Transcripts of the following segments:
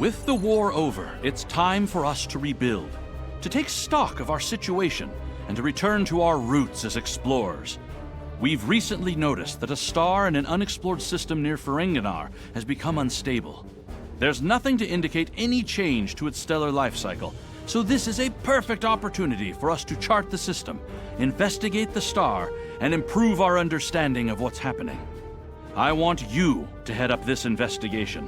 With the war over, it's time for us to rebuild, to take stock of our situation, and to return to our roots as explorers. We've recently noticed that a star in an unexplored system near Ferenginar has become unstable. There's nothing to indicate any change to its stellar life cycle, so this is a perfect opportunity for us to chart the system, investigate the star, and improve our understanding of what's happening. I want you to head up this investigation.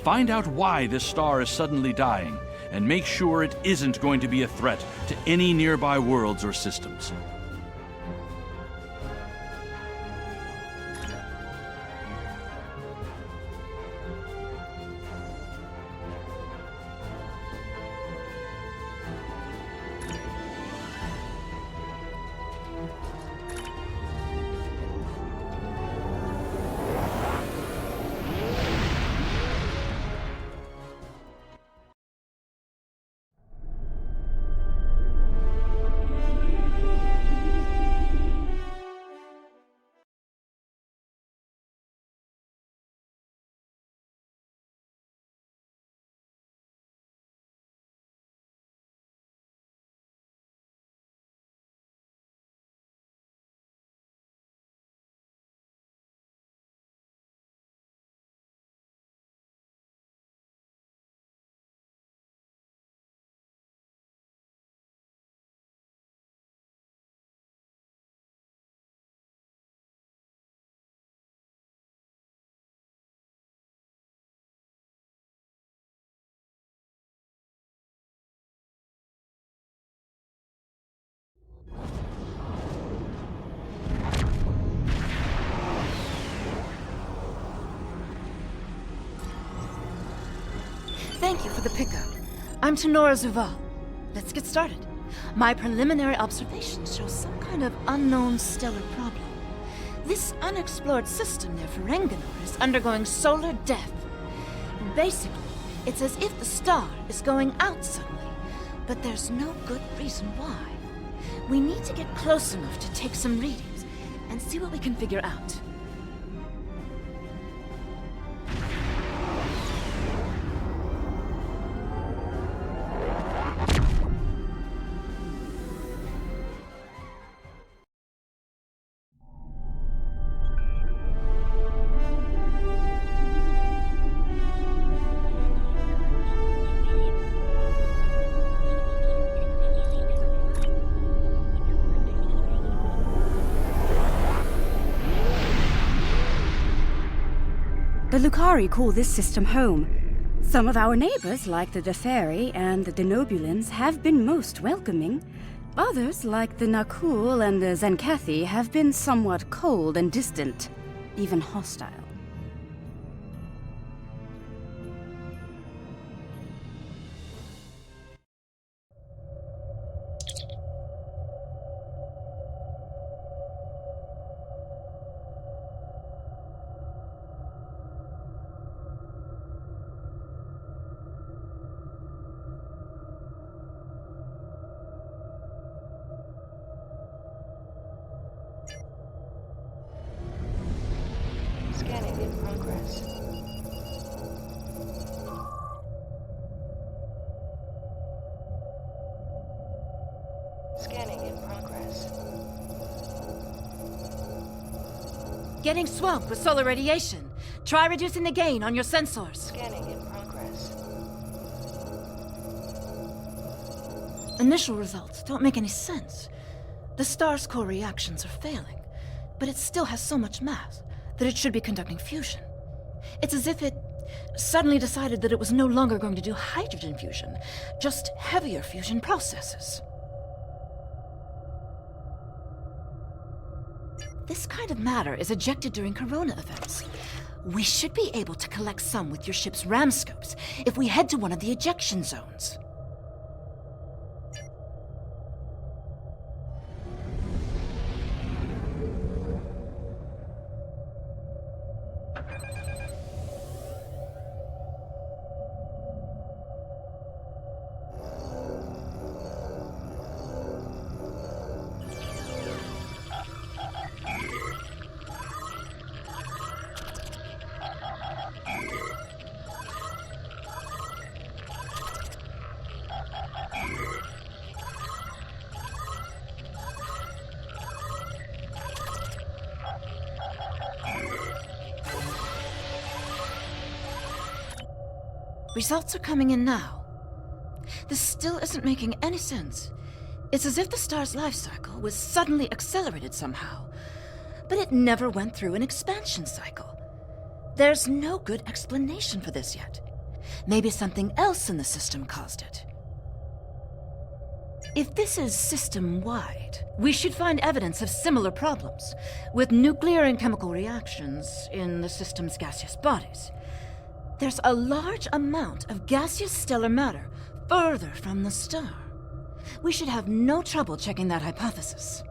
Find out why this star is suddenly dying, and make sure it isn't going to be a threat to any nearby worlds or systems. Thank you for the pickup. I'm Tenora Zuval. Let's get started. My preliminary observations show some kind of unknown stellar problem. This unexplored system near Ferenginar is undergoing solar death. Basically, it's as if the star is going out suddenly, but there's no good reason why. We need to get close enough to take some readings and see what we can figure out. The Lucari call this system home. Some of our neighbors, like the Deferi and the Denobulans, have been most welcoming. Others, like the Nakul and the Zenkathi, have been somewhat cold and distant, even hostile. Scanning in progress. Scanning in progress. Getting swamped with solar radiation. Try reducing the gain on your sensors. Scanning in progress. Initial results don't make any sense. The star's core reactions are failing, but it still has so much mass that it should be conducting fusion. It's as if it suddenly decided that it was no longer going to do hydrogen fusion, just heavier fusion processes. This kind of matter is ejected during corona events. We should be able to collect some with your ship's ram scopes if we head to one of the ejection zones. Results are coming in now. This still isn't making any sense. It's as if the star's life cycle was suddenly accelerated somehow, but it never went through an expansion cycle. There's no good explanation for this yet. Maybe something else in the system caused it. If this is system-wide, we should find evidence of similar problems, with nuclear and chemical reactions in the system's gaseous bodies. There's a large amount of gaseous stellar matter further from the star. We should have no trouble checking that hypothesis.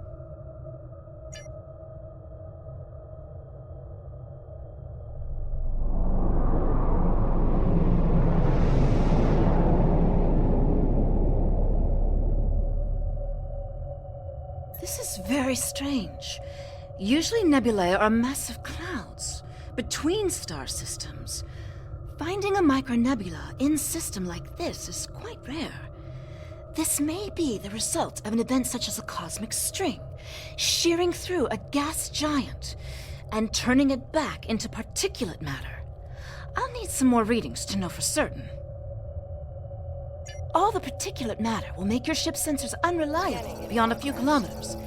This is very strange. Usually nebulae are massive clouds between star systems. Finding a micronebula in system like this is quite rare. This may be the result of an event such as a cosmic string, shearing through a gas giant and turning it back into particulate matter. I'll need some more readings to know for certain. All the particulate matter will make your ship's sensors unreliable beyond a few kilometers,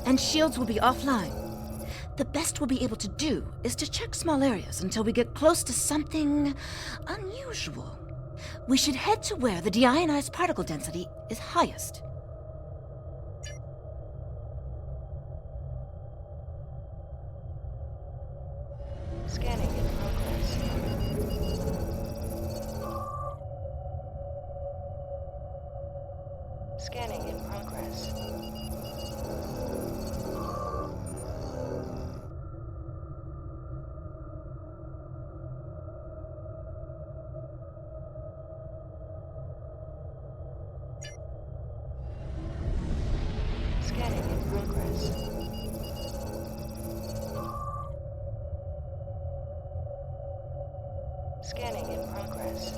and shields will be offline. The best we'll be able to do is to check small areas until we get close to something unusual. We should head to where the deionized particle density is highest. Scanning in progress. Scanning in progress. Scanning in progress. Scanning in progress.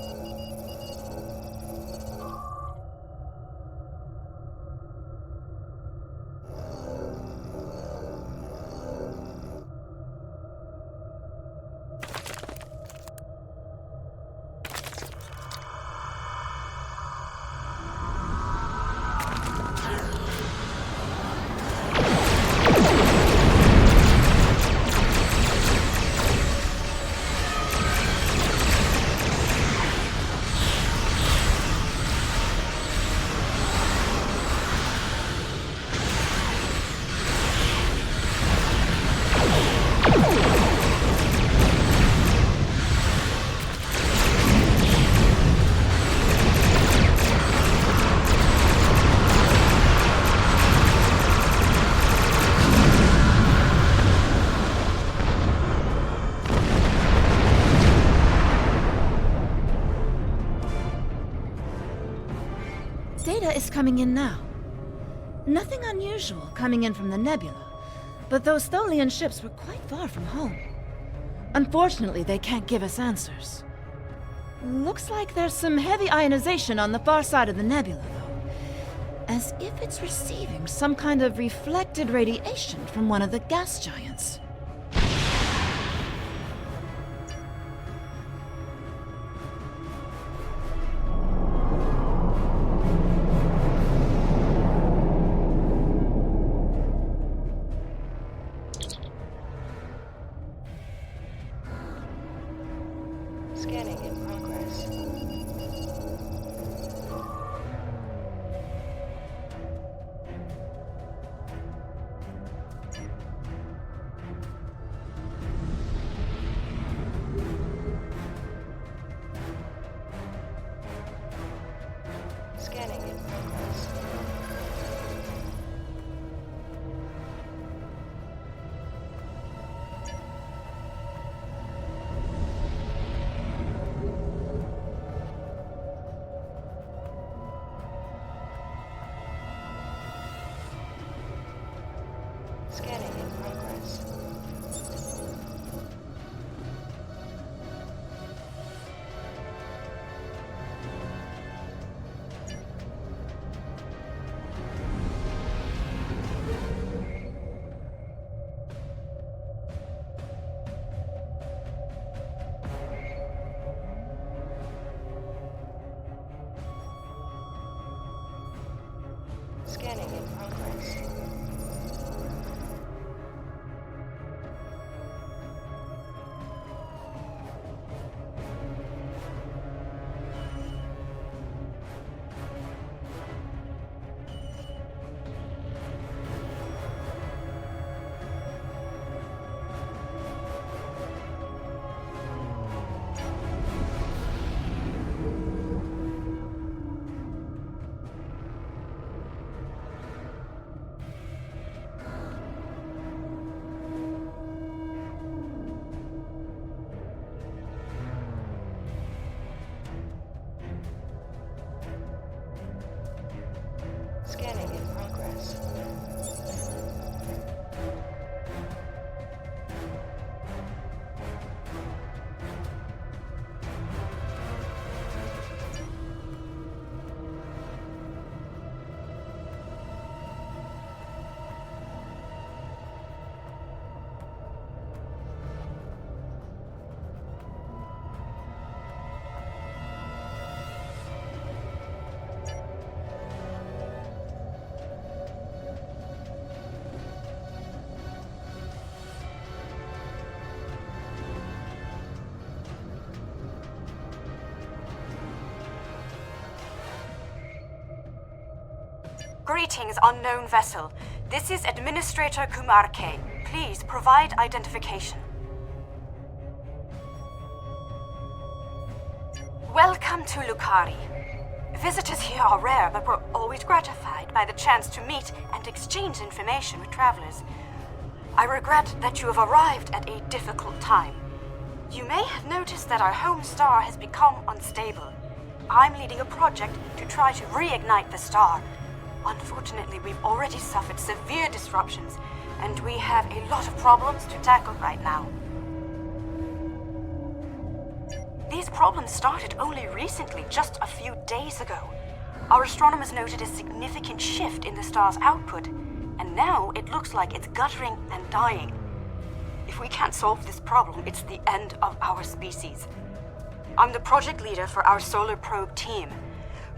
Data is coming in now. Nothing unusual coming in from the nebula, but those Tholian ships were quite far from home. Unfortunately, they can't give us answers. Looks like there's some heavy ionization on the far side of the nebula, though. As if it's receiving some kind of reflected radiation from one of the gas giants. Scanning in progress. Scanning in progress. Scanning in progress. Greetings, unknown vessel. This is Administrator Kumar K. Please provide identification. Welcome to Lukari. Visitors here are rare, but we're always gratified by the chance to meet and exchange information with travelers. I regret that you have arrived at a difficult time. You may have noticed that our home star has become unstable. I'm leading a project to try to reignite the star. Unfortunately, we've already suffered severe disruptions, and we have a lot of problems to tackle right now. These problems started only recently, just a few days ago. Our astronomers noted a significant shift in the star's output, and now it looks like it's guttering and dying. If we can't solve this problem, it's the end of our species. I'm the project leader for our solar probe team.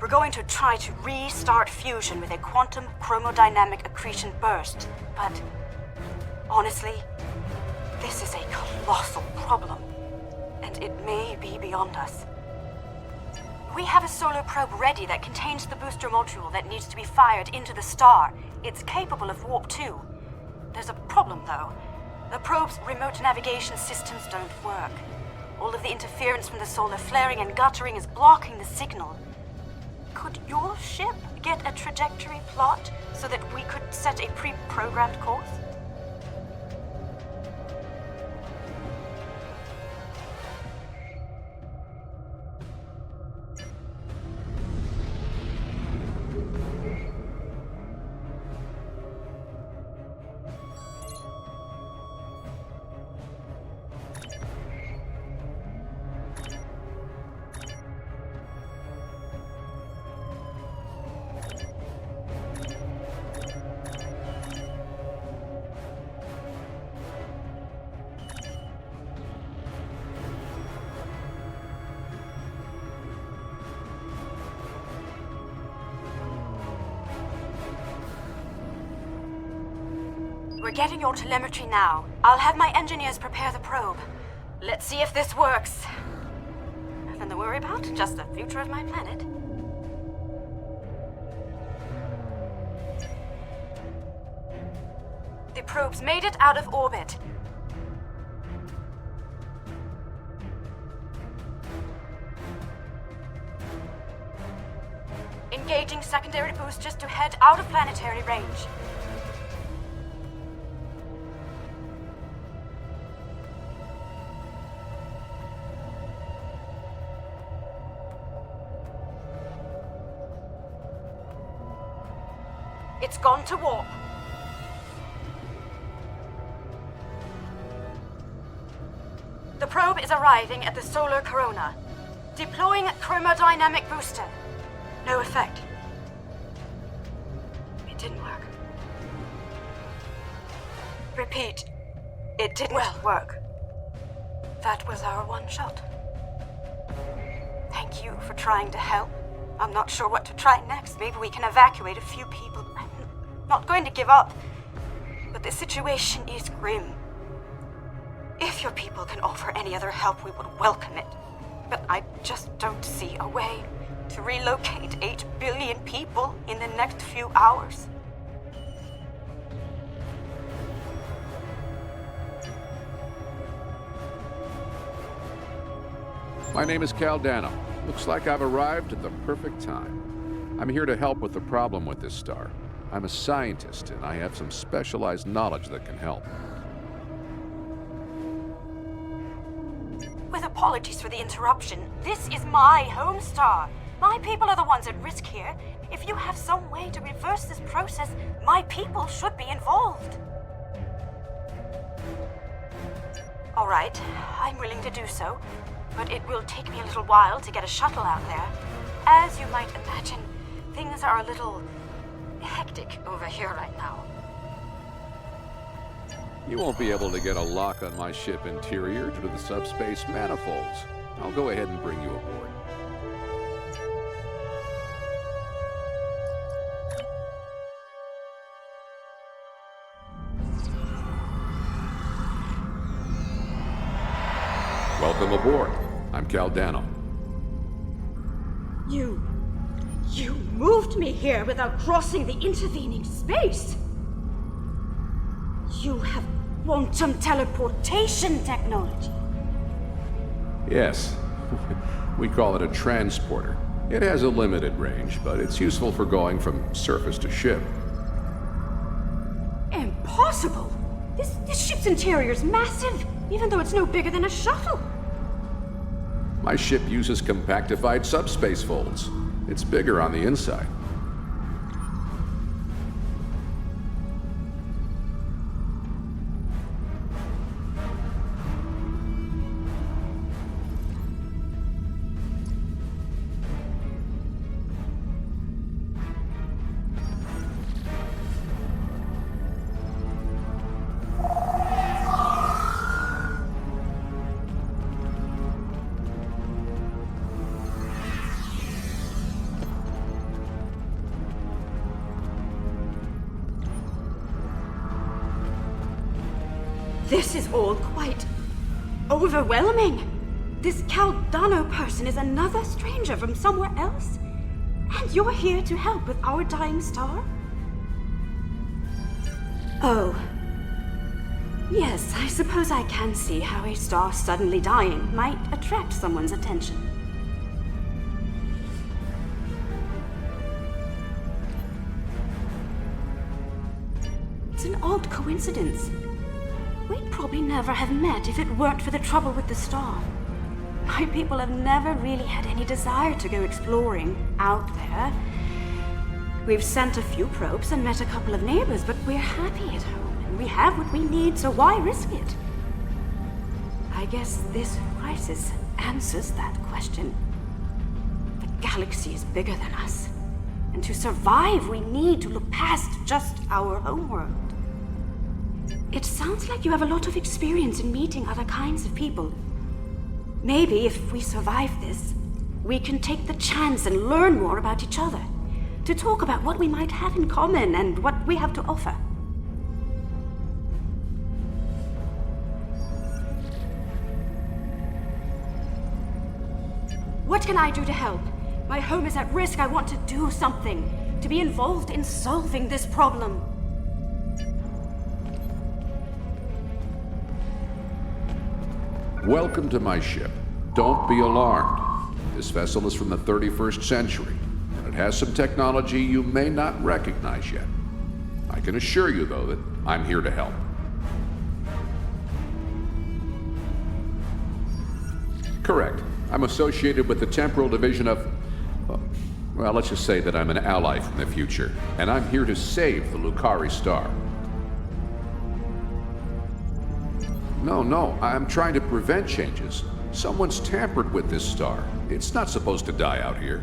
We're going to try to restart fusion with a quantum chromodynamic accretion burst, but honestly, this is a colossal problem, and it may be beyond us. We have a solar probe ready that contains the booster module that needs to be fired into the star. It's capable of warp 2. There's a problem, though. The probe's remote navigation systems don't work. All of the interference from the solar flaring and guttering is blocking the signal. Could your ship get a trajectory plot so that we could set a pre-programmed course? We're getting your telemetry now. I'll have my engineers prepare the probe. Let's see if this works. Nothing to worry about, just the future of my planet. The probe's made it out of orbit. Engaging secondary boosters to head out of planetary range. It's gone to warp. The probe is arriving at the solar corona. Deploying chromodynamic booster. No effect. It didn't work. Repeat. It didn't work. That was our one shot. Thank you for trying to help. I'm not sure what to try next. Maybe we can evacuate a few people. I'm not going to give up. But the situation is grim. If your people can offer any other help, we would welcome it. But I just don't see a way to relocate 8 billion people in the next few hours. My name is Caldano. Looks like I've arrived at the perfect time. I'm here to help with the problem with this star. I'm a scientist, and I have some specialized knowledge that can help. With apologies for the interruption, this is my home star. My people are the ones at risk here. If you have some way to reverse this process, my people should be involved. All right, I'm willing to do so, but it will take me a little while to get a shuttle out there. As you might imagine, things are a little hectic over here right now. You won't be able to get a lock on my ship interior due to the subspace manifolds. I'll go ahead and bring you aboard. Welcome aboard. I'm Caldano. You moved me here without crossing the intervening space. You have quantum teleportation technology. Yes. We call it a transporter. It has a limited range, but it's useful for going from surface to ship. Impossible! This ship's interior is massive, even though it's no bigger than a shuttle. My ship uses compactified subspace folds. It's bigger on the inside. This is all quite overwhelming. This Caldano person is another stranger from somewhere else, and you're here to help with our dying star? Oh. Yes, I suppose I can see how a star suddenly dying might attract someone's attention. It's an odd coincidence. We'd probably never have met if it weren't for the trouble with the star. My people have never really had any desire to go exploring out there. We've sent a few probes and met a couple of neighbors, but we're happy at home, and we have what we need, so why risk it? I guess this crisis answers that question. The galaxy is bigger than us, and to survive, we need to look past just our homeworld. It sounds like you have a lot of experience in meeting other kinds of people. Maybe if we survive this, we can take the chance and learn more about each other, to talk about what we might have in common and what we have to offer. What can I do to help? My home is at risk. I want to do something, to be involved in solving this problem. Welcome to my ship. Don't be alarmed. This vessel is from the 31st century, and it has some technology you may not recognize yet. I can assure you, though, that I'm here to help. Correct. I'm associated with the Temporal Division of... well, let's just say that I'm an ally from the future, and I'm here to save the Lucari Star. No, I'm trying to prevent changes. Someone's tampered with this star. It's not supposed to die out here.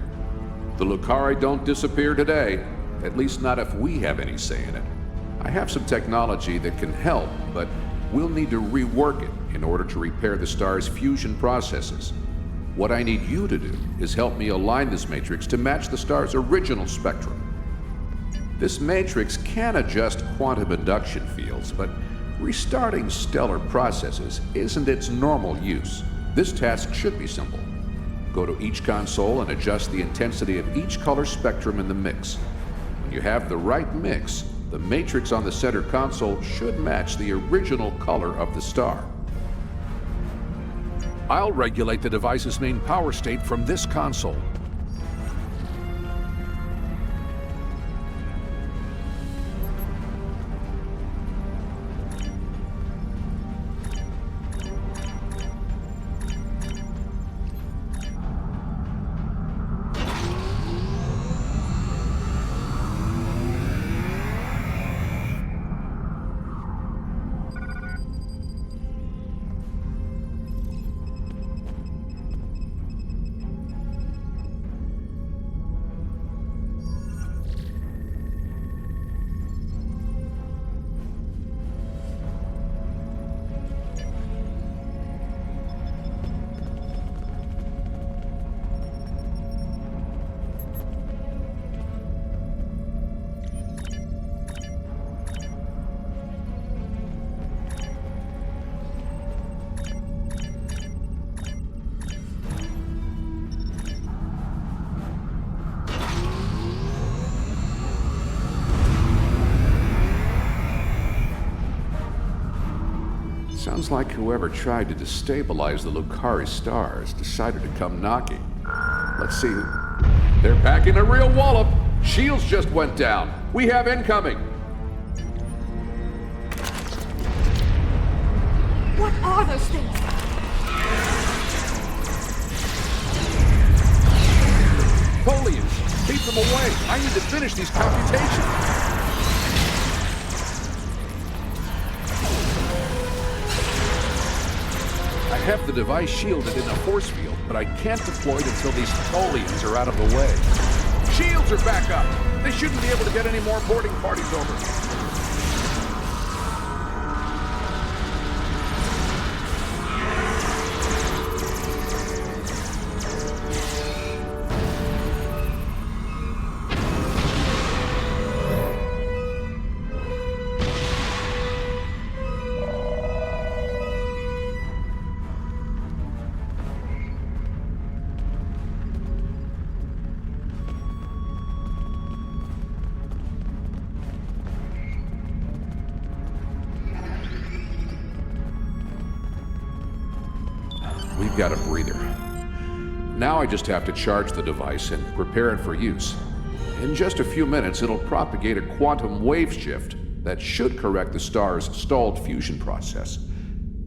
The Lucari don't disappear today, at least not if we have any say in it. I have some technology that can help, but we'll need to rework it in order to repair the star's fusion processes. What I need you to do is help me align this matrix to match the star's original spectrum. This matrix can adjust quantum induction fields, but restarting stellar processes isn't its normal use. This task should be simple. Go to each console and adjust the intensity of each color spectrum in the mix. When you have the right mix, the matrix on the center console should match the original color of the star. I'll regulate the device's main power state from this console. Sounds like whoever tried to destabilize the Lucari stars decided to come knocking. Let's see. They're packing a real wallop. Shields just went down. We have incoming. What are those things? Folians, keep them away. I need to finish these computations. I have the device shielded in a force field, but I can't deploy it until these Folians are out of the way. Shields are back up. They shouldn't be able to get any more boarding parties over. We've got a breather. Now I just have to charge the device and prepare it for use. In just a few minutes, it'll propagate a quantum wave shift that should correct the star's stalled fusion process.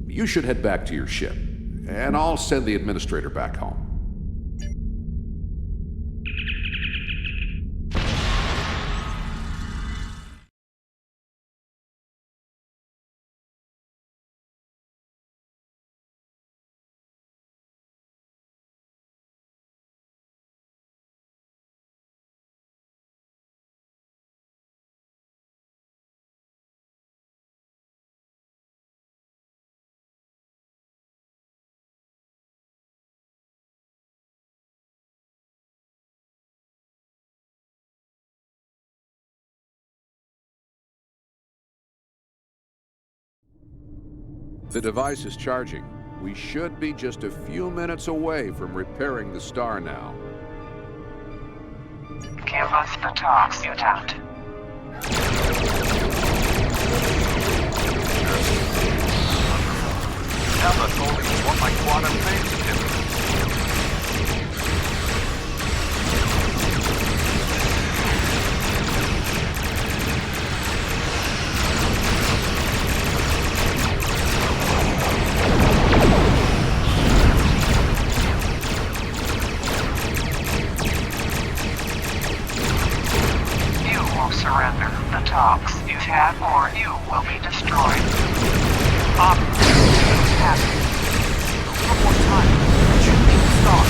You should head back to your ship, and I'll send the administrator back home. The device is charging. We should be just a few minutes away from repairing the star now. Give us the talks, mutant. Now that's only what my quantum phase difference. Surrender the talks you've had, or you will be destroyed. Operator, happy. One more time. Choose the star.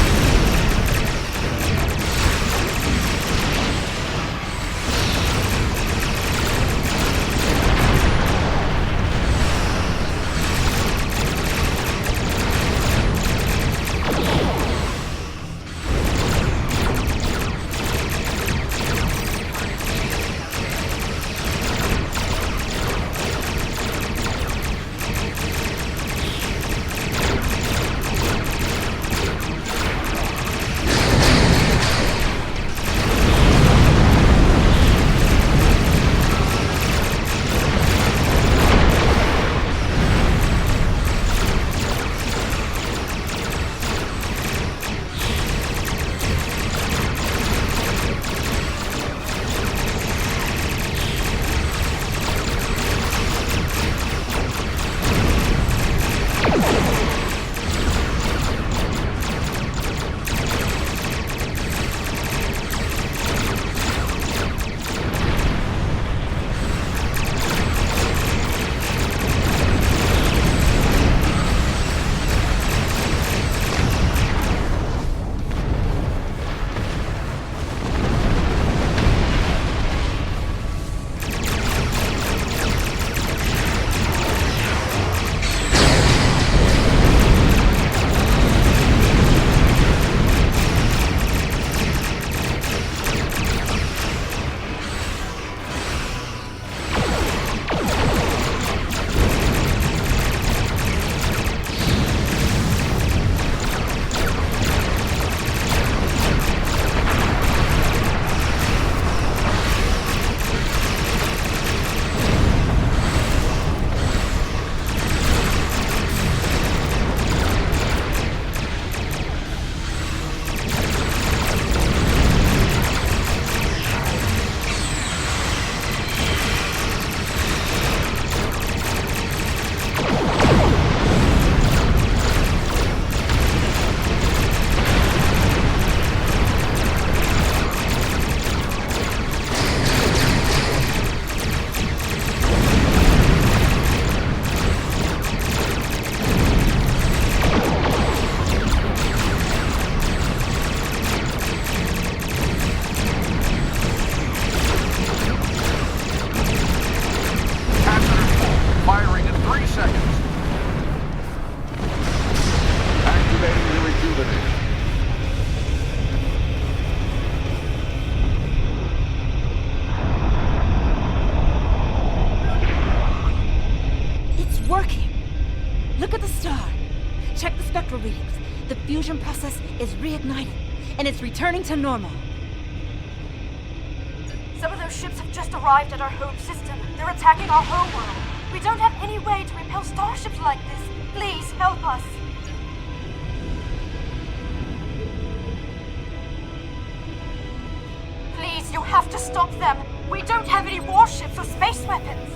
Look at the star. Check the spectral readings. The fusion process is reigniting, and it's returning to normal. Some of those ships have just arrived at our home system. They're attacking our home world. We don't have any way to repel starships like this. Please, help us. Please, you have to stop them. We don't have any warships or space weapons.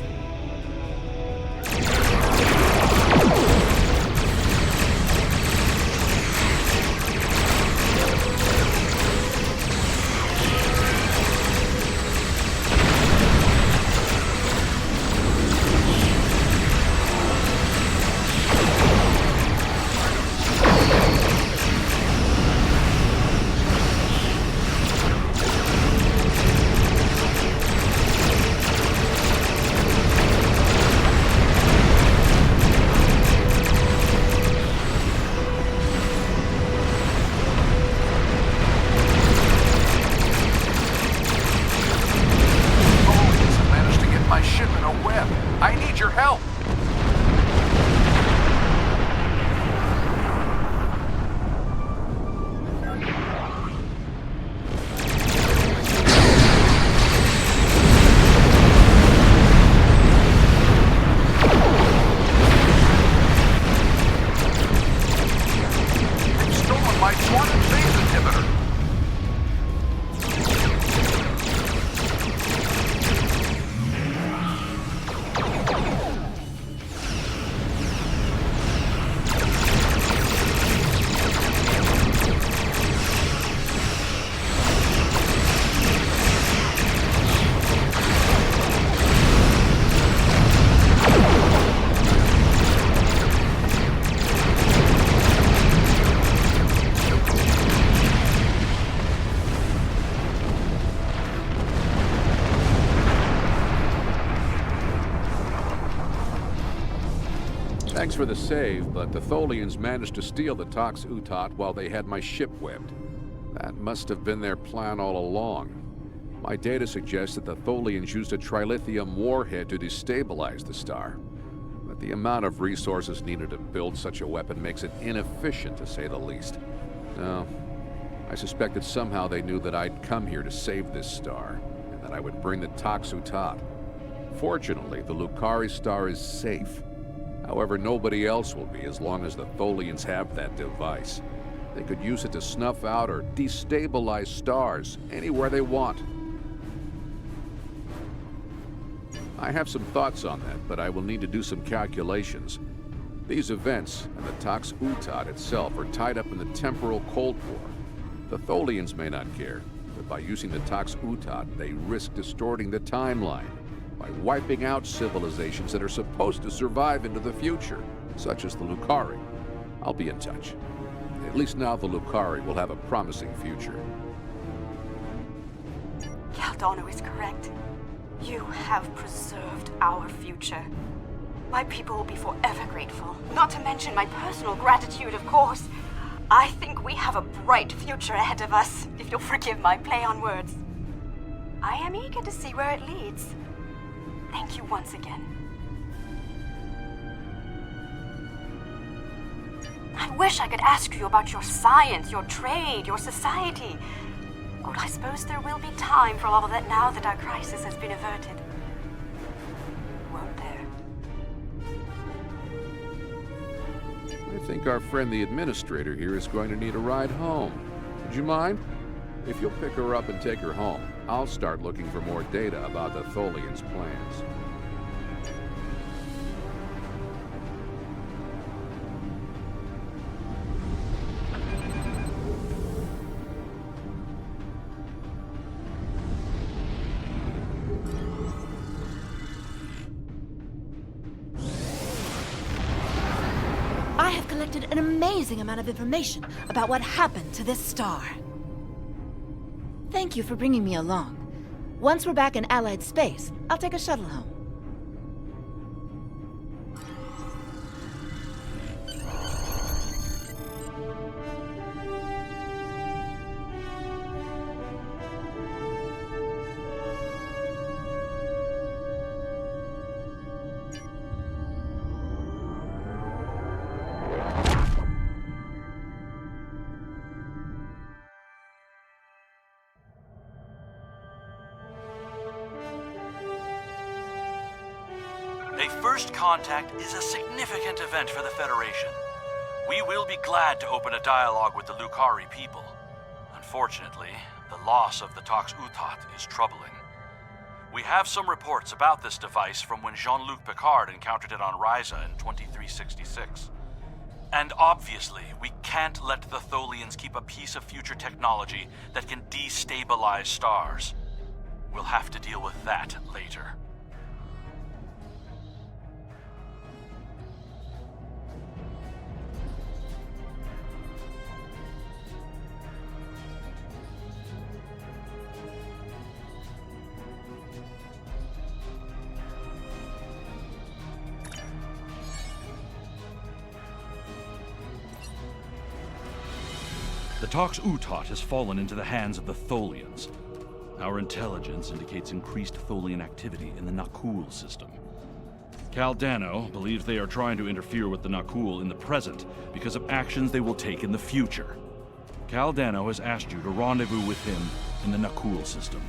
Thanks for the save, but the Tholians managed to steal the Tox Utot while they had my ship webbed. That must have been their plan all along. My data suggests that the Tholians used a trilithium warhead to destabilize the star. But the amount of resources needed to build such a weapon makes it inefficient, to say the least. No, I suspect that somehow they knew that I'd come here to save this star, and that I would bring the Tox Utot. Fortunately, the Lukari star is safe. However, nobody else will be as long as the Tholians have that device. They could use it to snuff out or destabilize stars anywhere they want. I have some thoughts on that, but I will need to do some calculations. These events and the Tox Utot itself are tied up in the temporal Cold War. The Tholians may not care, but by using the Tox Utot, they risk distorting the timeline by wiping out civilizations that are supposed to survive into the future, such as the Lukari. I'll be in touch. At least now the Lukari will have a promising future. Caldano is correct. You have preserved our future. My people will be forever grateful. Not to mention my personal gratitude, of course. I think we have a bright future ahead of us, if you'll forgive my play on words. I am eager to see where it leads. Thank you once again. I wish I could ask you about your science, your trade, your society. But I suppose there will be time for all of that now that our crisis has been averted. Won't there? I think our friend the administrator here is going to need a ride home. Would you mind? If you'll pick her up and take her home, I'll start looking for more data about the Tholians' plans. I have collected an amazing amount of information about what happened to this star. Thank you for bringing me along. Once we're back in Allied space, I'll take a shuttle home. First Contact is a significant event for the Federation. We will be glad to open a dialogue with the Lukari people. Unfortunately, the loss of the Tox Utat is troubling. We have some reports about this device from when Jean-Luc Picard encountered it on Ryza in 2366. And obviously, we can't let the Tholians keep a piece of future technology that can destabilize stars. We'll have to deal with that later. The Tox Utot has fallen into the hands of the Tholians. Our intelligence indicates increased Tholian activity in the Nakul system. Caldano believes they are trying to interfere with the Nakul in the present because of actions they will take in the future. Caldano has asked you to rendezvous with him in the Nakul system.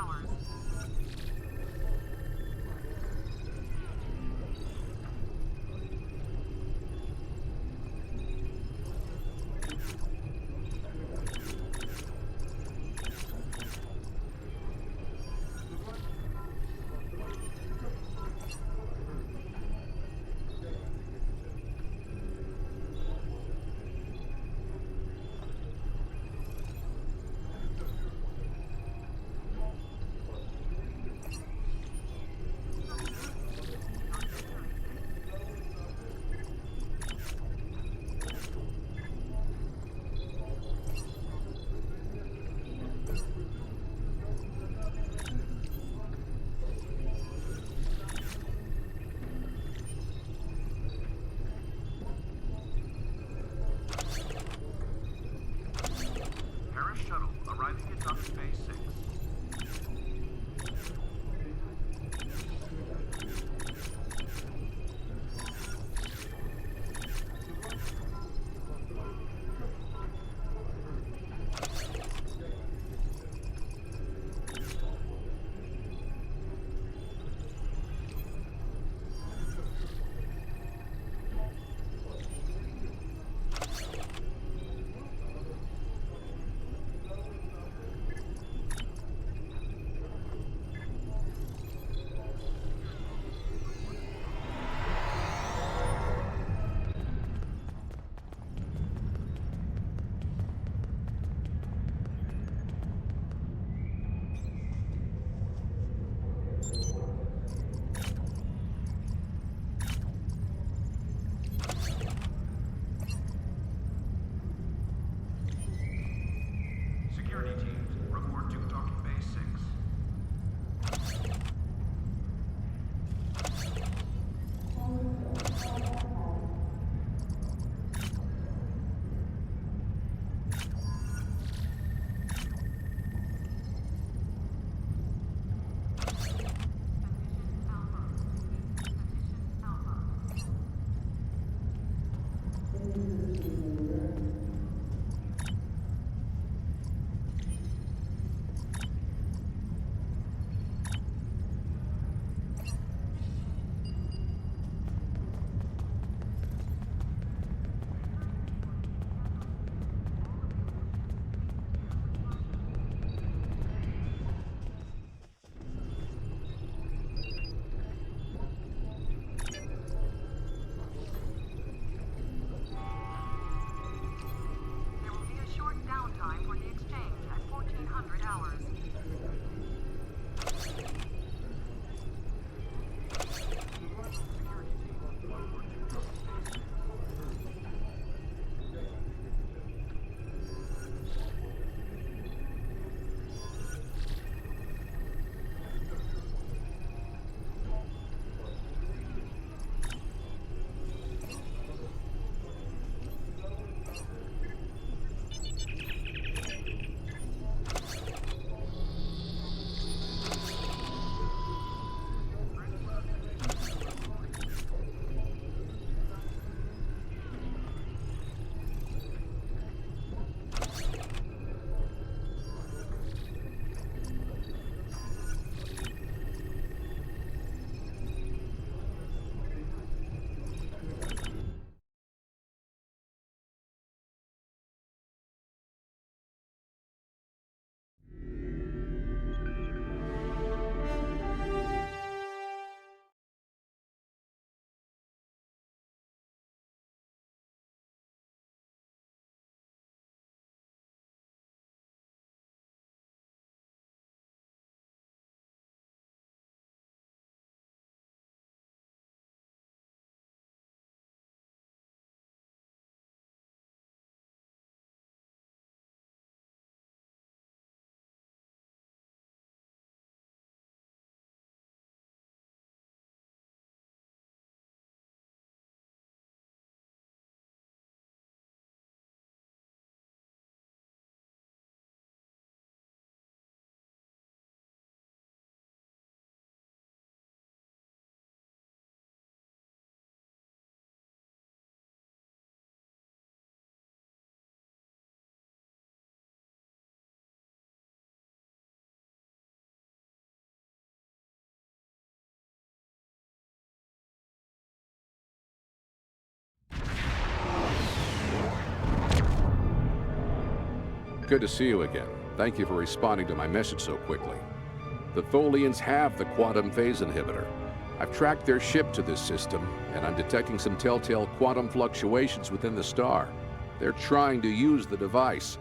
hours. good to see you again. Thank you for responding to my message so quickly. The Tholians have the quantum phase inhibitor. I've tracked their ship to this system, and I'm detecting some telltale quantum fluctuations within the star. They're trying to use the device.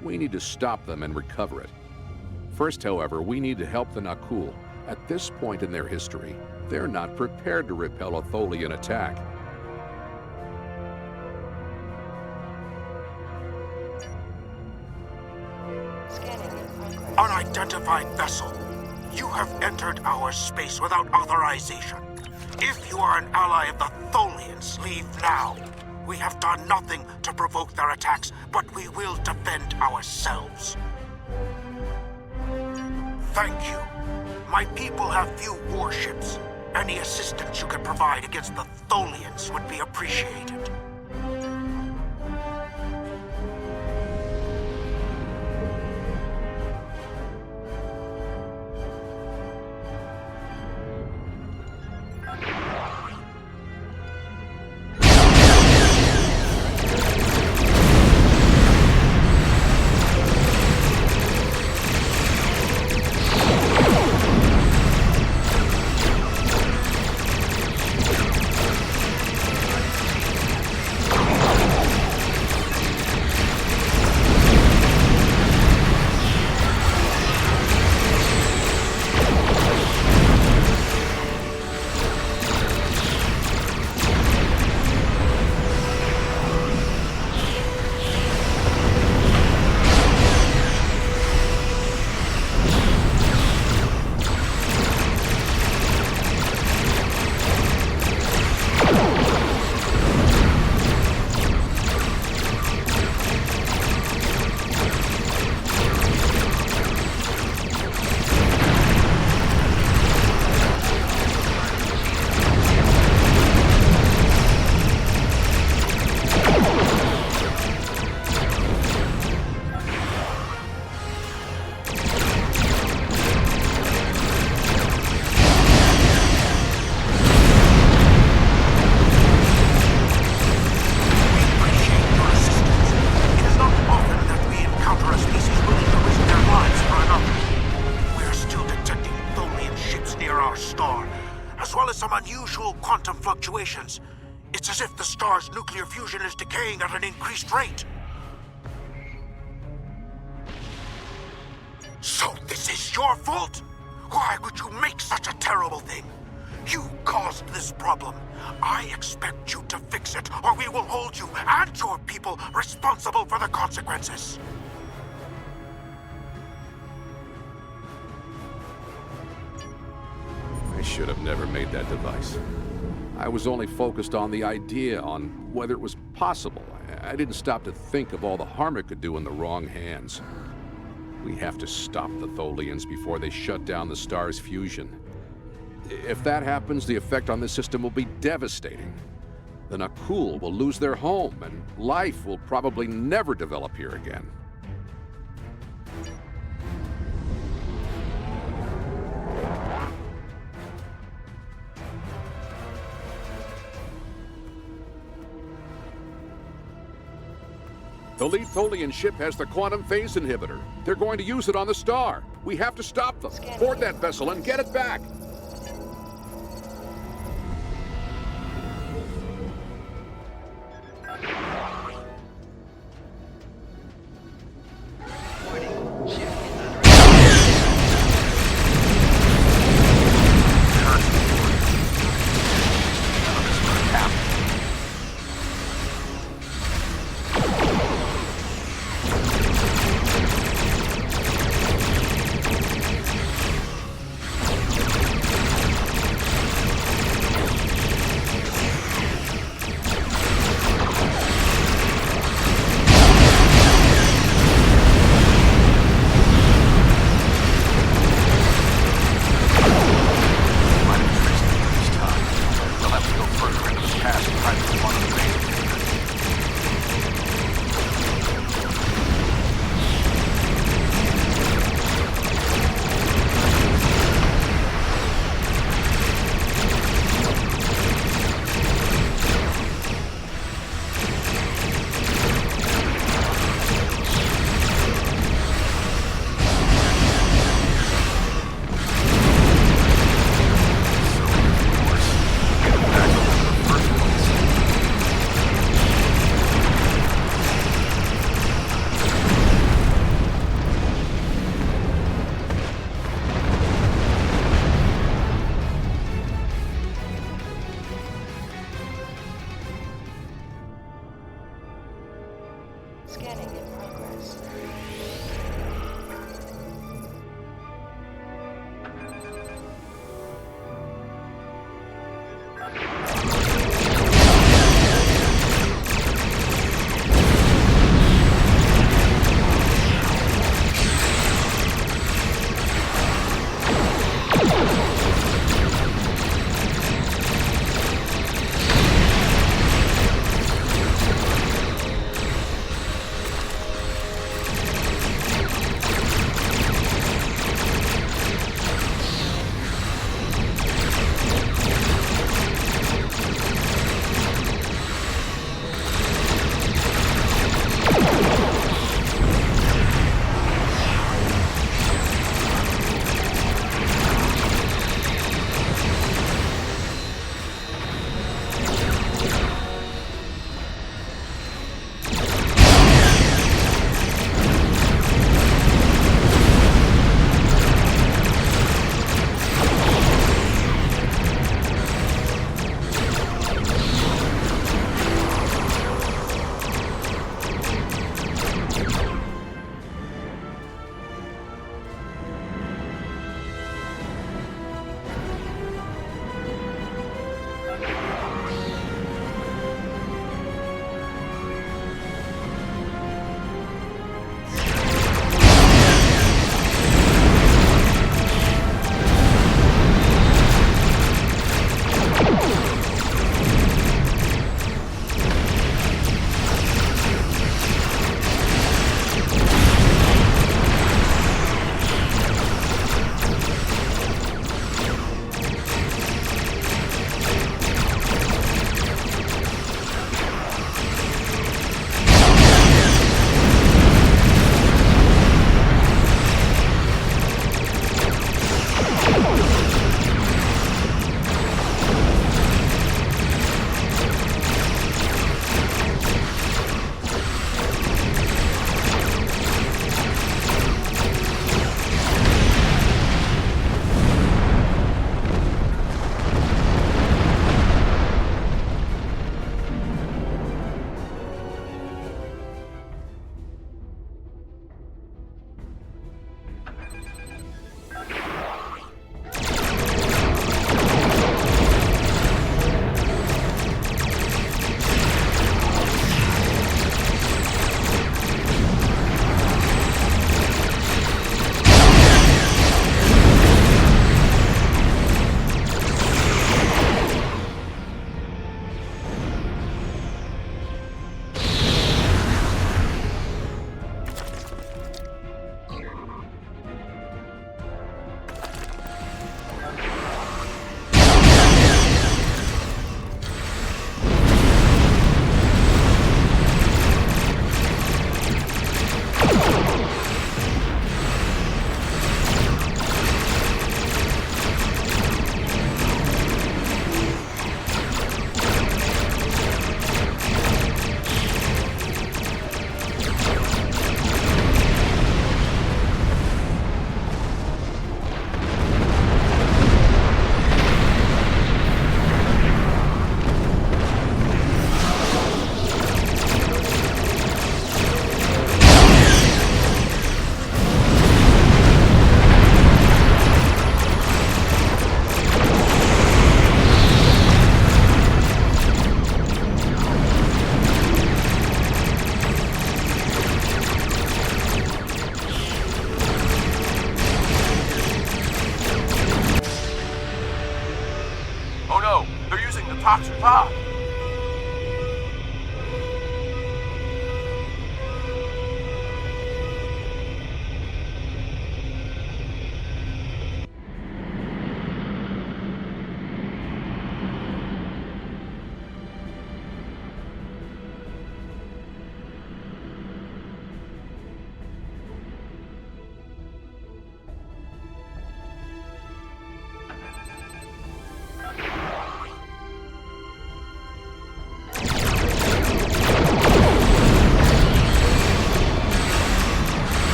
We need to stop them and recover it. First, however, we need to help the Nakul. At this point in their history, they're not prepared to repel a Tholian attack. Unidentified vessel. You have entered our space without authorization. If you are an ally of the Tholians, leave now. We have done nothing to provoke their attacks, but we will defend ourselves. Thank you. My people have few warships. Any assistance you can provide against the Tholians would be appreciated. Fluctuations. It's as if the star's nuclear fusion is decaying at an increased rate. So this is your fault? Why would you make such a terrible thing? You caused this problem. I expect you to fix it, or we will hold you and your people responsible for the consequences. I should have never made that device. I was only focused on the idea, on whether it was possible. I didn't stop to think of all the harm it could do in the wrong hands. We have to stop the Tholians before they shut down the star's fusion. If that happens, the effect on this system will be devastating. The Nakul will lose their home, and life will probably never develop here again. The lead Tholian ship has the quantum phase inhibitor. They're going to use it on the star. We have to stop them. Board that vessel and get it back. Scanning in progress.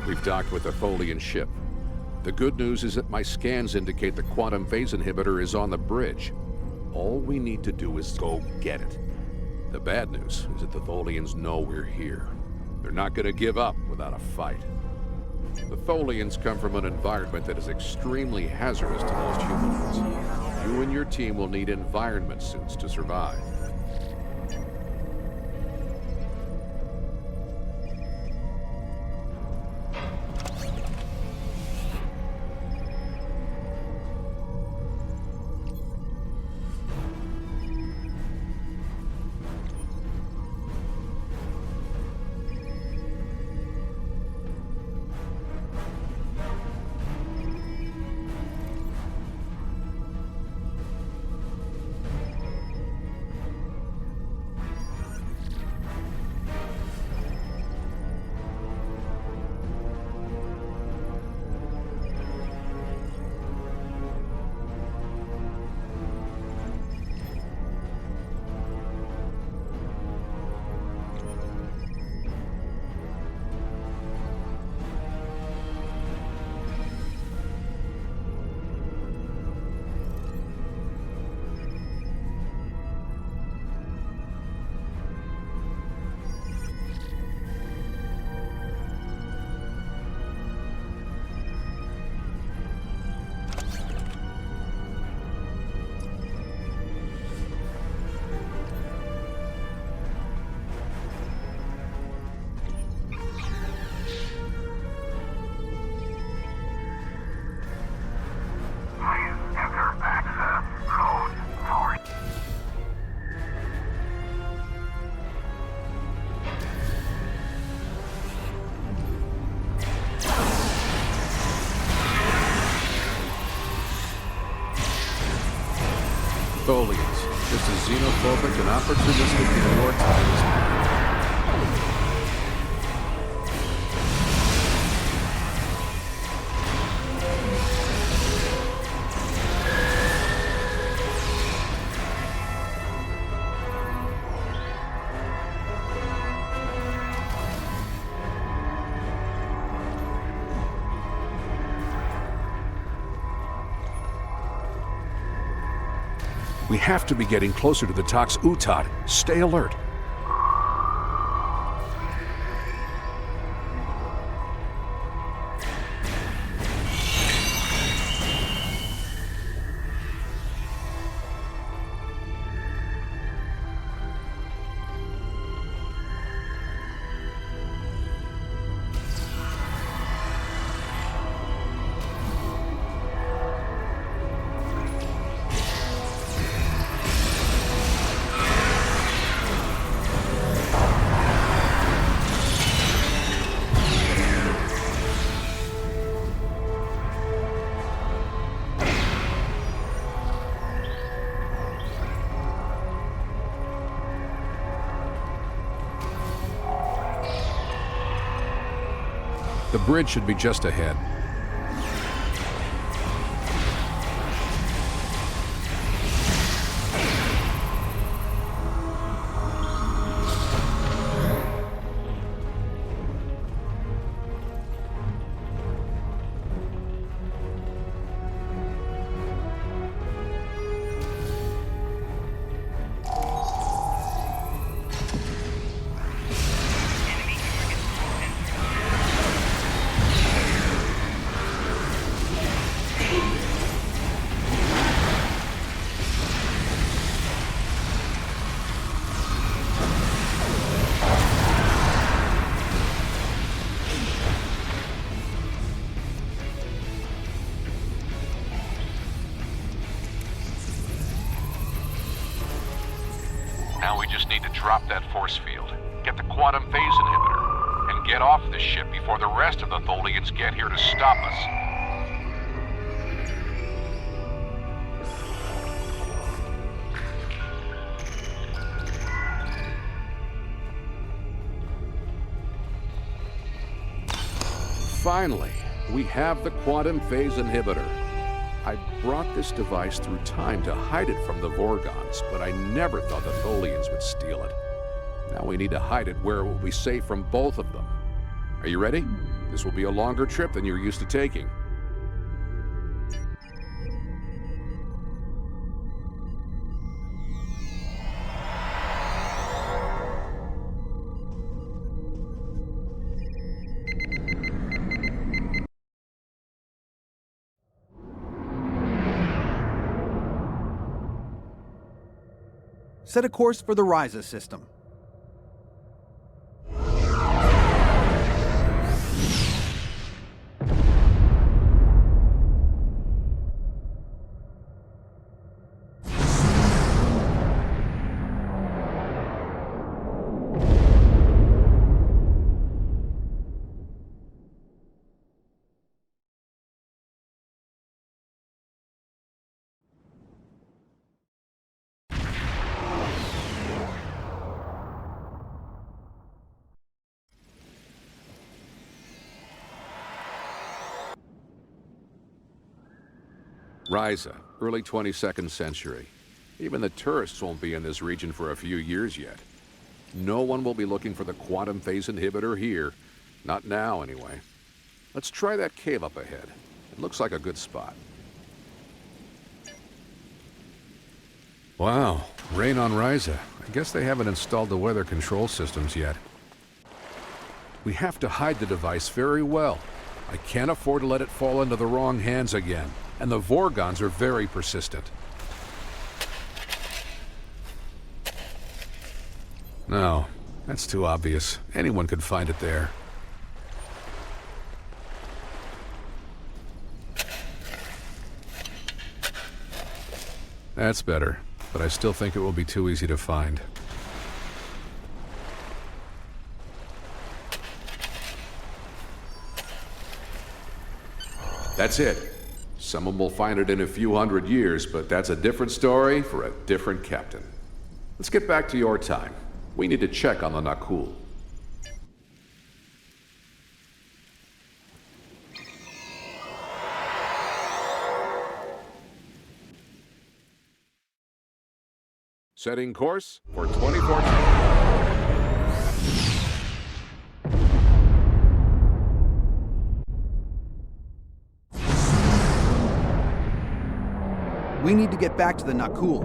We've docked with a Tholian ship. The good news is that my scans indicate the quantum phase inhibitor is on the bridge. All we need to do is go get it. The bad news is that the Tholians know we're here. They're not going to give up without a fight. The Tholians come from an environment that is extremely hazardous to most humanoids. You and your team will need environment suits to survive. Tholians, just as xenophobic and opportunistic as your time is mine. We have to be getting closer to the Tox Utad. Stay alert. The bridge should be just ahead. Now we just need to drop that force field, get the quantum phase inhibitor, and get off this ship before the rest of the Tholians get here to stop us. Finally, we have the quantum phase inhibitor. I brought this device through time to hide it from the Vorgons, but I never thought the Tholians would steal it. Now we need to hide it where it will be safe from both of them. Are you ready? This will be a longer trip than you're used to taking. Set a course for the Ryza system. Ryza, early 22nd century. Even the tourists won't be in this region for a few years yet. No one will be looking for the quantum phase inhibitor here. Not now, anyway. Let's try that cave up ahead. It looks like a good spot. Wow, rain on Ryza. I guess they haven't installed the weather control systems yet. We have to hide the device very well. I can't afford to let it fall into the wrong hands again. And the Vorgons are very persistent. No, that's too obvious. Anyone could find it there. That's better, but I still think it will be too easy to find. That's it. Someone will find it in a few hundred years, but that's a different story for a different captain. Let's get back to your time. We need to check on the Nakul. Setting course for 24... We need to get back to the Nakul.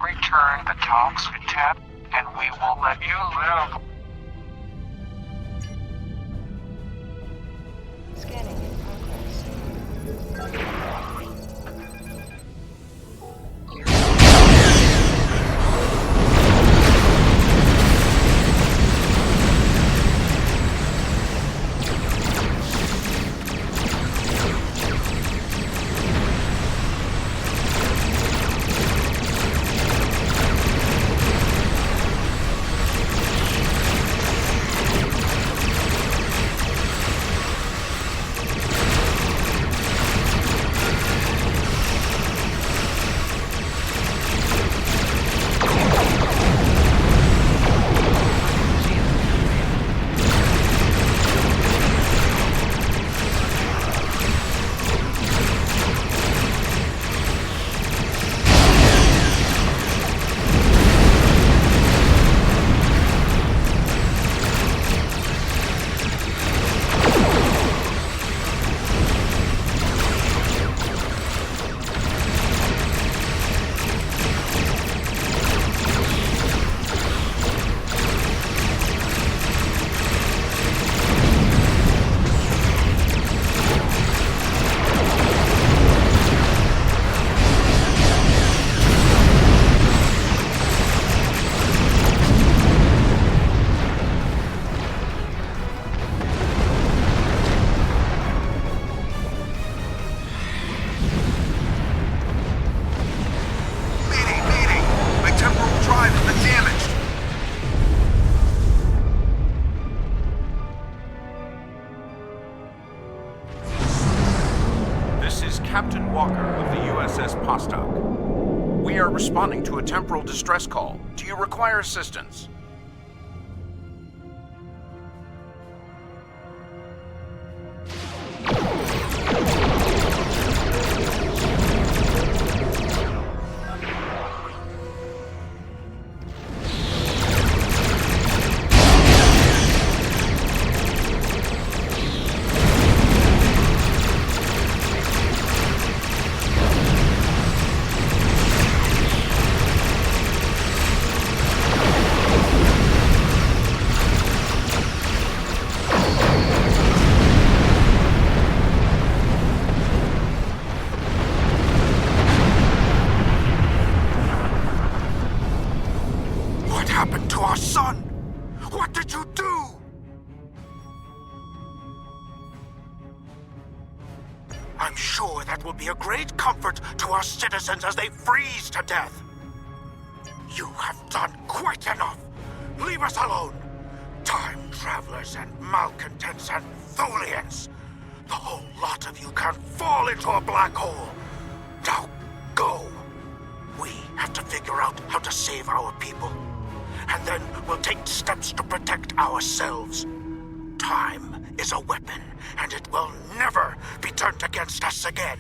Return the talks with Ted, and we will let you live. Scanning in progress. of the USS Postok. We are responding to a temporal distress call. Do you require assistance? I'm sure that will be a great comfort to our citizens as they freeze to death. You have done quite enough. Leave us alone. Time travelers and malcontents and Tholians. The whole lot of you can fall into a black hole. Now, go. We have to figure out how to save our people. And then we'll take steps to protect ourselves. Time is a weapon, and it will never be turned against us again.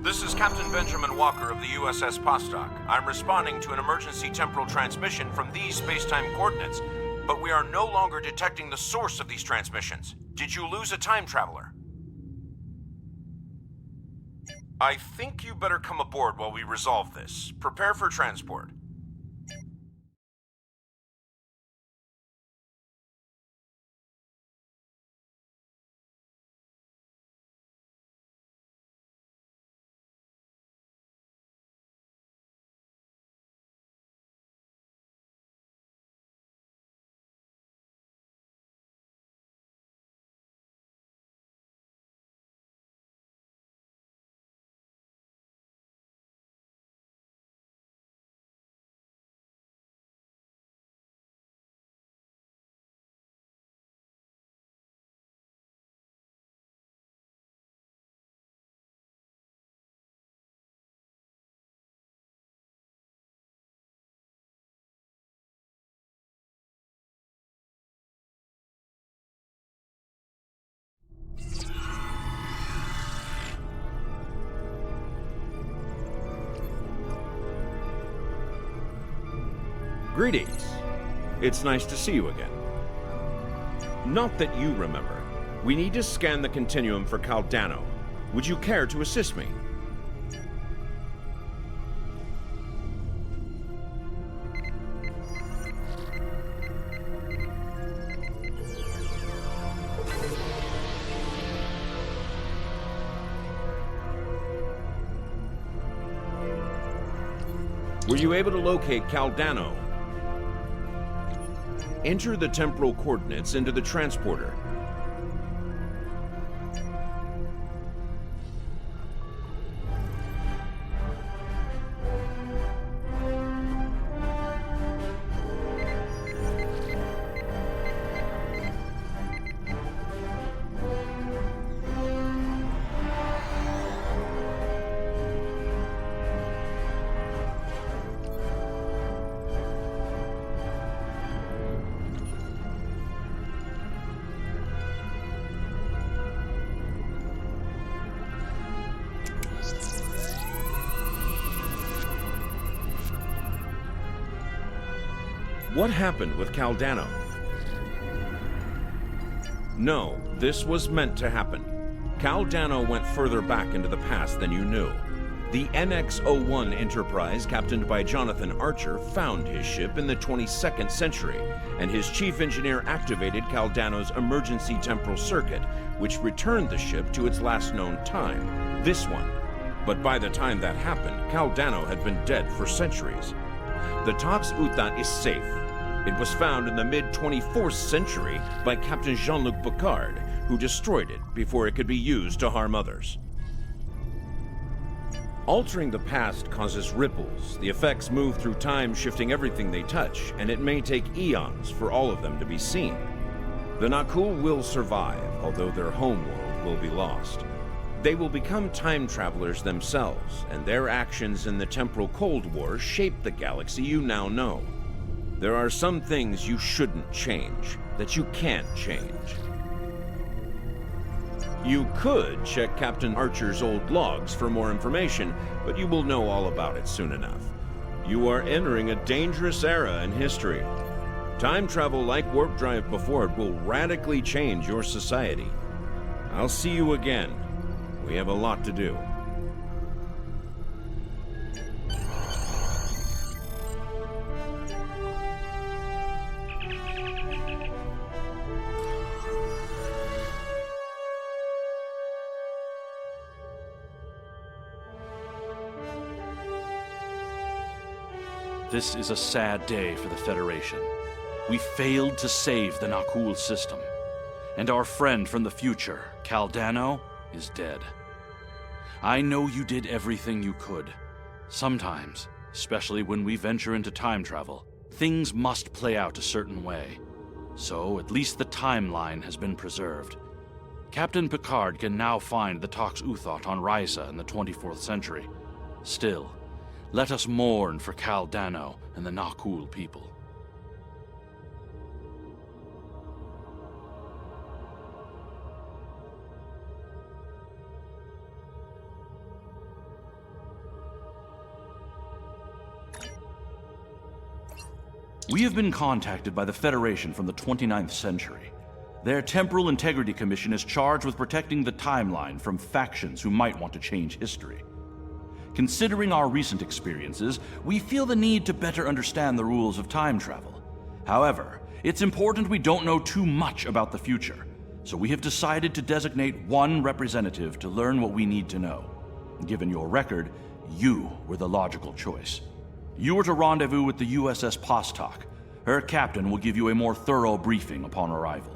This is Captain Benjamin Walker of the USS Postok. I'm responding to an emergency temporal transmission from these space-time coordinates, but we are no longer detecting the source of these transmissions. Did you lose a time traveler? I think you better come aboard while we resolve this. Prepare for transport. Greetings. It's nice to see you again. Not that you remember. We need to scan the continuum for Caldano. Would you care to assist me? Were you able to locate Caldano? Enter the temporal coordinates into the transporter. What happened with Caldano? No, this was meant to happen. Caldano went further back into the past than you knew. The NX-01 Enterprise, captained by Jonathan Archer, found his ship in the 22nd century, and his chief engineer activated Caldano's emergency temporal circuit, which returned the ship to its last known time, this one. But by the time that happened, Caldano had been dead for centuries. The Tox Utat is safe. It was found in the mid-24th century by Captain Jean-Luc Picard, who destroyed it before it could be used to harm others. Altering the past causes ripples. The effects move through time, shifting everything they touch, and it may take eons for all of them to be seen. The Nakul will survive, although their homeworld will be lost. They will become time travelers themselves, and their actions in the Temporal Cold War shaped the galaxy you now know. There are some things you shouldn't change, that you can't change. You could check Captain Archer's old logs for more information, but you will know all about it soon enough. You are entering a dangerous era in history. Time travel like warp drive before it will radically change your society. I'll see you again. We have a lot to do. This is a sad day for the Federation. We failed to save the Nakul system. And our friend from the future, Kal Dano, is dead. I know you did everything you could. Sometimes, especially when we venture into time travel, things must play out a certain way. So, at least the timeline has been preserved. Captain Picard can now find the Tox Uthot on Risa in the 24th century. Still, let us mourn for Kal Dano and the Nakul people. We have been contacted by the Federation from the 29th century. Their Temporal Integrity Commission is charged with protecting the timeline from factions who might want to change history. Considering our recent experiences, we feel the need to better understand the rules of time travel. However, it's important we don't know too much about the future, so we have decided to designate one representative to learn what we need to know. Given your record, you were the logical choice. You are to rendezvous with the USS Postok. Her captain will give you a more thorough briefing upon arrival.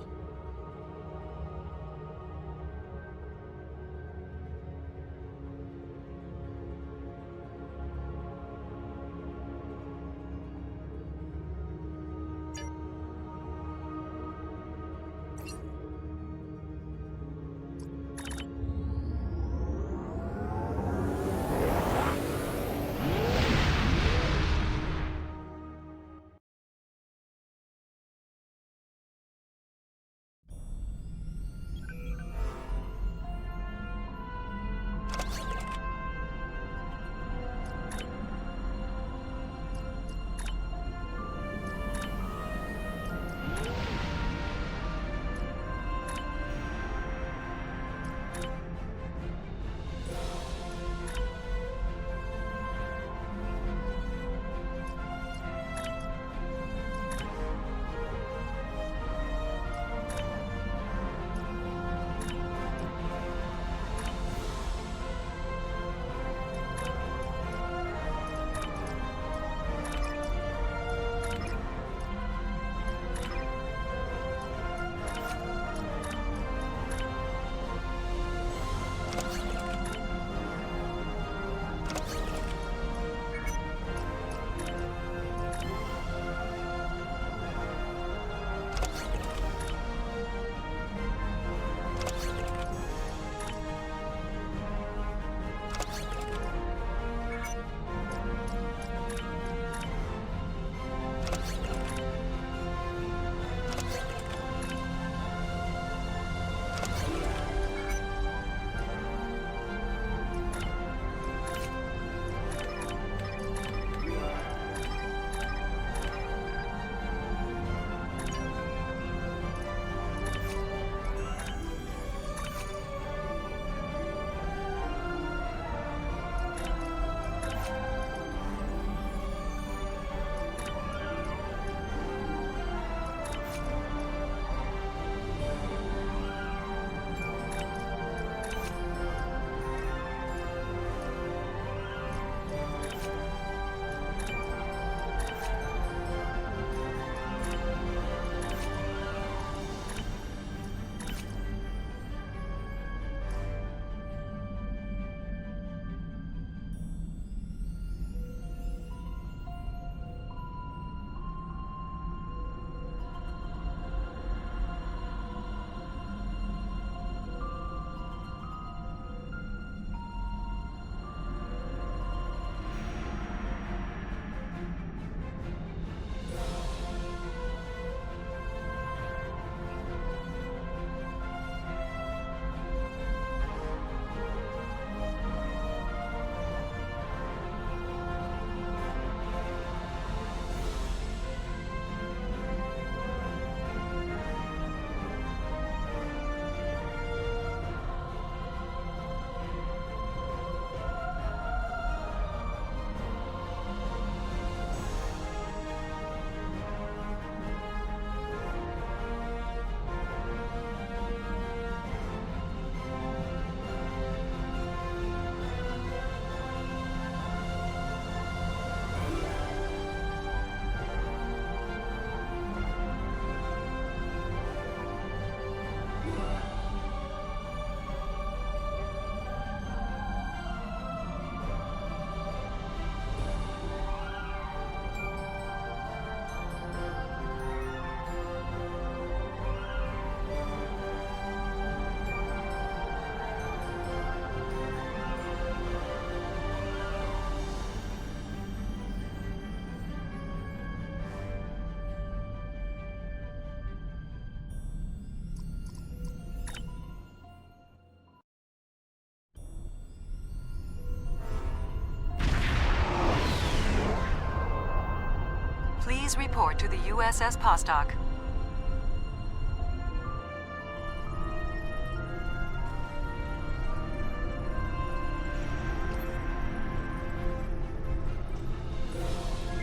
Please report to the USS Postok.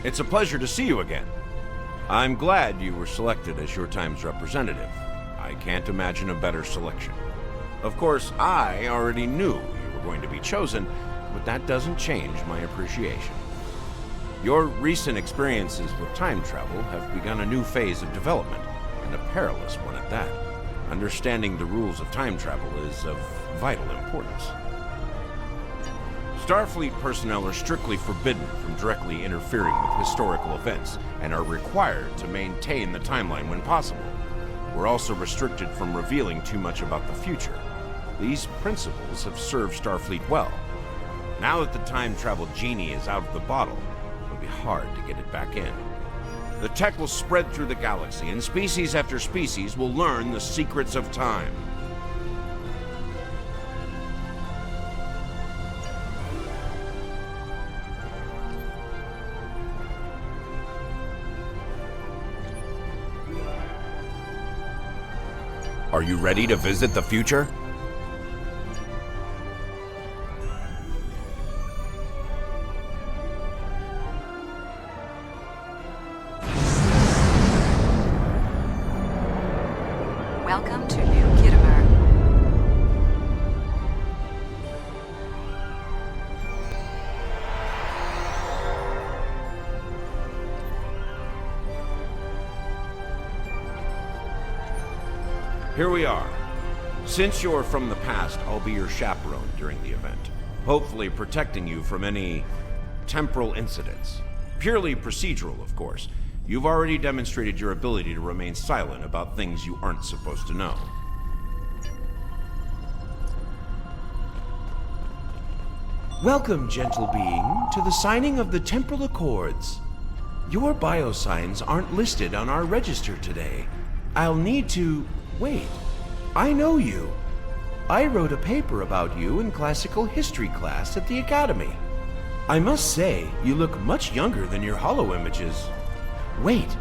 It's a pleasure to see you again. I'm glad you were selected as your time's representative. I can't imagine a better selection. Of course, I already knew you were going to be chosen, but that doesn't change my appreciation. Your recent experiences with time travel have begun a new phase of development, and a perilous one at that. Understanding the rules of time travel is of vital importance. Starfleet personnel are strictly forbidden from directly interfering with historical events, and are required to maintain the timeline when possible. We're also restricted from revealing too much about the future. These principles have served Starfleet well. Now that the time travel genie is out of the bottle, it'll be hard to get it back in. The tech will spread through the galaxy, and species after species will learn the secrets of time. Are you ready to visit the future? Welcome to New Kittimer. Here we are. Since you're from the past, I'll be your chaperone during the event, hopefully protecting you from any temporal incidents. Purely procedural, of course. You've already demonstrated your ability to remain silent about things you aren't supposed to know. Welcome, gentle being, to the signing of the Temporal Accords. Your biosigns aren't listed on our register today. I'll need to... Wait, I know you. I wrote a paper about you in classical history class at the Academy. I must say, you look much younger than your holo images. Wait,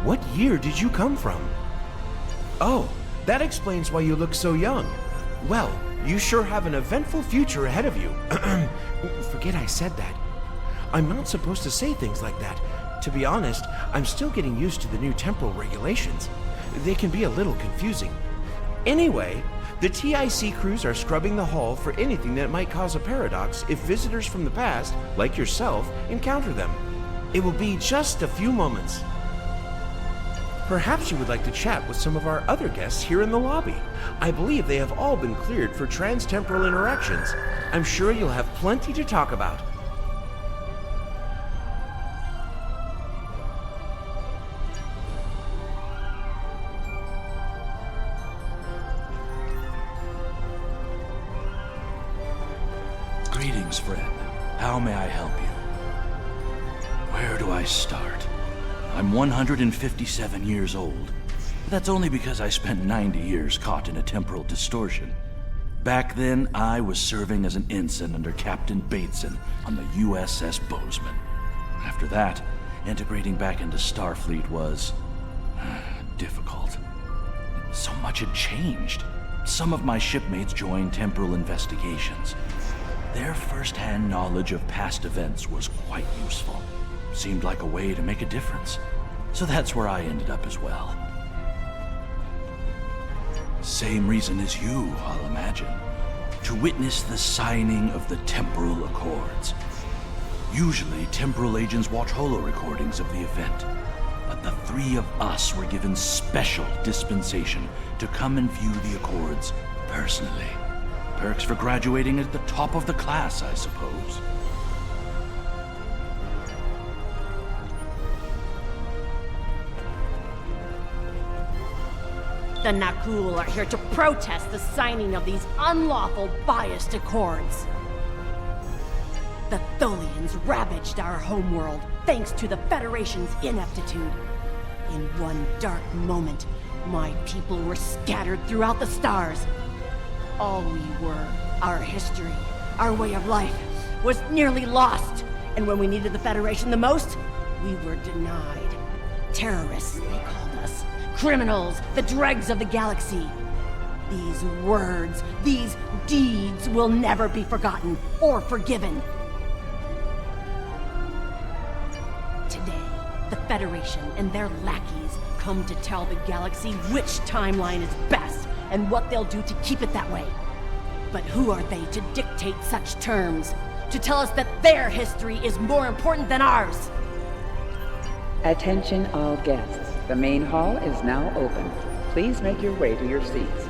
what year did you come from? Oh, that explains why you look so young. Well, you sure have an eventful future ahead of you. Forget I said that. I'm not supposed to say things like that. To be honest, I'm still getting used to the new temporal regulations. They can be a little confusing. Anyway, the TIC crews are scrubbing the hull for anything that might cause a paradox if visitors from the past, like yourself, encounter them. It will be just a few moments. Perhaps you would like to chat with some of our other guests here in the lobby. I believe they have all been cleared for trans-temporal interactions. I'm sure you'll have plenty to talk about. Greetings, friend. How may I help you? Where do I start? I'm 157 years old. But that's only because I spent 90 years caught in a temporal distortion. Back then, I was serving as an ensign under Captain Bateson on the USS Bozeman. After that, integrating back into Starfleet was... difficult. So much had changed. Some of my shipmates joined temporal investigations. Their first-hand knowledge of past events was quite useful. Seemed like a way to make a difference. So that's where I ended up as well. Same reason as you, I'll imagine. To witness the signing of the Temporal Accords. Usually, temporal agents watch holo recordings of the event. But the three of us were given special dispensation to come and view the Accords personally. Perks for graduating at the top of the class, I suppose. The Nakul are here to protest the signing of these unlawful, biased accords. The Tholians ravaged our homeworld thanks to the Federation's ineptitude. In one dark moment, my people were scattered throughout the stars. All we were, our history, our way of life, was nearly lost. And when we needed the Federation the most, we were denied. Terrorists, they called us. Criminals, the dregs of the galaxy. These words, these deeds will never be forgotten or forgiven. Today, the Federation and their lackeys come to tell the galaxy which timeline is best and what they'll do to keep it that way. But who are they to dictate such terms? To tell us that their history is more important than ours? Attention all guests. The main hall is now open. Please make your way to your seats.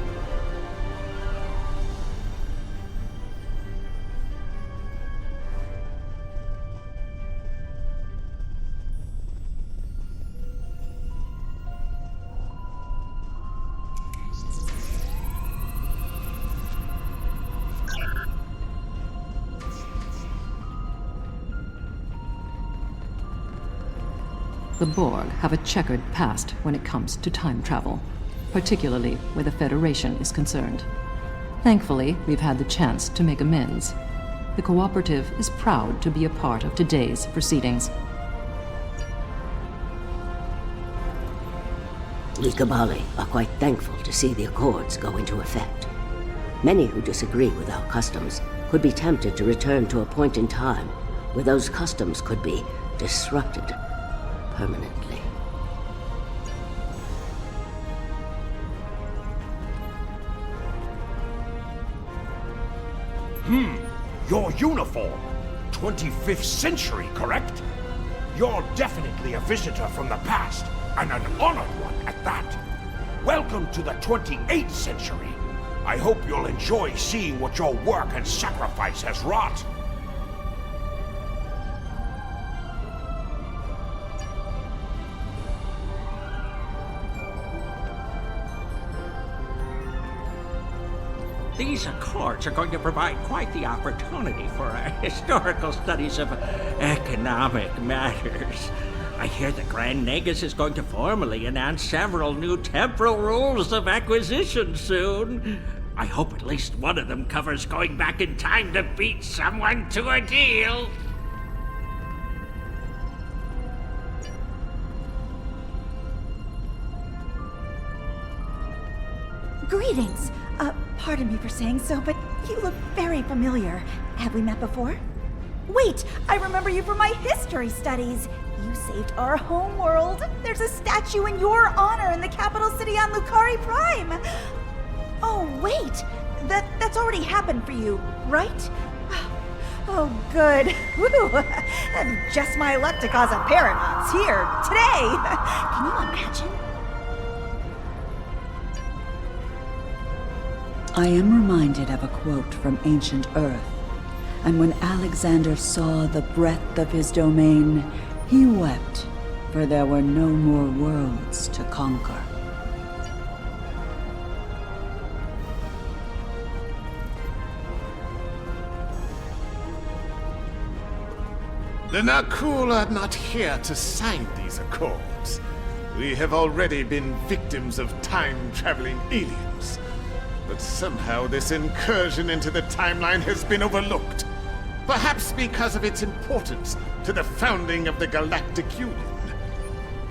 The Borg have a checkered past when it comes to time travel, particularly where the Federation is concerned. Thankfully, we've had the chance to make amends. The Cooperative is proud to be a part of today's proceedings. We Kabali are quite thankful to see the Accords go into effect. Many who disagree with our customs could be tempted to return to a point in time where those customs could be disrupted permanently. Your uniform. 25th century, correct? You're definitely a visitor from the past, and an honored one at that. Welcome to the 28th century. I hope you'll enjoy seeing what your work and sacrifice has wrought. These Accords are going to provide quite the opportunity for our historical studies of economic matters. I hear the Grand Nagus is going to formally announce several new temporal rules of acquisition soon. I hope at least one of them covers going back in time to beat someone to a deal. Greetings. Pardon me for saying so, but you look very familiar. Have we met before? Wait, I remember you from my history studies. You saved our home world. There's a statue in your honor in the capital city on Lucari Prime. Oh, wait. That's already happened for you, right? Oh, good. Woo! Just my luck to cause a paradox here, today. Can you imagine? I am reminded of a quote from ancient Earth. And when Alexander saw the breadth of his domain, he wept, for there were no more worlds to conquer. The Nakul are not here to sign these accords. We have already been victims of time-traveling aliens. But somehow this incursion into the timeline has been overlooked. Perhaps because of its importance to the founding of the Galactic Union.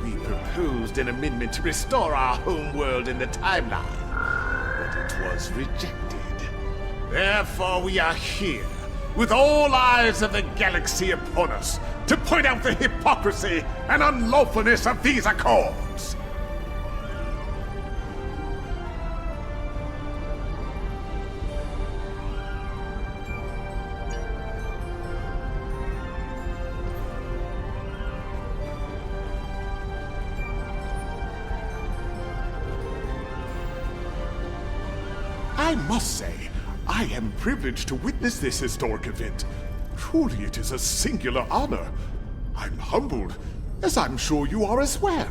We proposed an amendment to restore our home world in the timeline, but it was rejected. Therefore we are here, with all eyes of the galaxy upon us, to point out the hypocrisy and unlawfulness of these accords. I must say, I am privileged to witness this historic event. Truly, it is a singular honor. I'm humbled, as I'm sure you are as well.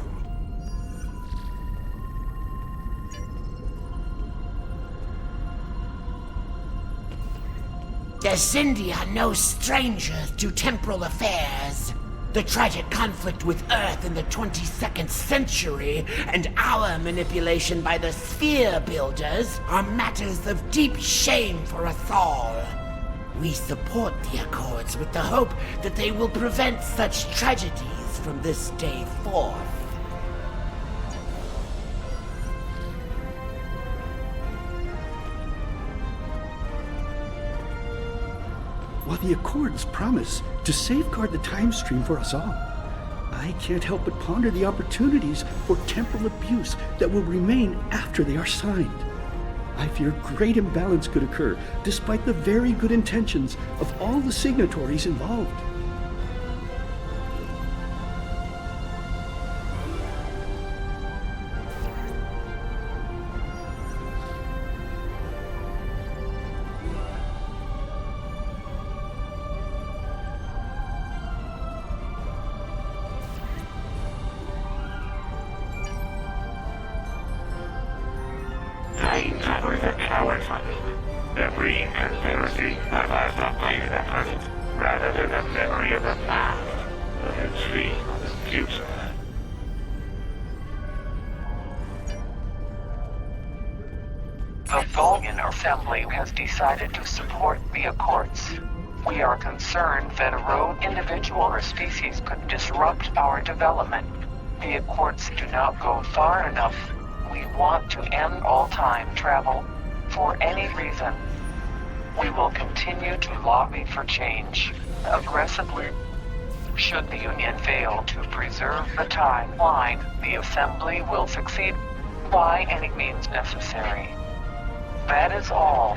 The Xindi are no strangers to temporal affairs. The tragic conflict with Earth in the 22nd century and our manipulation by the Sphere Builders are matters of deep shame for us all. We support the Accords with the hope that they will prevent such tragedies from this day forth. the Accords promise to safeguard the time stream for us all, I can't help but ponder the opportunities for temporal abuse that will remain after they are signed. I fear great imbalance could occur, despite the very good intentions of all the signatories involved. Every conspiracy allows the pain of the present, rather than the memory of the past, of its dream of the future. The Tholian Assembly has decided to support the Accords. We are concerned that a rogue individual or species could disrupt our development. The Accords do not go far enough. We want to end all time travel for any reason. We will continue to lobby for change aggressively. Should the Union fail to preserve the timeline, the Assembly will succeed by any means necessary. That is all.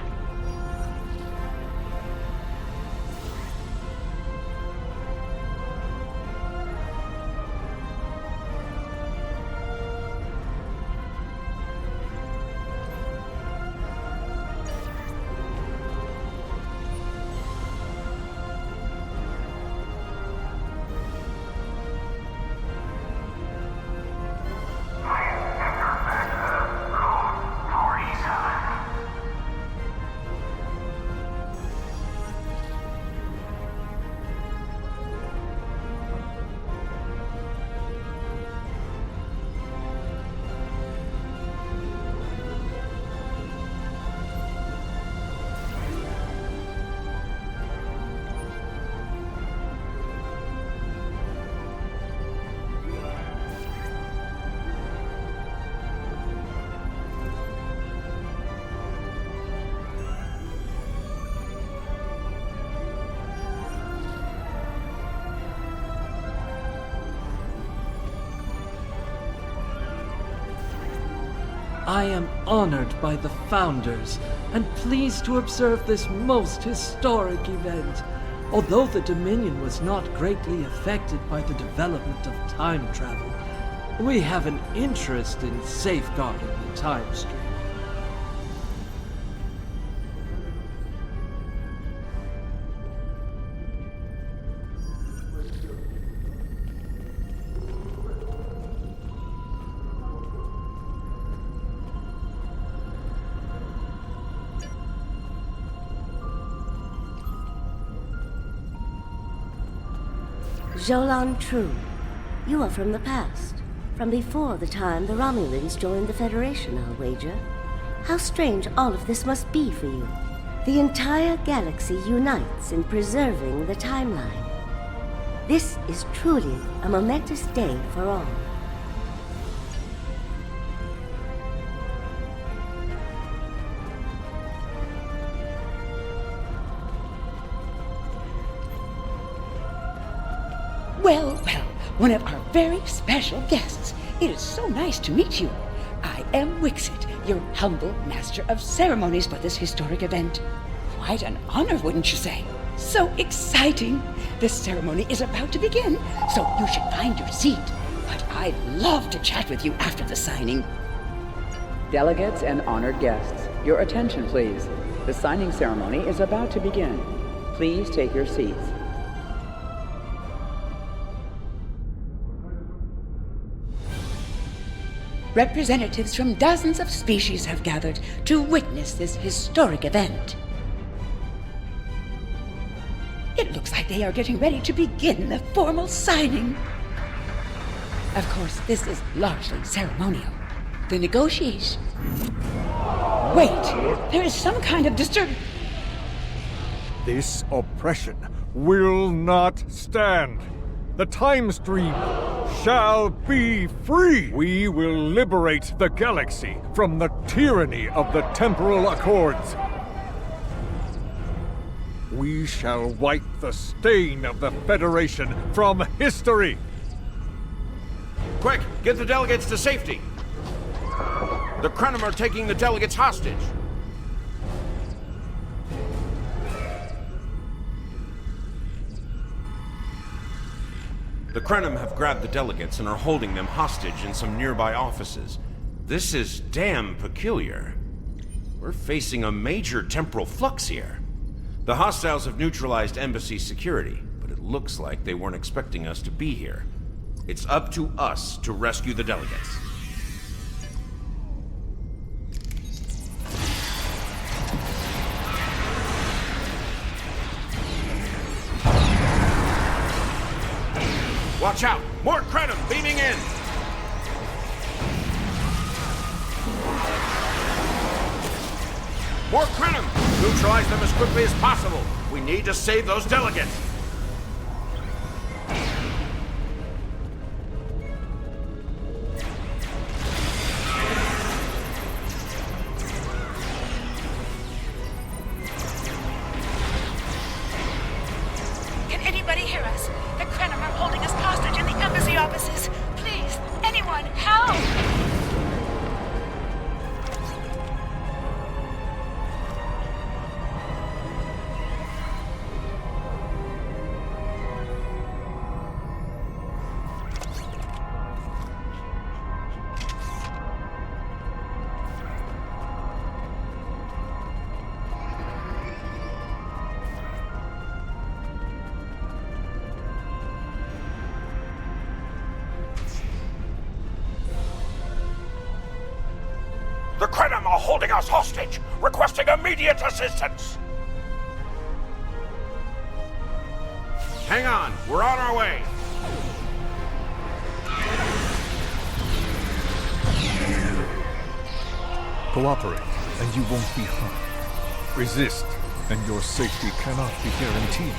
I am honored by the Founders and pleased to observe this most historic event. Although the Dominion was not greatly affected by the development of time travel, we have an interest in safeguarding the time stream. Jolan True, you are from the past. From before the time the Romulans joined the Federation, I'll wager. How strange all of this must be for you. The entire galaxy unites in preserving the timeline. This is truly a momentous day for all. Well, one of our very special guests. It is so nice to meet you. I am Wixit, your humble master of ceremonies for this historic event. Quite an honor, wouldn't you say? So exciting! This ceremony is about to begin, so you should find your seat. But I'd love to chat with you after the signing. Delegates and honored guests, your attention please. The signing ceremony is about to begin. Please take your seats. Representatives from dozens of species have gathered to witness this historic event. It looks like they are getting ready to begin the formal signing. Of course, this is largely ceremonial. The negotiation... Wait! There is some kind of This oppression will not stand. The time stream shall be free. We will liberate the galaxy from the tyranny of the Temporal Accords. we shall wipe the stain of the Federation from history! Quick, get the delegates to safety! The Krenim are taking the delegates hostage! The Krenim have grabbed the delegates and are holding them hostage in some nearby offices. This is damn peculiar. We're facing a major temporal flux here. The hostiles have neutralized embassy security, but it looks like they weren't expecting us to be here. It's up to us to rescue the delegates. Watch out! More Krenim beaming in! More Krenim! Neutralize them as quickly as possible! We need to save those delegates! Can anybody hear us? The Krenim are holding us hostage in the embassy offices. Please, anyone, help! The Krenim are holding us hostage, requesting immediate assistance. Hang on, we're on our way! Cooperate, and you won't be harmed. Resist, and your safety cannot be guaranteed.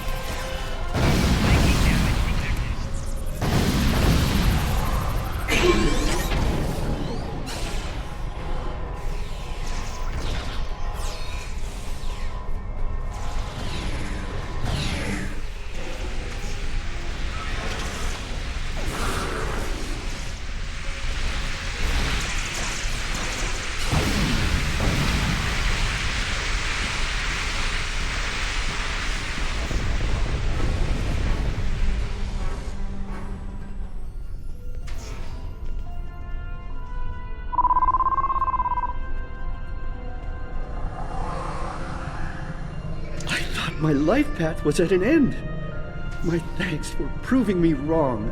My life path was at an end. My thanks for proving me wrong.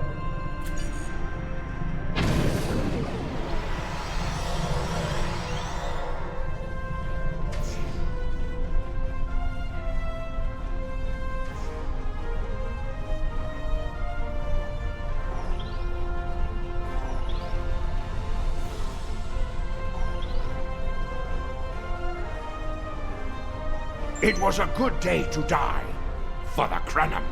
It was a good day to die for the Krenim.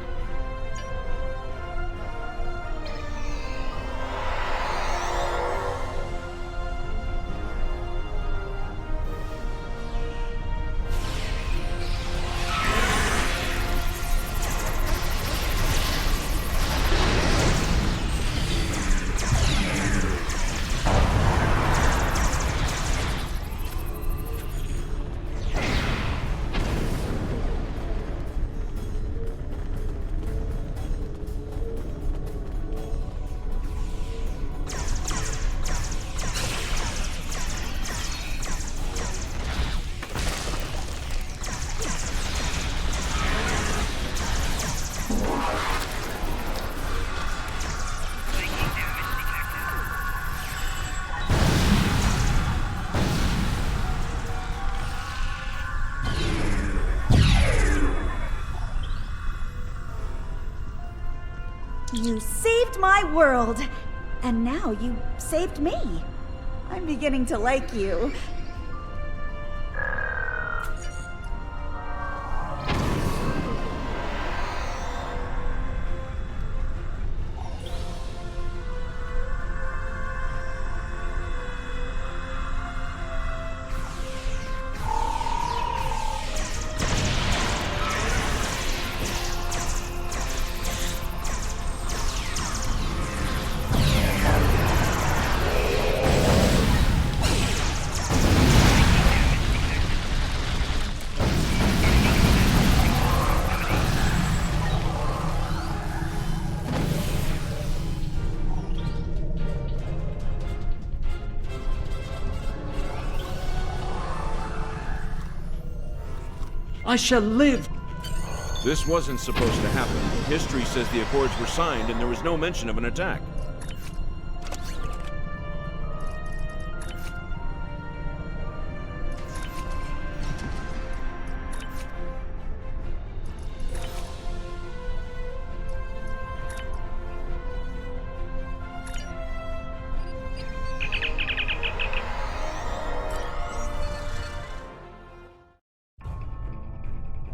You saved my world, and now you saved me. I'm beginning to like you. I shall live. This wasn't supposed to happen. History says the Accords were signed and there was no mention of an attack.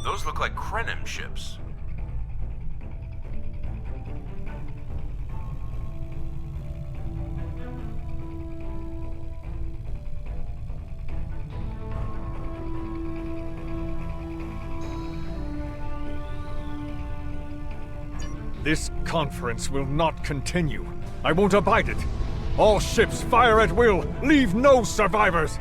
Those look like Krenim ships. This conference will not continue. I won't abide it. All ships fire at will. Leave no survivors.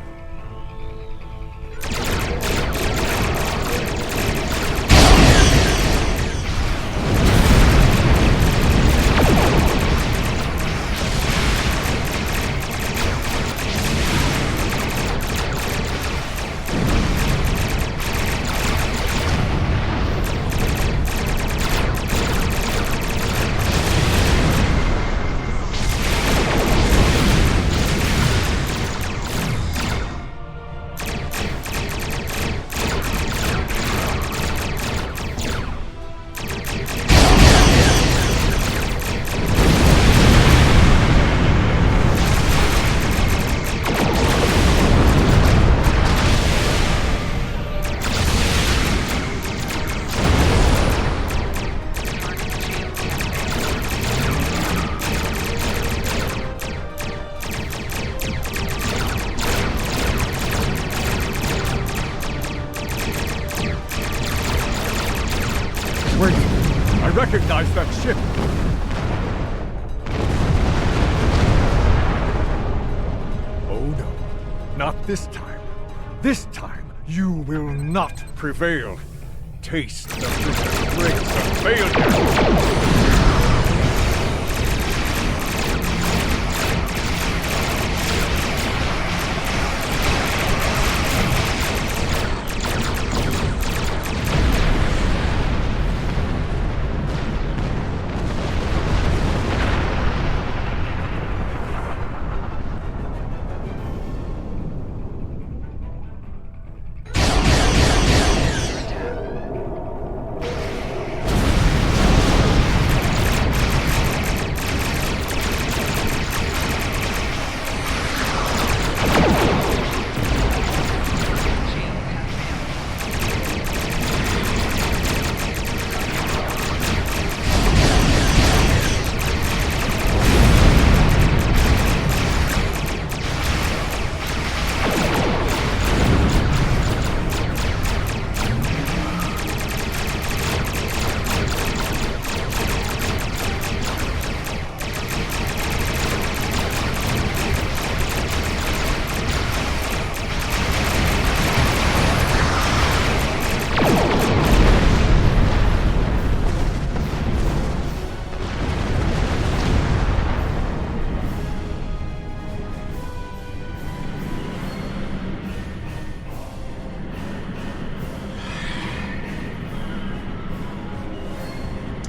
I recognize that ship. Oh no, not this time. This time, you will not prevail. Taste the bitter dregs of failure.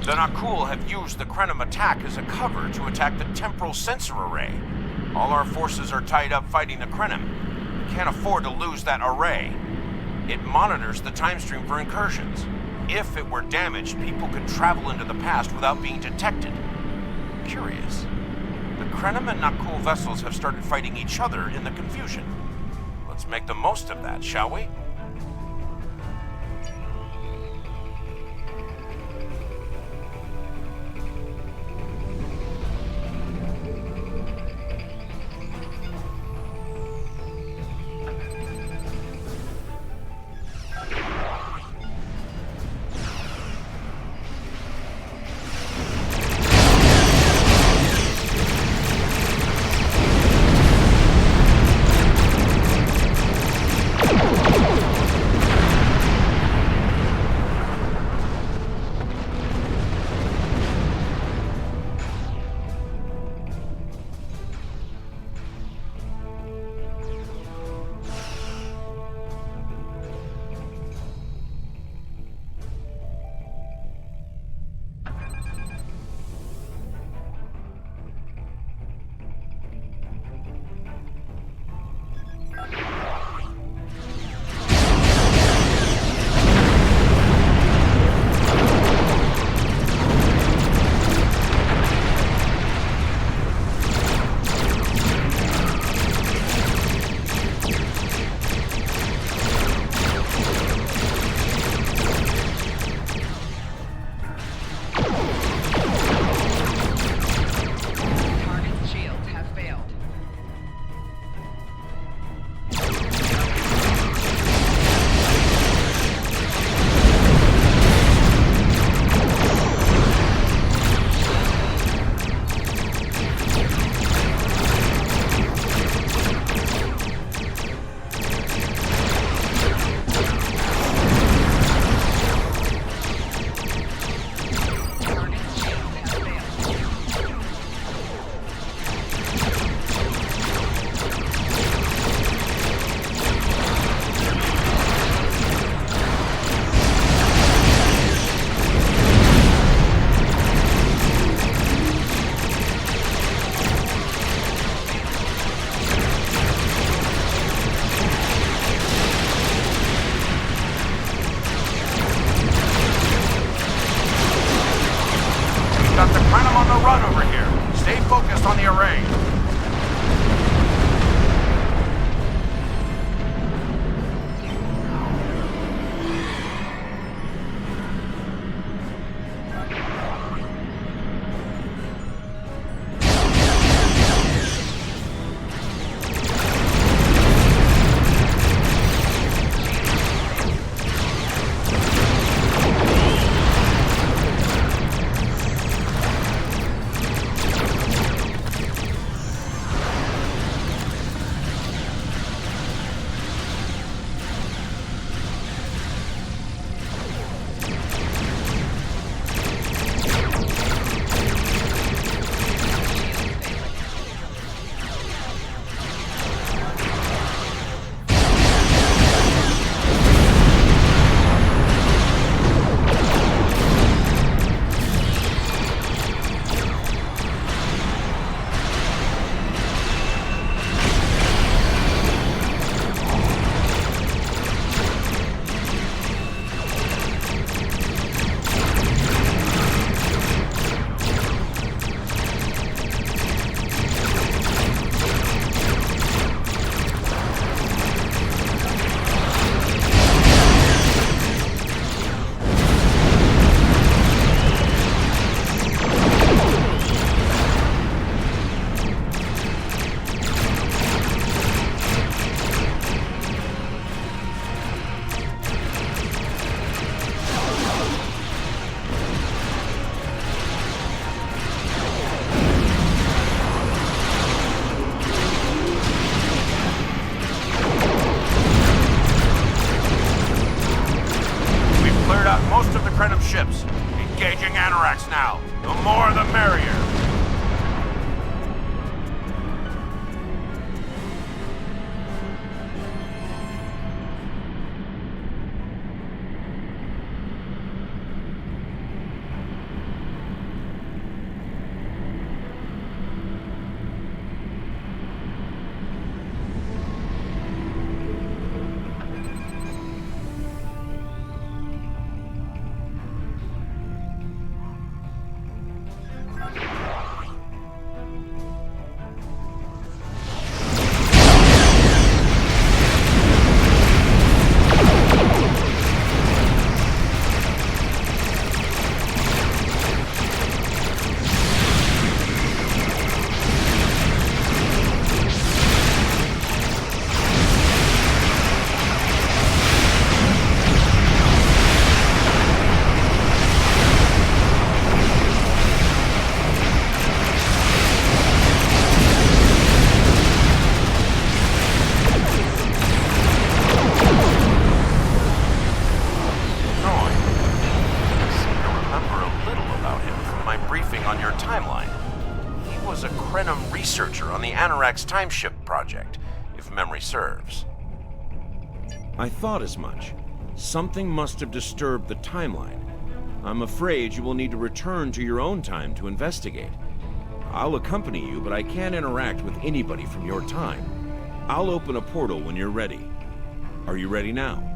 The Nakul have used the Krenim attack as a cover to attack the temporal sensor array. All our forces are tied up fighting the Krenim. We can't afford to lose that array. It monitors the time stream for incursions. If it were damaged, people could travel into the past without being detected. Curious. The Krenim and Nakul vessels have started fighting each other in the confusion. Let's make the most of that, shall we? got the Krenim on the run over here. Stay focused on the array. Ships. Engaging Annorax now. The more the merrier. Researcher on the Annorax Timeship project, if memory serves. I thought as much. Something must have disturbed the timeline. I'm afraid you will need to return to your own time to investigate. I'll accompany you, but I can't interact with anybody from your time. I'll open a portal when you're ready. Are you ready now?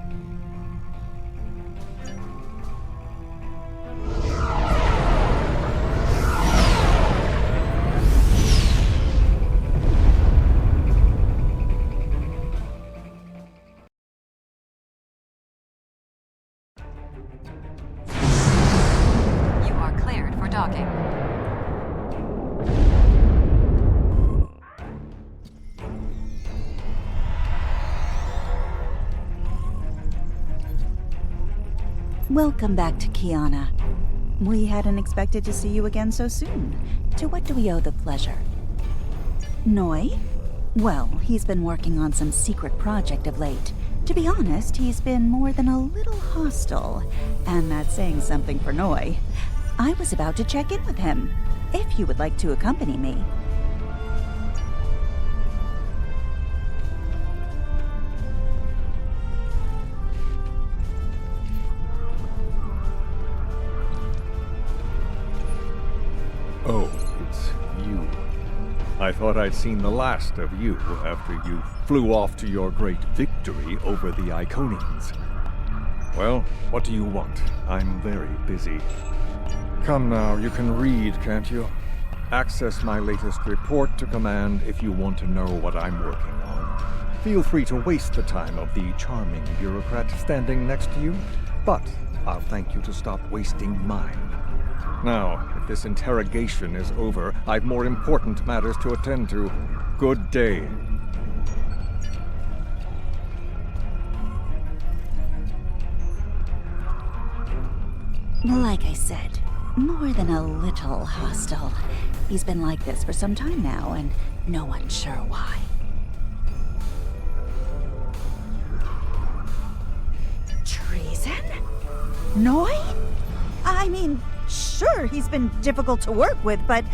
Welcome back to Kiana. We hadn't expected to see you again so soon. To what do we owe the pleasure? Noi? Well, he's been working on some secret project of late. To be honest, he's been more than a little hostile, and that's saying something for Noi. I was about to check in with him, if you would like to accompany me. Oh, it's you. I thought I'd seen the last of you after you flew off to your great victory over the Iconians. Well, what do you want? I'm very busy. Come now, you can read, can't you? Access my latest report to command if you want to know what I'm working on. Feel free to waste the time of the charming bureaucrat standing next to you, but I'll thank you to stop wasting mine. Now, if this interrogation is over, I've more important matters to attend to. Good day. Like I said, more than a little hostile. He's been like this for some time now, and no one's sure why. Treason? Noi? I mean, sure, he's been difficult to work with, but...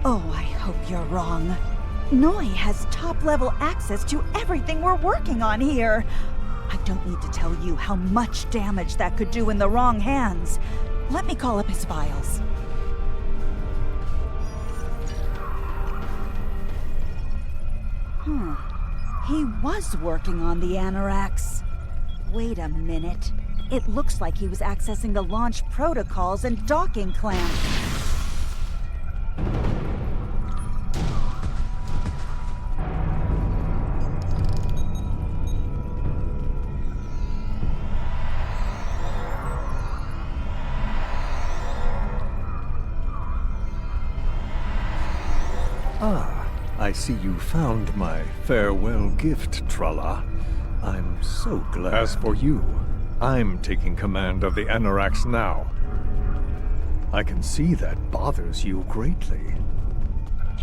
Oh, I hope you're wrong. Noi has top-level access to everything we're working on here. I don't need to tell you how much damage that could do in the wrong hands. Let me call up his files. He was working on the Anoraks. Wait a minute. It looks like he was accessing the launch protocols and docking clamps. I see you found my farewell gift, Tralla. I'm so glad. As for you, I'm taking command of the Anoraks now. I can see that bothers you greatly.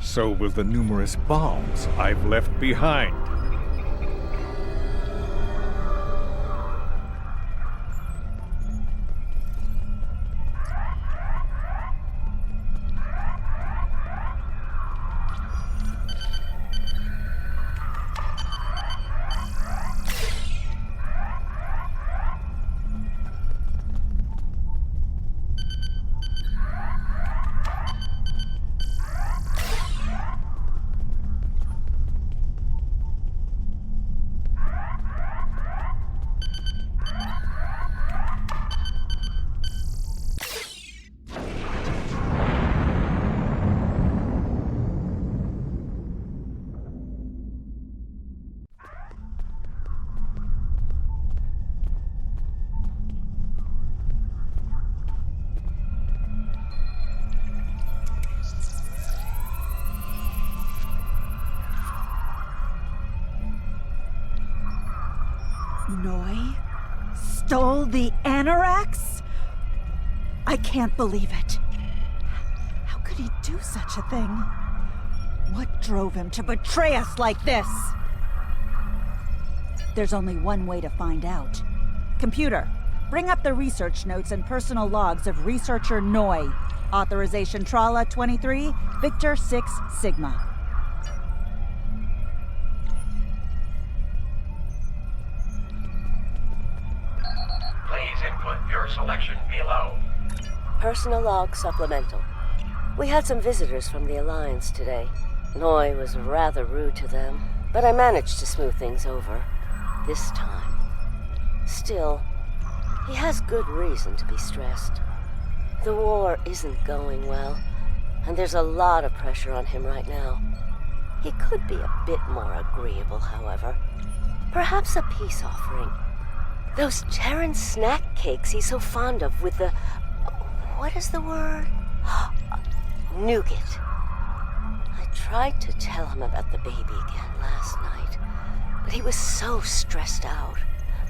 So will the numerous bombs I've left behind. Noi stole the Anoraks? I can't believe it. How could he do such a thing? What drove him to betray us like this? There's only one way to find out. Computer, bring up the research notes and personal logs of researcher Noi. Authorization Tralla 23, Victor 6 Sigma. Selection below. Personal log supplemental. We had some visitors from the Alliance today. Noi was rather rude to them, but I managed to smooth things over. This time. Still, he has good reason to be stressed. The war isn't going well, and there's a lot of pressure on him right now. He could be a bit more agreeable, however. Perhaps a peace offering. Those Terran snack cakes he's so fond of with the... what is the word? Nougat. I tried to tell him about the baby again last night, but he was so stressed out.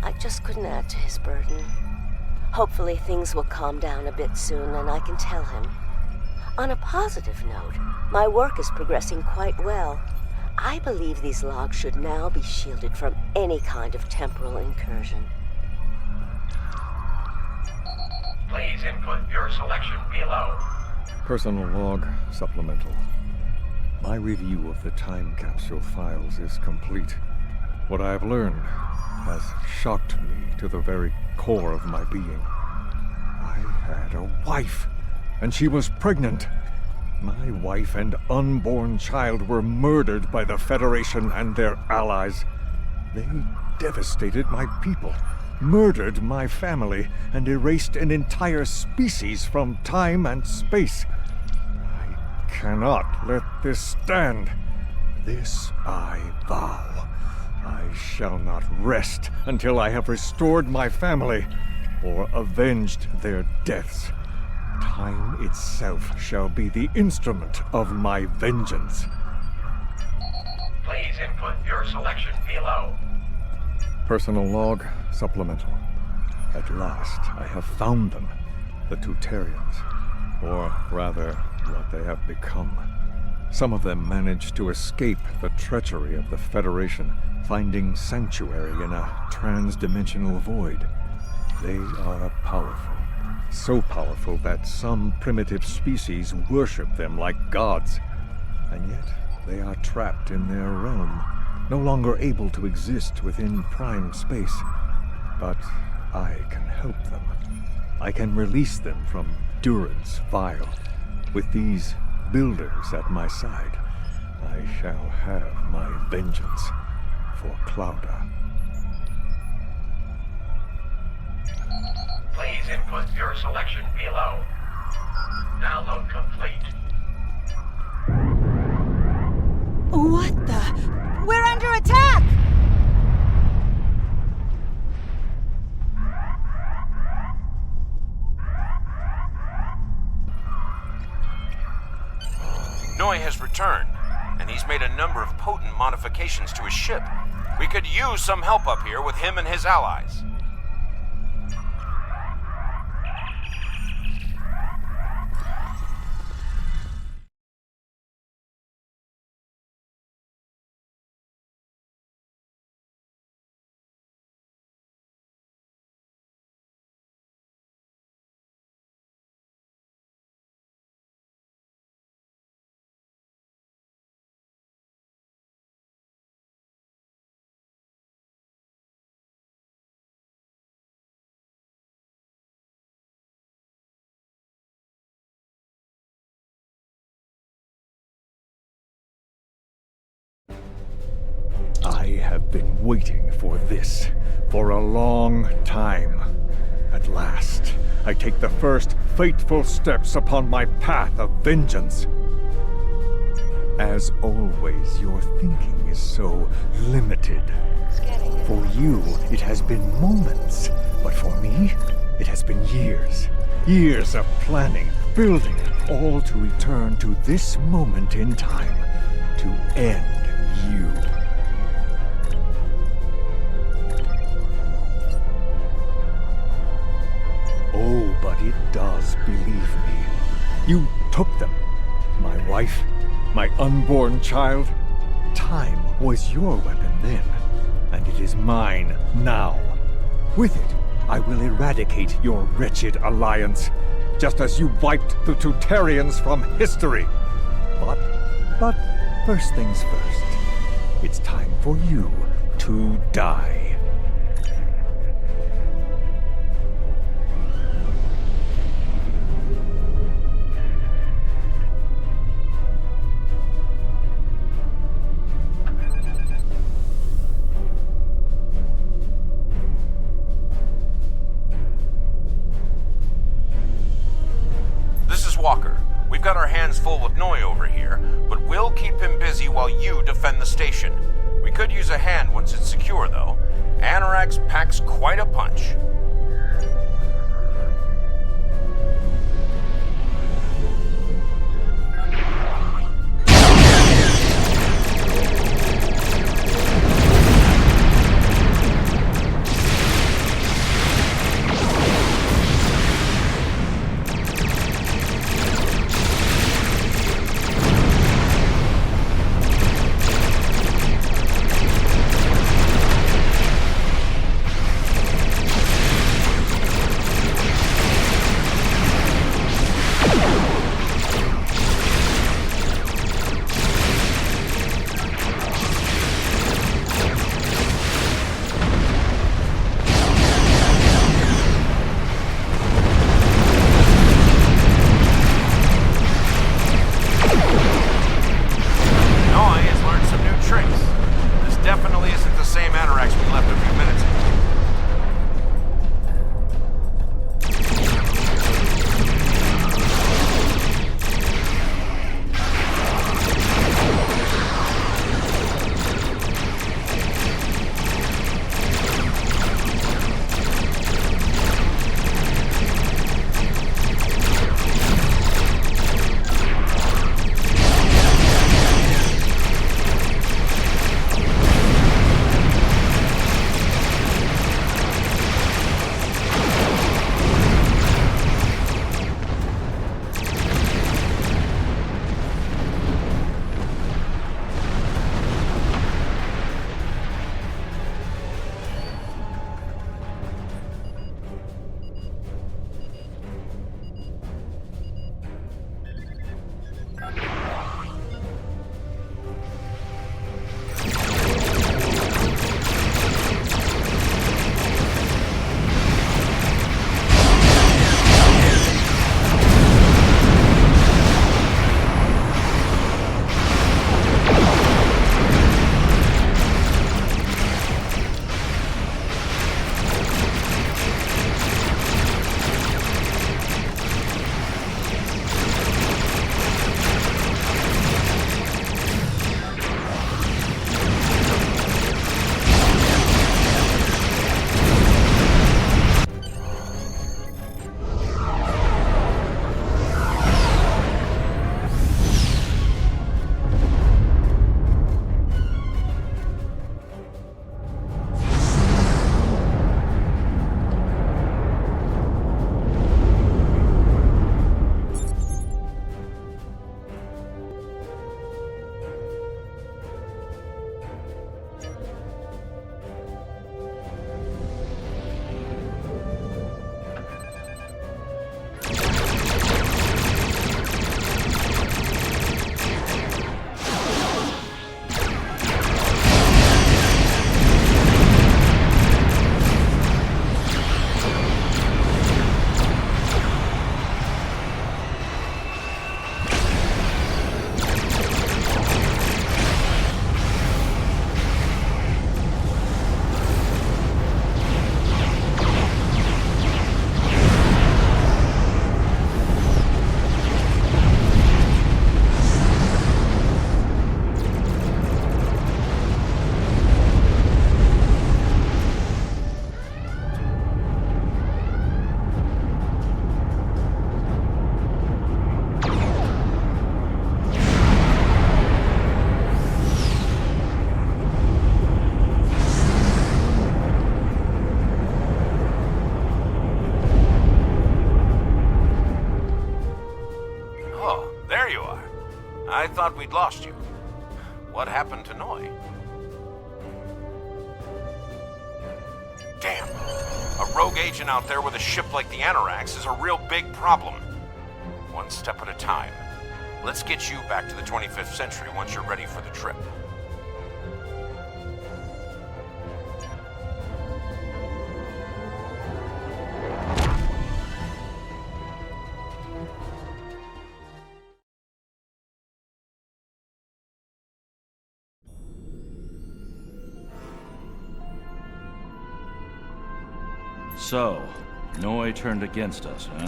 I just couldn't add to his burden. Hopefully things will calm down a bit soon and I can tell him. On a positive note, my work is progressing quite well. I believe these logs should now be shielded from any kind of temporal incursion. Please input your selection below. Personal log supplemental. My review of the time capsule files is complete. What I have learned has shocked me to the very core of my being. I had a wife, and she was pregnant. My wife and unborn child were murdered by the Federation and their allies. They devastated my people, murdered my family and erased an entire species from time and space. I cannot let this stand. This I vow. I shall not rest until I have restored my family or avenged their deaths. Time itself shall be the instrument of my vengeance. Please input your selection below. Personal log, supplemental. At last, I have found them, the Tutarians. Or rather, what they have become. Some of them managed to escape the treachery of the Federation, finding sanctuary in a trans-dimensional void. They are powerful. So powerful that some primitive species worship them like gods. And yet, they are trapped in their realm, no longer able to exist within prime space. But I can help them. I can release them from Duran's vial. With these builders at my side, I shall have my vengeance for Clouda. Please input your selection below. Download complete. What the? We're under attack! Noi has returned, and he's made a number of potent modifications to his ship. We could use some help up here with him and his allies. I have been waiting for this for a long time. At last, I take the first fateful steps upon my path of vengeance. As always, your thinking is so limited. For you, it has been moments, but for me, it has been years. Years of planning, building, all to return to this moment in time, to end you. Oh, but it does, believe me. You took them. My wife, my unborn child. Time was your weapon then, and it is mine now. With it, I will eradicate your wretched alliance, just as you wiped the Tutarians from history. But first things first. It's time for you to die. Walker. We've got our hands full with Noi over here, but we'll keep him busy while you defend the station. We could use a hand once it's secure, though. Annorax packs quite a punch. Oh, there you are. I thought we'd lost you. What happened to Noi? Damn. A rogue agent out there with a ship like the Anorax is a real big problem. One step at a time. Let's get you back to the 25th century once you're ready for the trip. So, Noi turned against us, huh?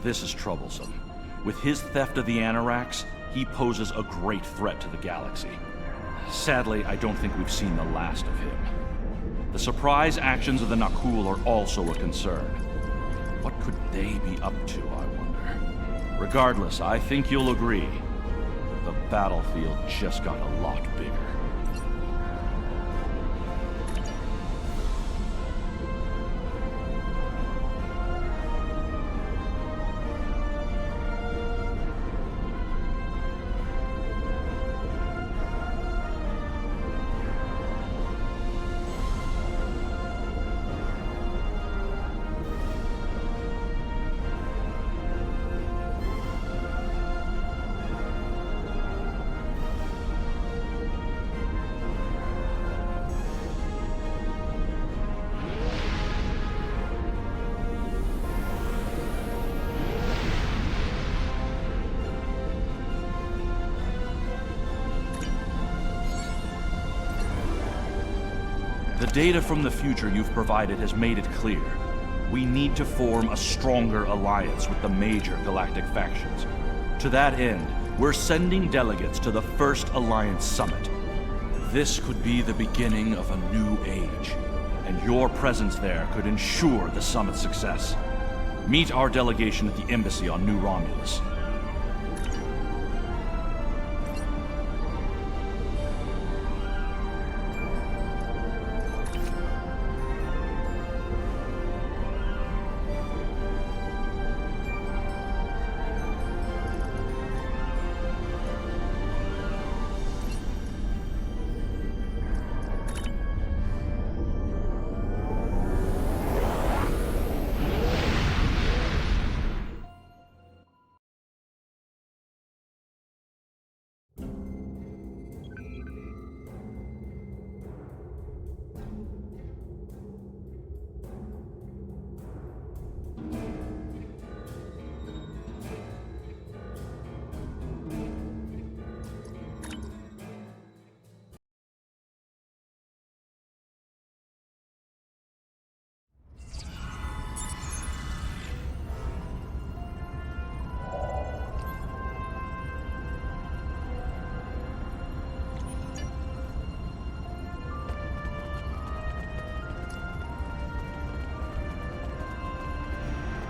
This is troublesome. With his theft of the Anorax, he poses a great threat to the galaxy. Sadly, I don't think we've seen the last of him. The surprise actions of the Nakul are also a concern. What could they be up to, I wonder? Regardless, I think you'll agree. The battlefield just got a lot bigger. The data from the future you've provided has made it clear. We need to form a stronger alliance with the major galactic factions. To that end, we're sending delegates to the First Alliance Summit. This could be the beginning of a new age, and your presence there could ensure the summit's success. Meet our delegation at the embassy on New Romulus.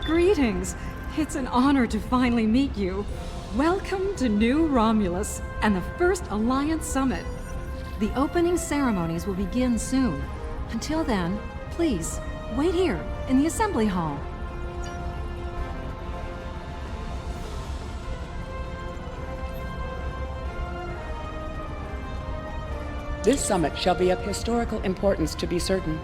Greetings! It's an honor to finally meet you. Welcome to New Romulus and the First Alliance Summit. The opening ceremonies will begin soon. Until then, please, wait here in the assembly hall. This summit shall be of historical importance to be certain.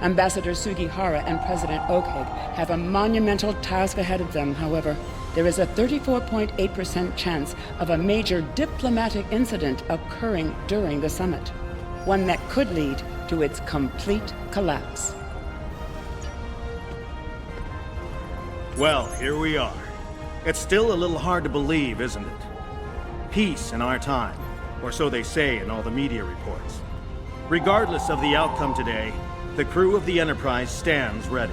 Ambassador Sugihara and President Oakhead have a monumental task ahead of them, however. There is a 34.8% chance of a major diplomatic incident occurring during the summit, one that could lead to its complete collapse. Well, here we are. It's still a little hard to believe, isn't it? Peace in our time, or so they say in all the media reports. Regardless of the outcome today, the crew of the Enterprise stands ready.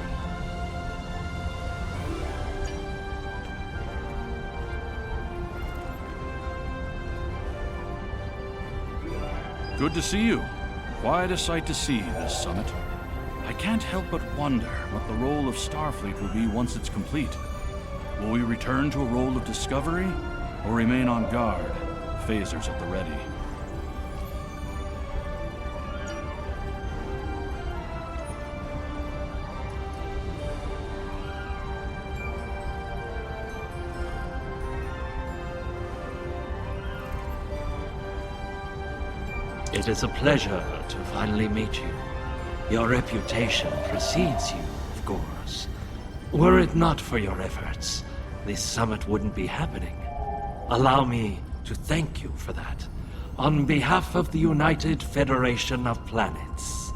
Good to see you. Quite a sight to see, this summit. I can't help but wonder what the role of Starfleet will be once it's complete. Will we return to a role of discovery, or remain on guard, phasers at the ready? It is a pleasure to finally meet you. Your reputation precedes you, of course. Were it not for your efforts, this summit wouldn't be happening. Allow me to thank you for that, on behalf of the United Federation of Planets.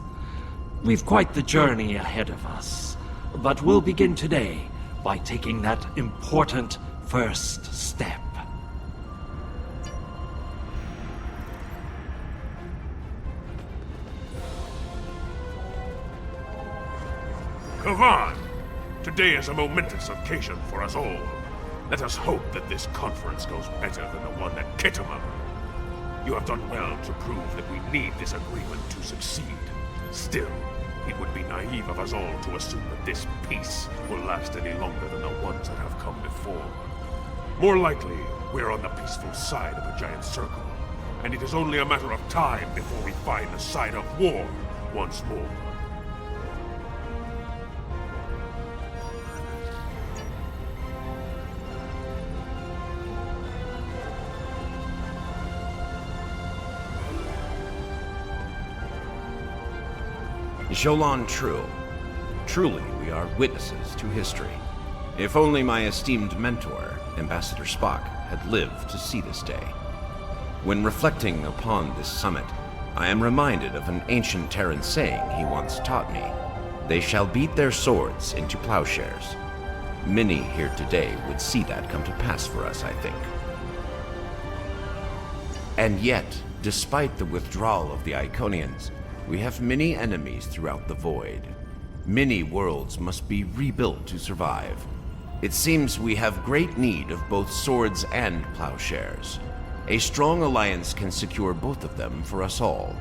We've quite the journey ahead of us, but we'll begin today by taking that important first step. Kavan! Today is a momentous occasion for us all. Let us hope that this conference goes better than the one at Khitomer. You have done well to prove that we need this agreement to succeed. Still, it would be naive of us all to assume that this peace will last any longer than the ones that have come before. More likely, we're on the peaceful side of a giant circle, and it is only a matter of time before we find the side of war once more. Jolan True. Truly, we are witnesses to history. If only my esteemed mentor, Ambassador Spock, had lived to see this day. When reflecting upon this summit, I am reminded of an ancient Terran saying he once taught me. They shall beat their swords into plowshares. Many here today would see that come to pass for us, I think. And yet, despite the withdrawal of the Iconians, we have many enemies throughout the void. Many worlds must be rebuilt to survive. It seems we have great need of both swords and plowshares. A strong alliance can secure both of them for us all.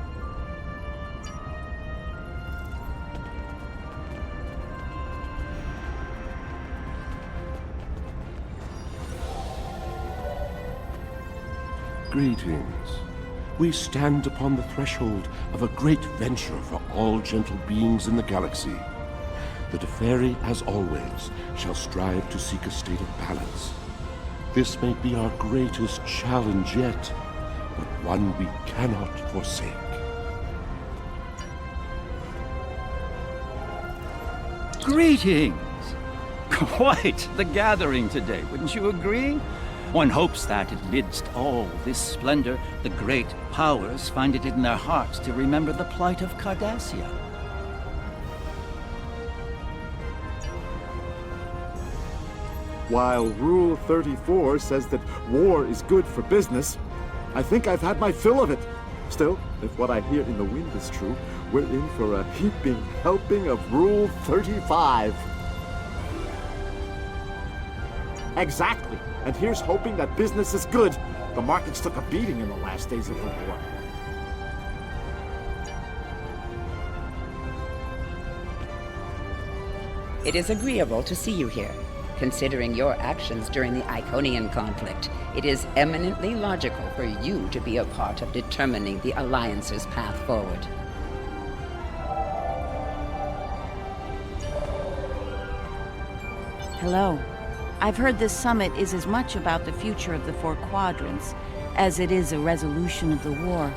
Greetings. We stand upon the threshold of a great venture for all gentle beings in the galaxy. The Deferi, as always, shall strive to seek a state of balance. This may be our greatest challenge yet, but one we cannot forsake. Greetings! Quite the gathering today, wouldn't you agree? One hopes that, amidst all this splendor, the great powers find it in their hearts to remember the plight of Cardassia. While Rule 34 says that war is good for business, I think I've had my fill of it. Still, if what I hear in the wind is true, we're in for a heaping helping of Rule 35. Exactly. And here's hoping that business is good. The markets took a beating in the last days of the war. It is agreeable to see you here. Considering your actions during the Iconian conflict, it is eminently logical for you to be a part of determining the Alliance's path forward. Hello. I've heard this summit is as much about the future of the Four Quadrants as it is a resolution of the war.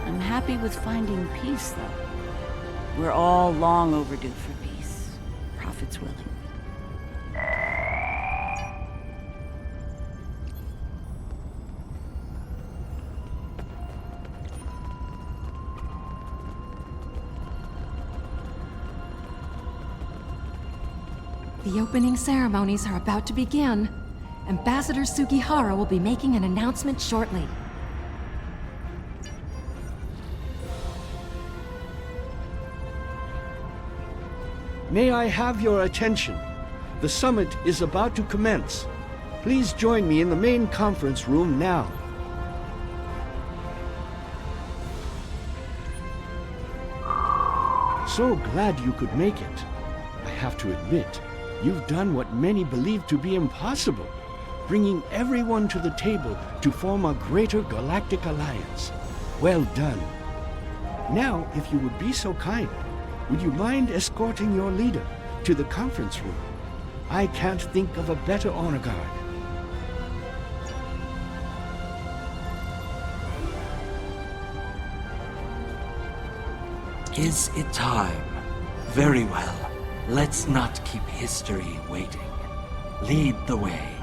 I'm happy with finding peace, though. We're all long overdue for peace, prophets willing. The opening ceremonies are about to begin. Ambassador Sugihara will be making an announcement shortly. May I have your attention? The summit is about to commence. Please join me in the main conference room now. So glad you could make it. I have to admit, you've done what many believe to be impossible, bringing everyone to the table to form a greater galactic alliance. Well done. Now, if you would be so kind, would you mind escorting your leader to the conference room? I can't think of a better honor guard. Is it time? Very well. Let's not keep history waiting. Lead the way.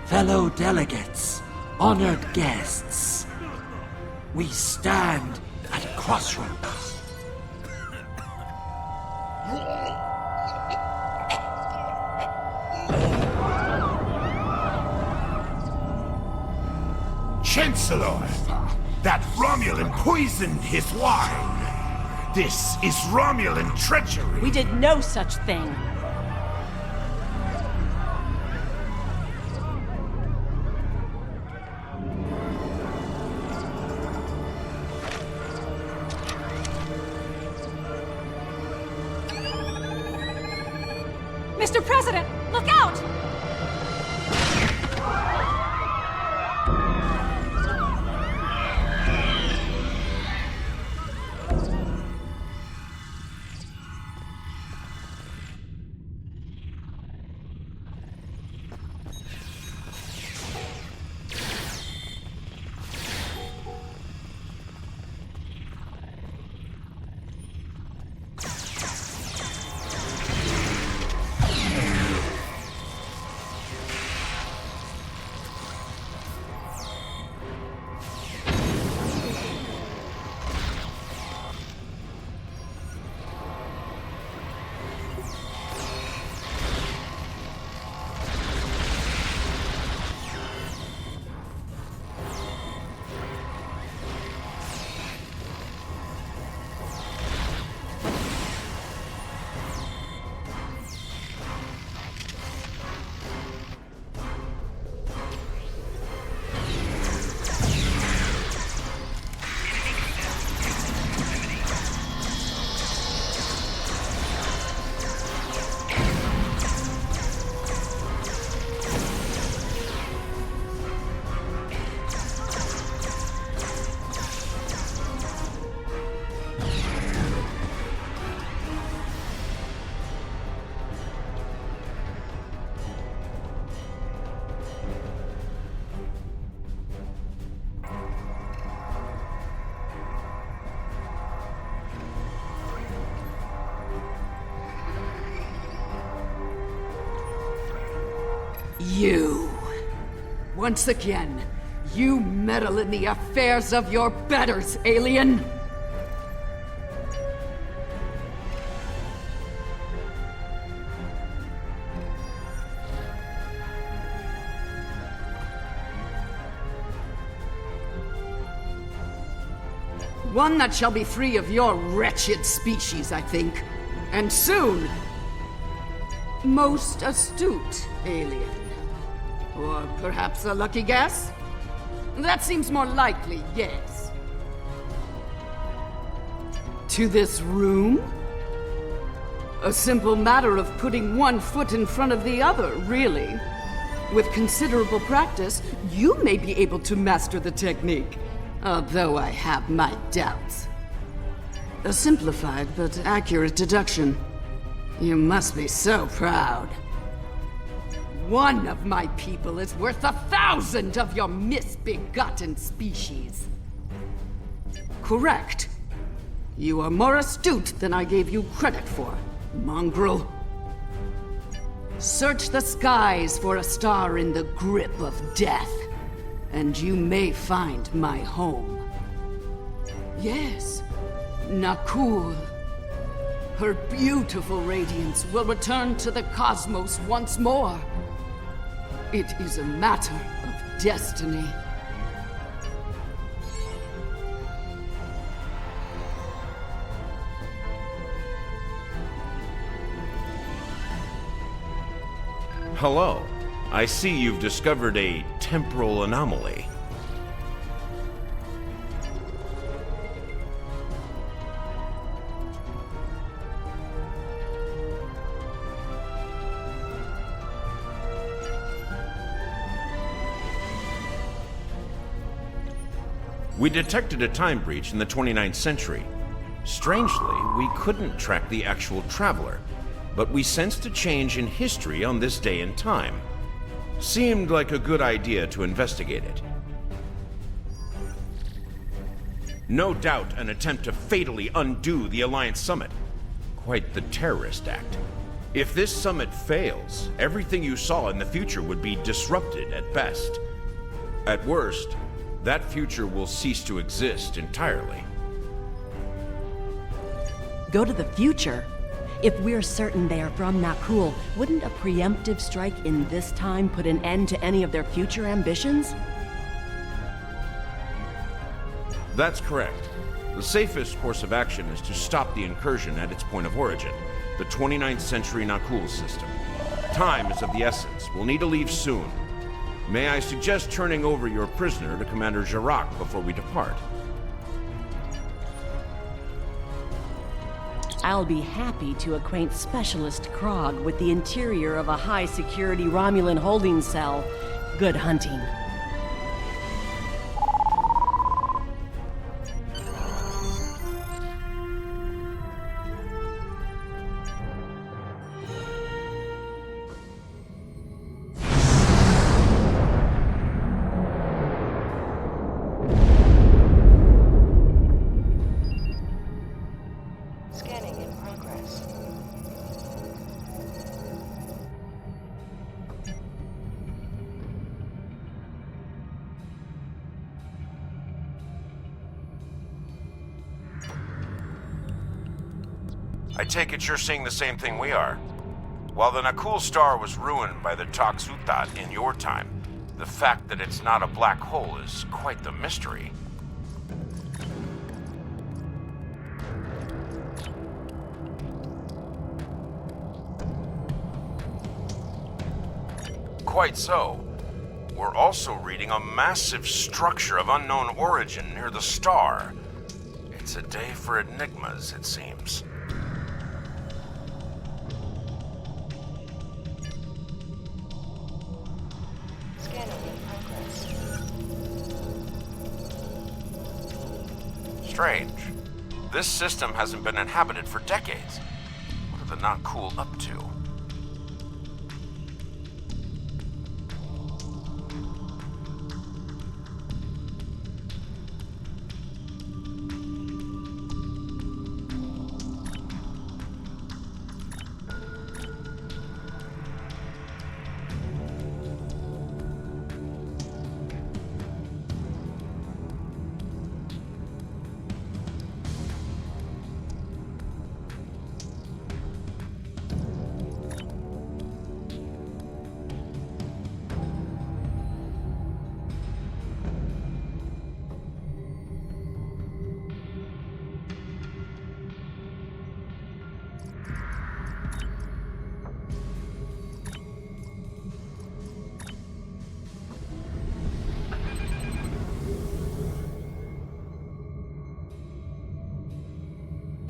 Fellow delegates, honored guests, we stand at a crossroads. Chancellor, that Romulan poisoned his wine. This is Romulan treachery. We did no such thing. Mr. President, look out! You. Once again, you meddle in the affairs of your betters, alien! One that shall be free of your wretched species, I think. And soon. Most astute alien. Or perhaps a lucky guess? That seems more likely, yes. To this room? A simple matter of putting one foot in front of the other, really. With considerable practice, you may be able to master the technique. Although I have my doubts. A simplified but accurate deduction. You must be so proud. One of my people is worth 1,000 of your misbegotten species. Correct. You are more astute than I gave you credit for, mongrel. Search the skies for a star in the grip of death, and you may find my home. Yes, Nakul. Her beautiful radiance will return to the cosmos once more. It is a matter of destiny. Hello. I see you've discovered a temporal anomaly. We detected a time breach in the 29th century. Strangely, we couldn't track the actual traveler, but we sensed a change in history on this day and time. Seemed like a good idea to investigate it. No doubt an attempt to fatally undo the Alliance Summit. Quite the terrorist act. If this summit fails, everything you saw in the future would be disrupted at best. At worst, that future will cease to exist entirely. Go to the future? If we're certain they are from Nakul, wouldn't a preemptive strike in this time put an end to any of their future ambitions? That's correct. The safest course of action is to stop the incursion at its point of origin, the 29th century Nakul system. Time is of the essence. We'll need to leave soon. May I suggest turning over your prisoner to Commander Jarak before we depart? I'll be happy to acquaint Specialist Krog with the interior of a high-security Romulan holding cell. Good hunting. I take it you're seeing the same thing we are. While the Nakul star was ruined by the Toxutat in your time, the fact that it's not a black hole is quite the mystery. Quite so. We're also reading a massive structure of unknown origin near the star. It's a day for enigmas, it seems. Strange. This system hasn't been inhabited for decades. What are the Nakul up to?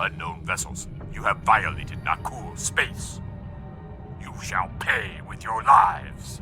Unknown vessels, you have violated Nakul space. You shall pay with your lives.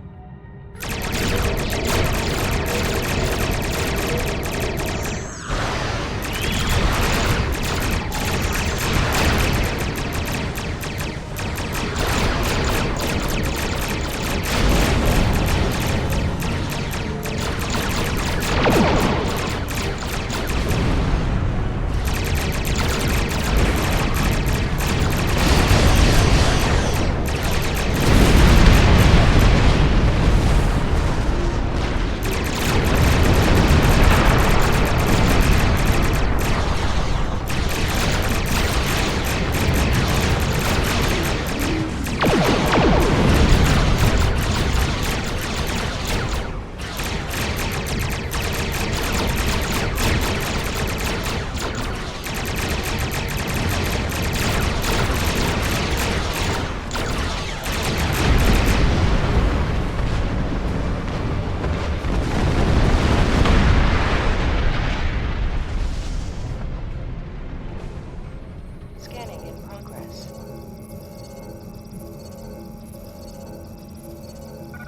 Scanning in progress.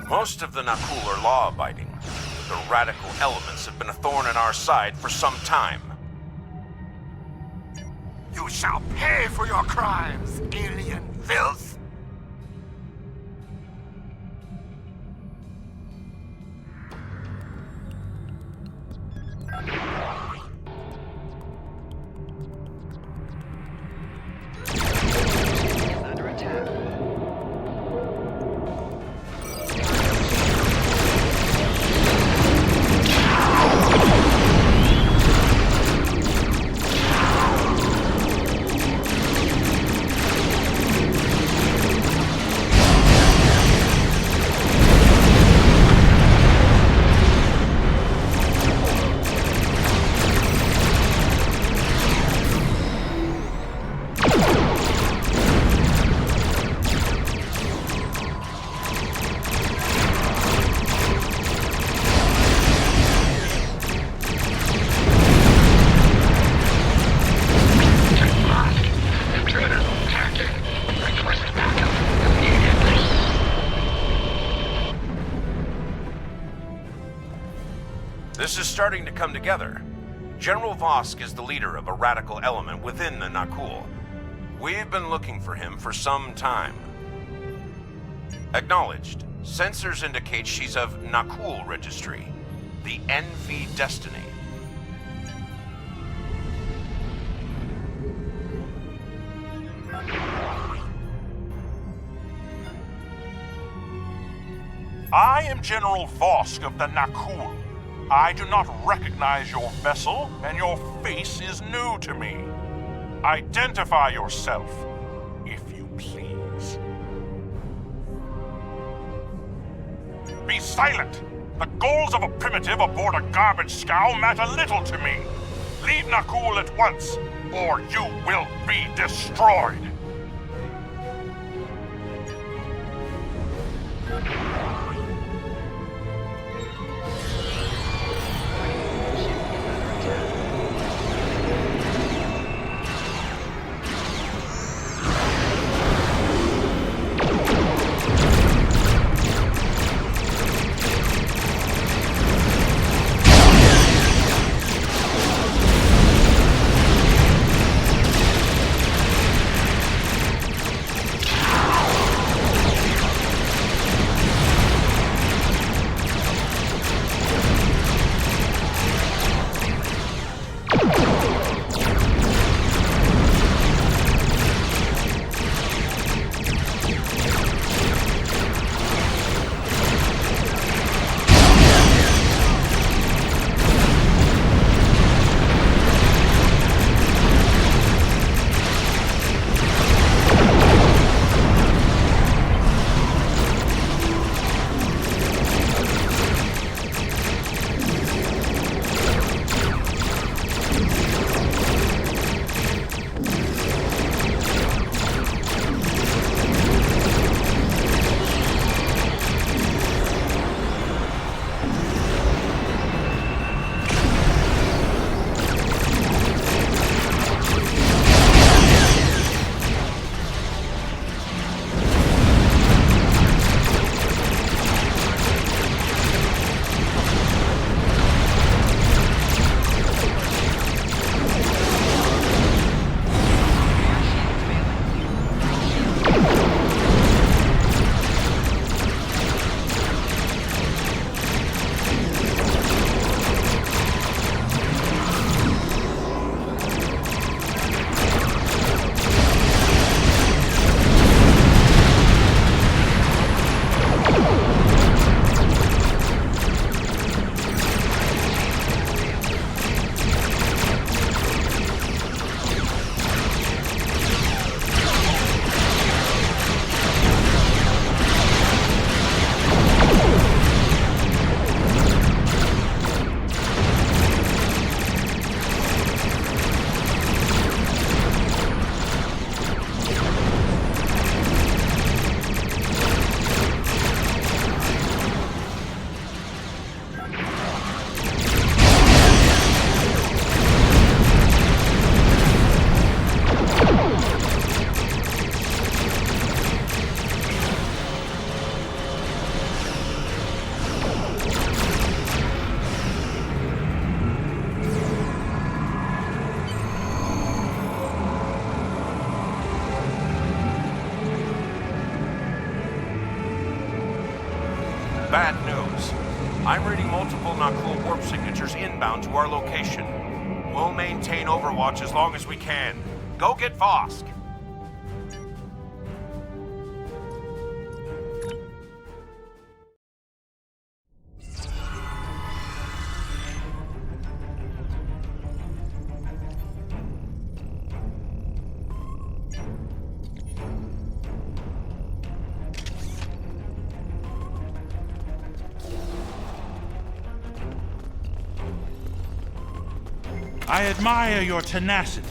Most of the Nakul are law-abiding. The radical elements have been a thorn in our side for some time. You shall pay for your crimes, alien filth! Under attack. This is starting to come together. General Vosk is the leader of a radical element within the Nakul. We've been looking for him for some time. Acknowledged. Sensors indicate she's of Nakul registry. The Envy Destiny. I am General Vosk of the Nakul. I do not recognize your vessel, and your face is new to me. Identify yourself, if you please. Be silent! The goals of a primitive aboard a garbage scow matter little to me. Leave Nakul at once, or you will be destroyed. bad news. I'm reading multiple Nakul warp signatures inbound to our location. We'll maintain Overwatch as long as we can. Go get Vosk! I admire your tenacity,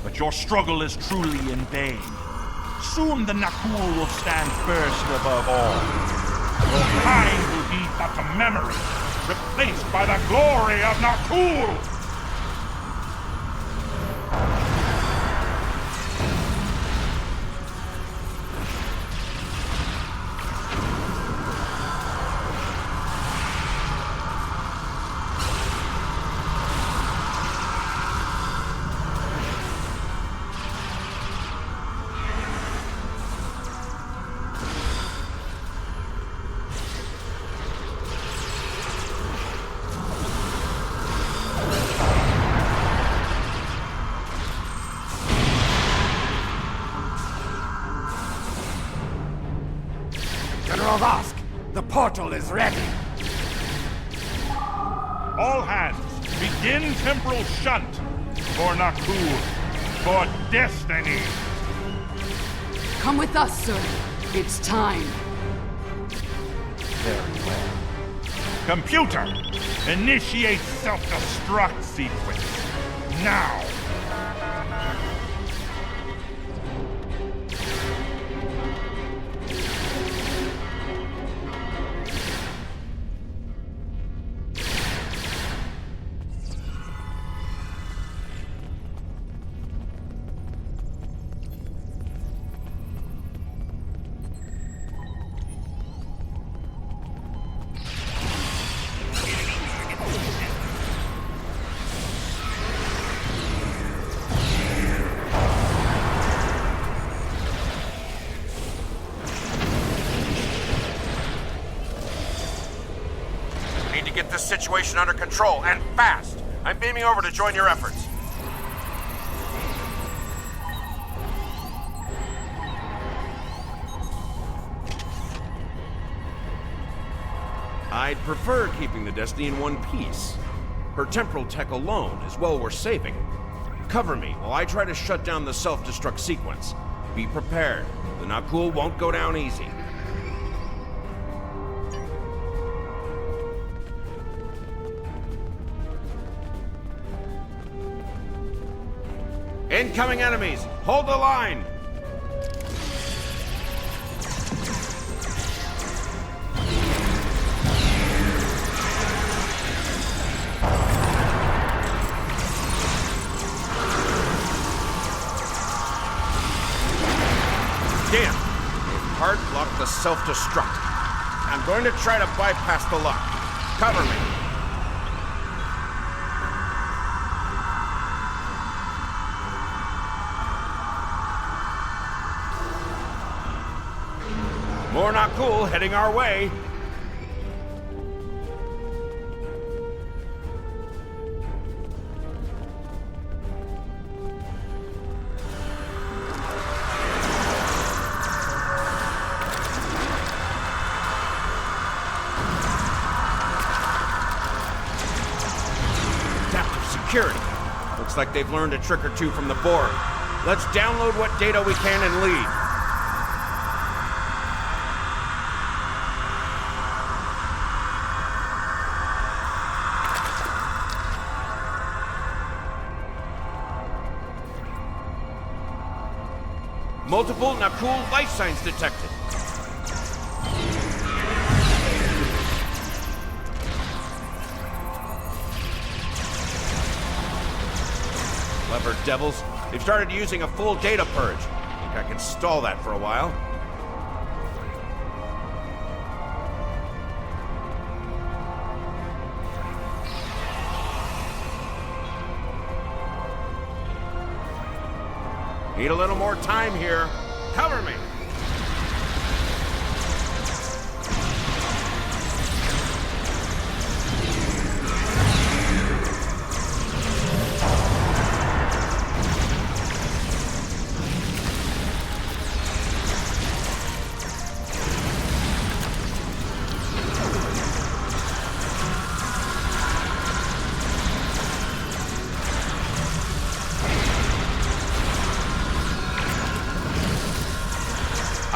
but your struggle is truly in vain. Soon the Nakul will stand first above all. Your kind will be but a memory, replaced by the glory of Nakul! General Vosk, the portal is ready. All hands, begin temporal shunt for Nakul, for destiny. Come with us, sir. It's time. Very well. Computer, initiate self-destruct sequence. Now! Get this situation under control, and fast! I'm beaming over to join your efforts. I'd prefer keeping the Destiny in one piece. Her temporal tech alone is well worth saving. Cover me while I try to shut down the self-destruct sequence. Be prepared. The Nakul won't go down easy. Incoming enemies! Hold the line! Damn! Hard blocked the self-destruct. I'm going to try to bypass the lock. Cover me. More Nakul heading our way. Adaptive security. Looks like they've learned a trick or two from the Borg. Let's download what data we can and leave. Multiple Nakul life signs detected. Clever devils. They've started using a full data purge. Think I can stall that for a while. Need a little more time here. Cover me!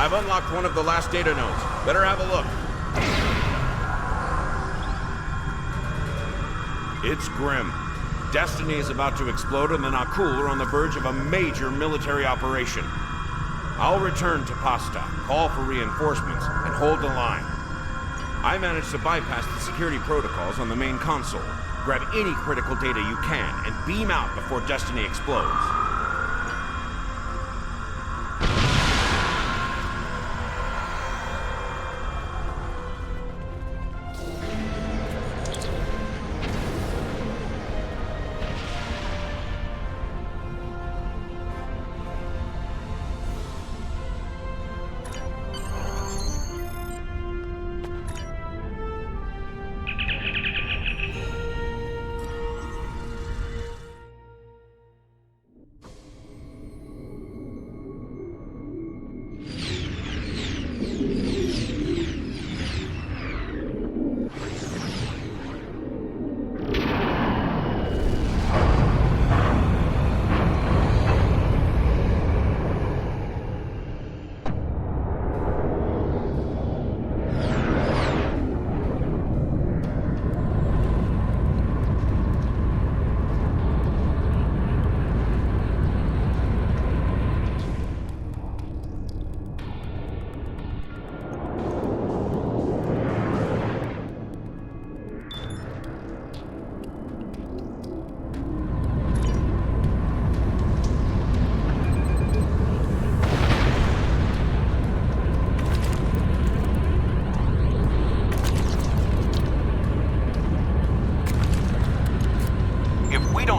I've unlocked one of the last data nodes. Better have a look. It's grim. Destiny is about to explode and the Nakul are on the verge of a major military operation. I'll return to Pasta, call for reinforcements, and hold the line. I managed to bypass the security protocols on the main console. Grab any critical data you can and beam out before Destiny explodes.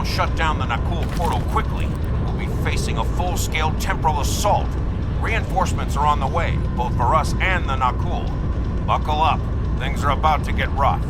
Shut down the Nakul portal quickly, we'll be facing a full-scale temporal assault. Reinforcements are on the way, both for us and the Nakul. Buckle up. Things are about to get rough.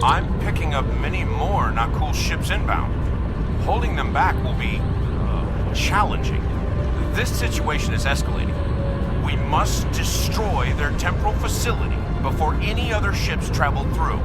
I'm picking up many more Nakul ships inbound. Holding them back will be challenging. This situation is escalating. We must destroy their temporal facility before any other ships travel through.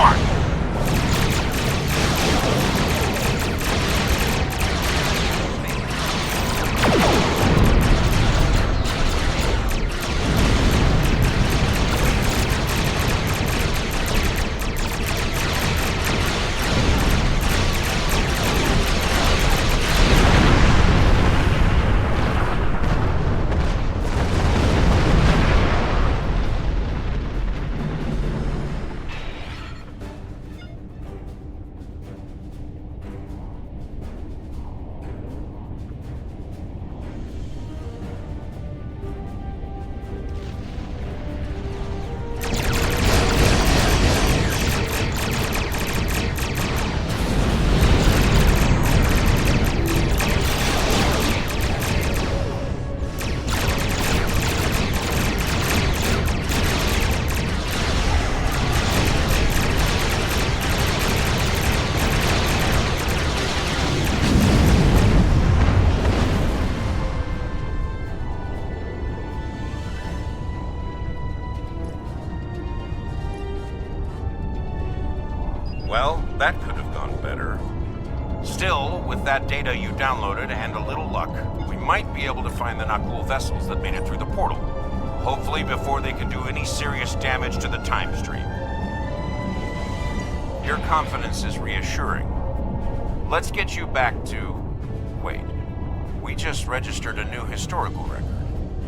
Forward! Well, that could have gone better. Still, with that data you downloaded and a little luck, we might be able to find the Nakul vessels that made it through the portal. Hopefully before they can do any serious damage to the time stream. Your confidence is reassuring. Let's get you back to... Wait. We just registered a new historical record.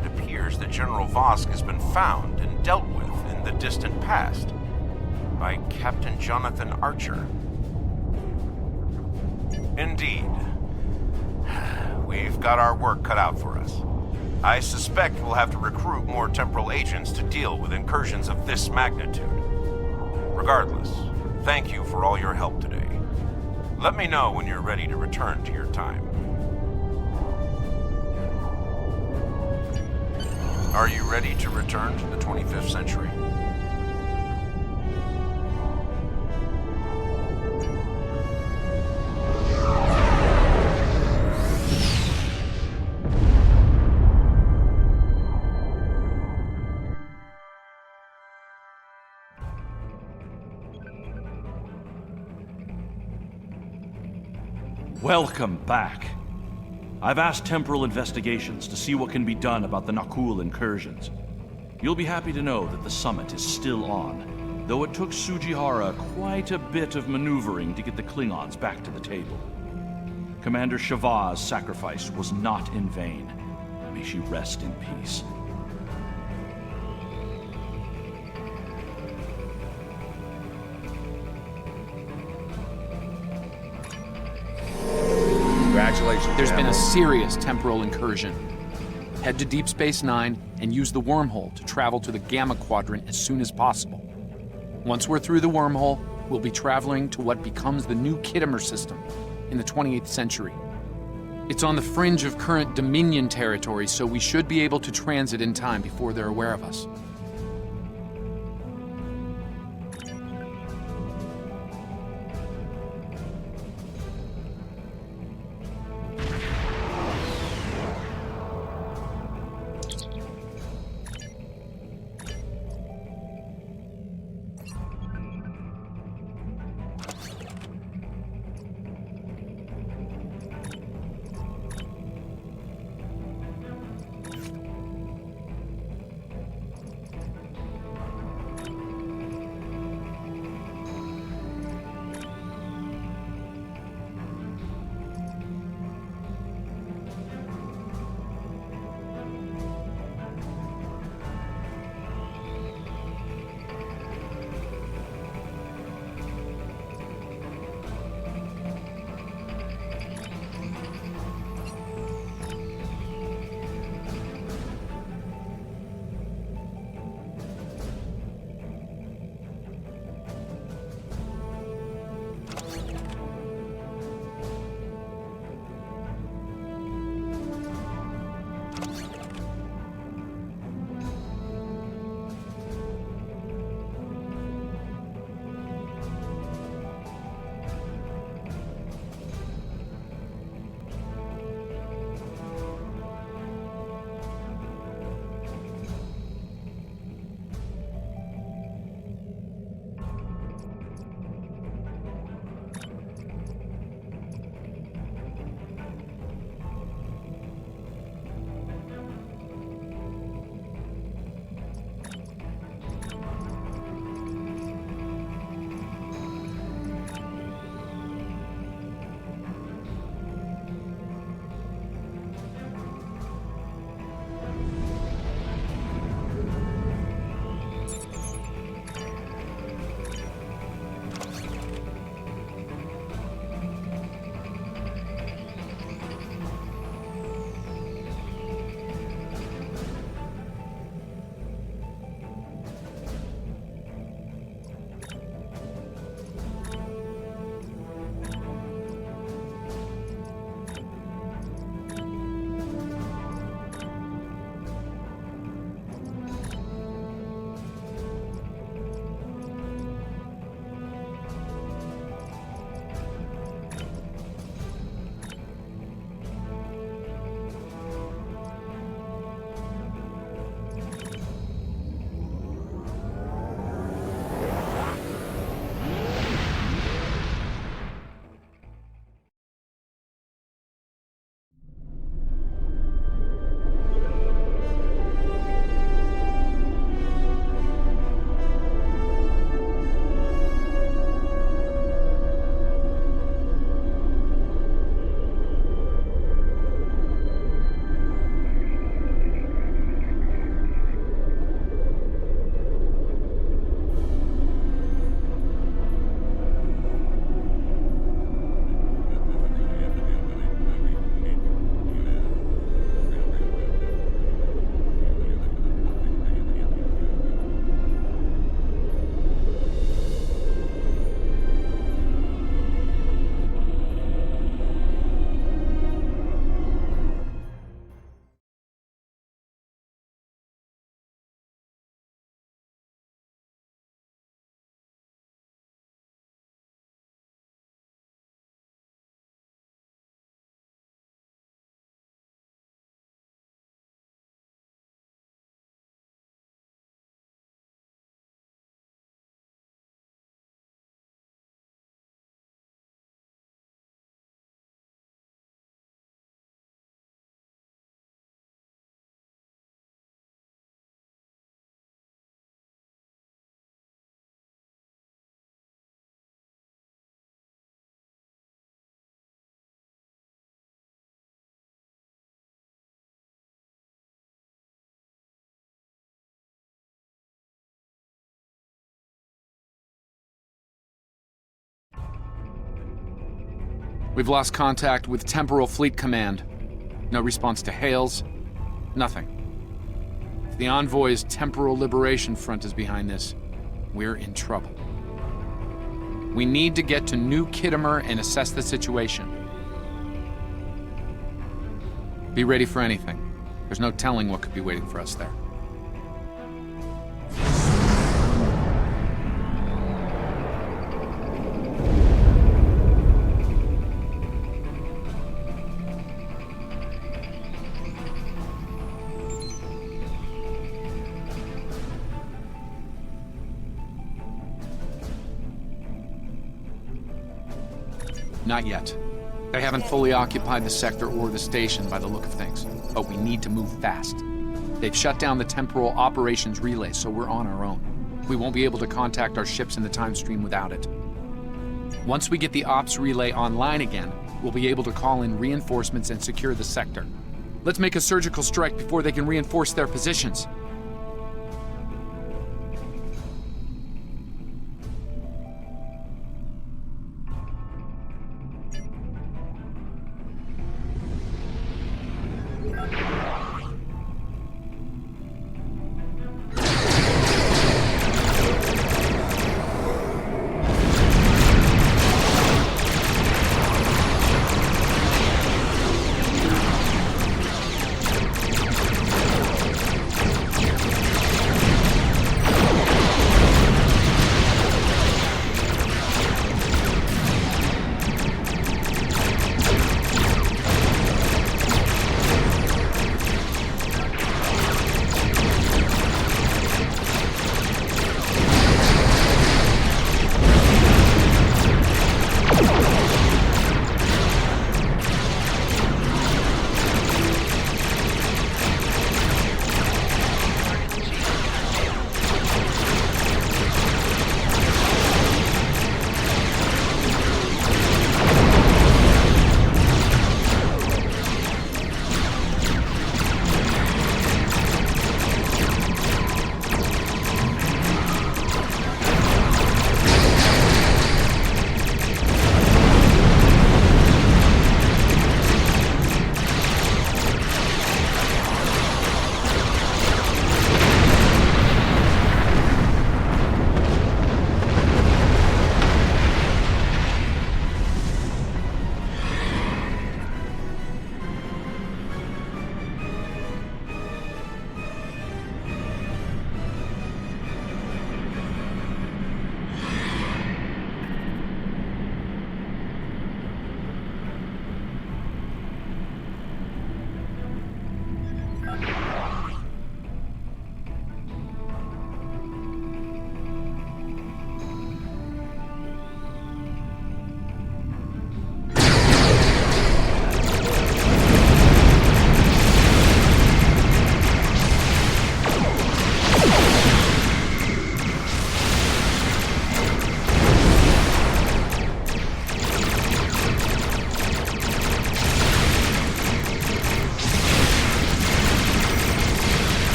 It appears that General Vosk has been found and dealt with in the distant past by Captain Jonathan Archer. Indeed. We've got our work cut out for us. I suspect we'll have to recruit more temporal agents to deal with incursions of this magnitude. Regardless, thank you for all your help today. Let me know when you're ready to return to your time. Are you ready to return to the 25th century? Welcome back. I've asked Temporal Investigations to see what can be done about the Nakul incursions. You'll be happy to know that the summit is still on, though it took Sujihara quite a bit of maneuvering to get the Klingons back to the table. Commander Shavah's sacrifice was not in vain. May she rest in peace. Congratulations. There's been a serious temporal incursion. Head to Deep Space Nine and use the wormhole to travel to the Gamma Quadrant as soon as possible. Once we're through the wormhole, we'll be traveling to what becomes the new Khitomer system in the 28th century. It's on the fringe of current Dominion territory, so we should be able to transit in time before they're aware of us. We've lost contact with Temporal Fleet Command. No response to hails. Nothing. If the Envoy's Temporal Liberation Front is behind this, we're in trouble. We need to get to New Khitomer and assess the situation. Be ready for anything. There's no telling what could be waiting for us there. Not yet. They haven't fully occupied the sector or the station by the look of things, but we need to move fast. They've shut down the temporal operations relay, so we're on our own. We won't be able to contact our ships in the time stream without it. Once we get the ops relay online again, we'll be able to call in reinforcements and secure the sector. Let's make a surgical strike before they can reinforce their positions.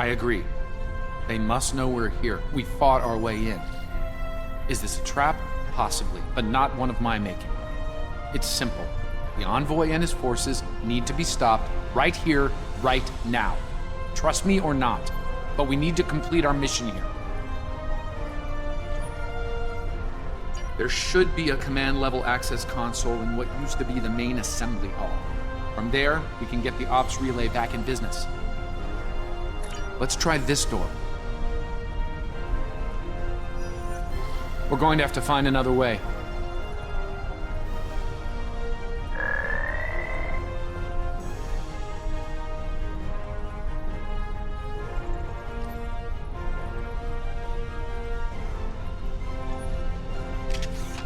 I agree. They must know we're here. We fought our way in. Is this a trap? Possibly, but not one of my making. It's simple. The envoy and his forces need to be stopped right here, right now. Trust me or not, but we need to complete our mission here. There should be a command-level access console in what used to be the main assembly hall. From there, we can get the ops relay back in business. Let's try this door. We're going to have to find another way.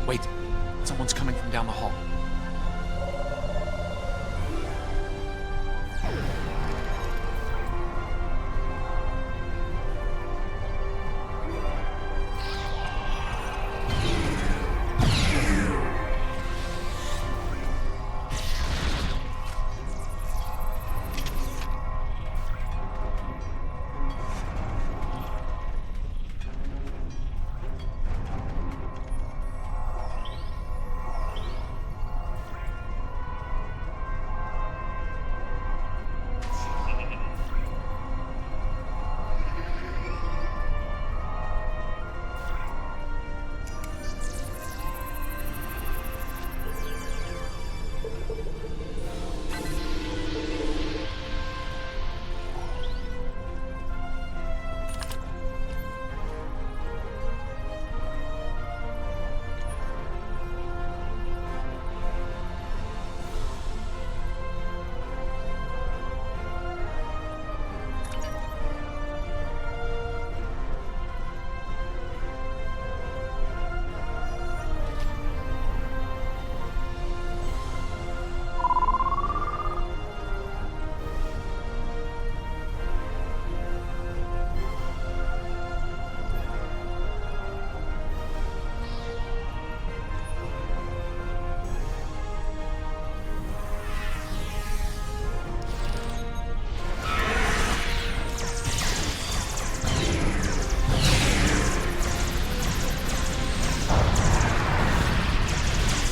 Wait, someone's coming from down the hall.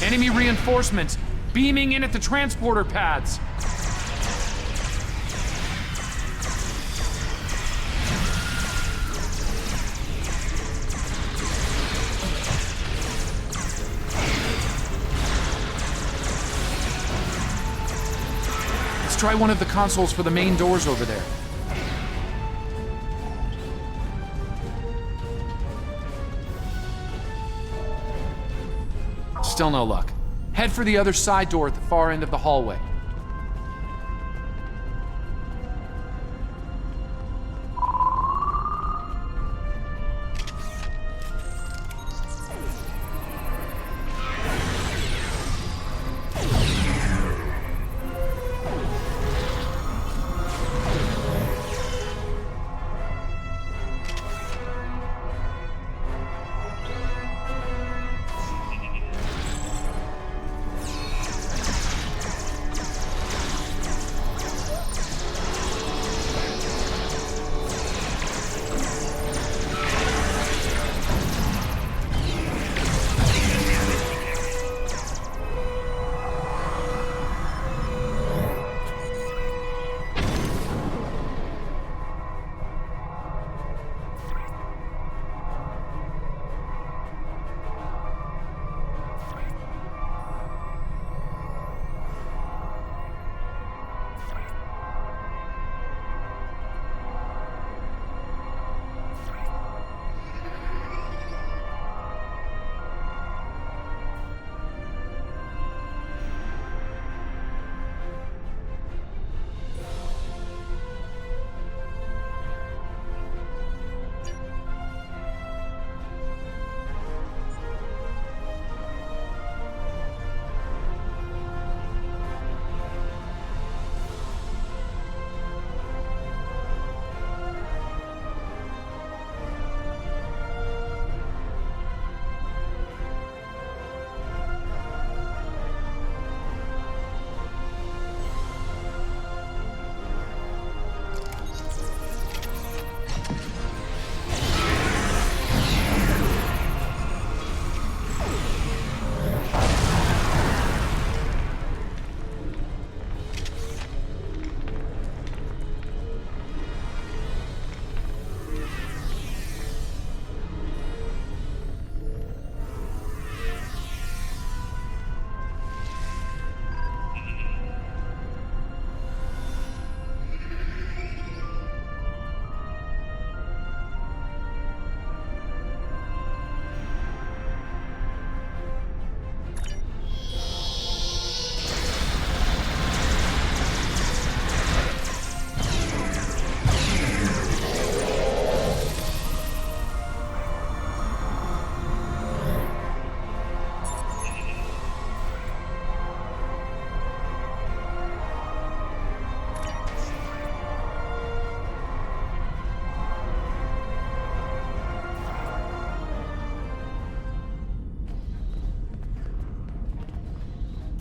Enemy reinforcements beaming in at the transporter pads. Let's try one of the consoles for the main doors over there. Still no luck. Head for the other side door at the far end of the hallway.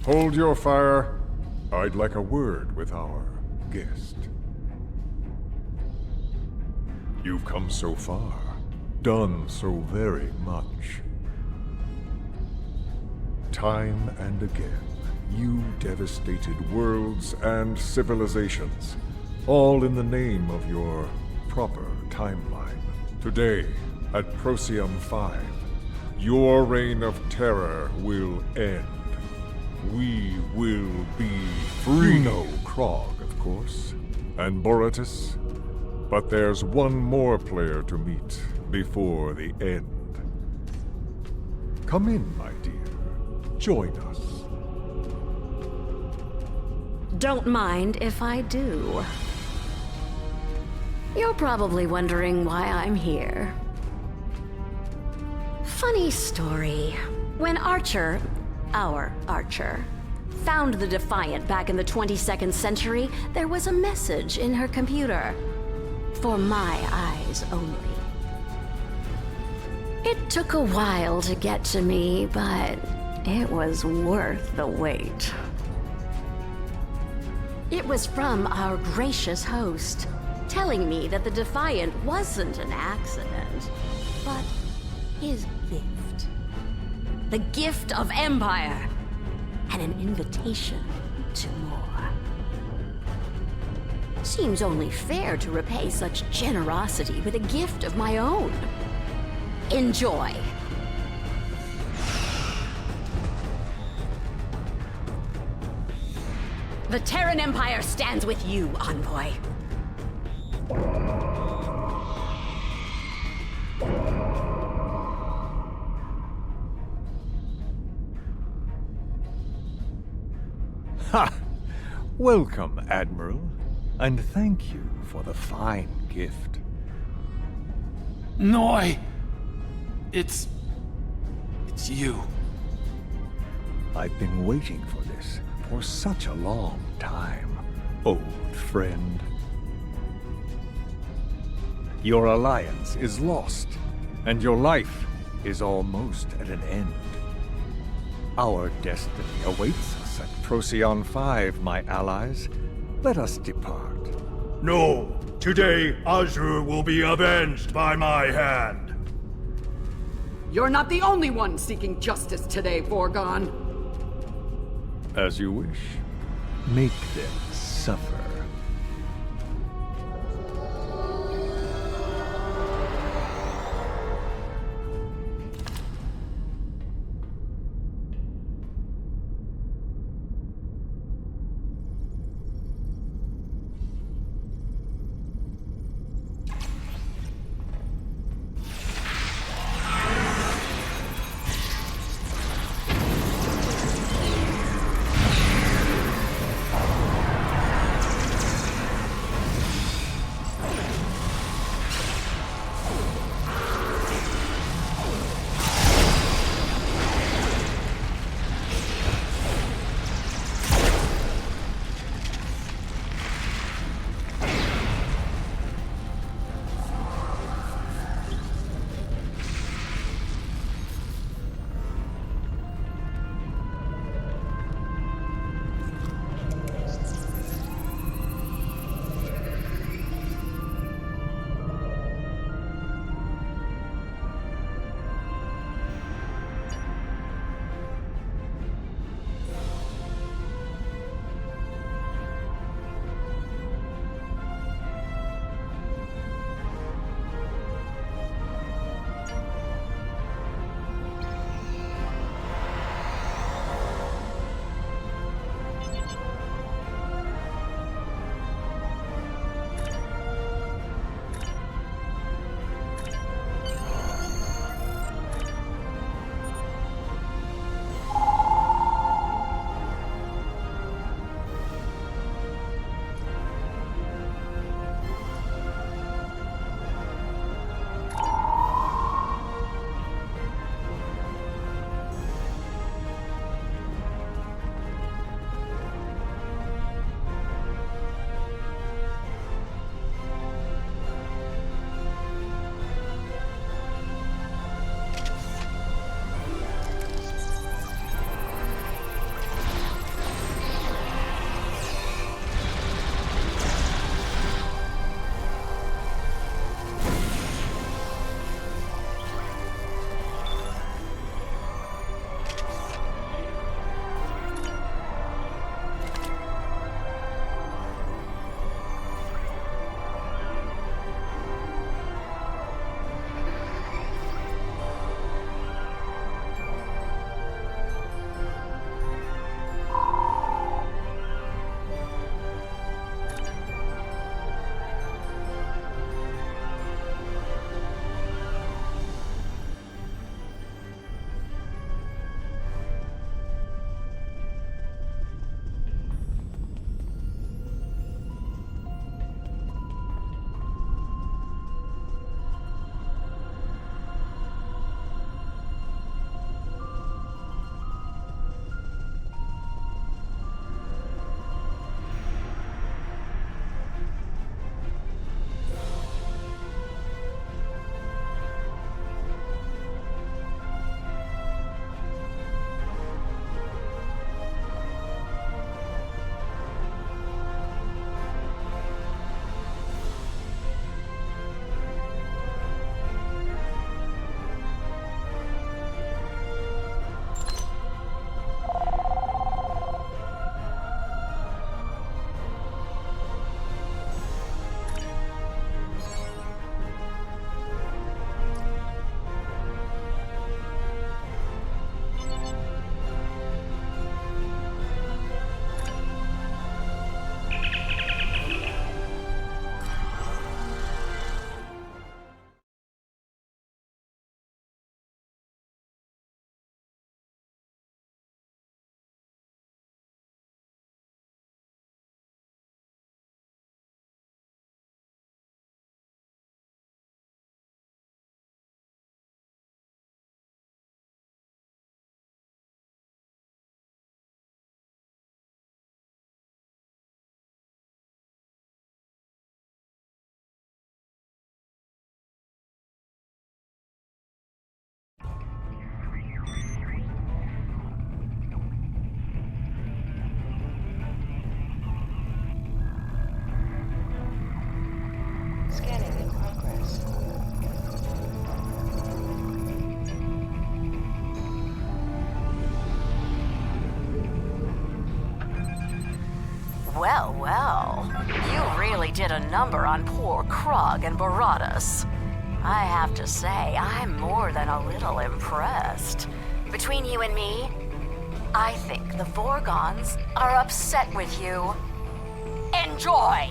Hold your fire. I'd like a word with our guest. You've come so far, done so very much. Time and again, you devastated worlds and civilizations, all in the name of your proper timeline. Today, at Procyon 5, your reign of terror will end. We will be free. You know Krog, of course, and Boretus. But there's one more player to meet before the end. Come in, my dear. Join us. Don't mind if I do. You're probably wondering why I'm here. Funny story. When Archer, our Archer, found the Defiant back in the 22nd century, there was a message in her computer. For my eyes only. It took a while to get to me, but it was worth the wait. It was from our gracious host, telling me that the Defiant wasn't an accident, but his gift. The gift of Empire, and an invitation to more. Seems only fair to repay such generosity with a gift of my own. Enjoy. The Terran Empire stands with you, Envoy. Ha! Welcome, Admiral. And thank you for the fine gift. Noi! It's you. I've been waiting for this for such a long time, old friend. Your alliance is lost, and your life is almost at an end. Our destiny awaits us at Procyon 5, my allies. Let us depart. No! Today, Azure will be avenged by my hand! You're not the only one seeking justice today, Vorgon. As you wish. Make them suffer. Well, well. You really did a number on poor Krog and Baradas. I have to say, I'm more than a little impressed. Between you and me, I think the Vorgons are upset with you. Enjoy!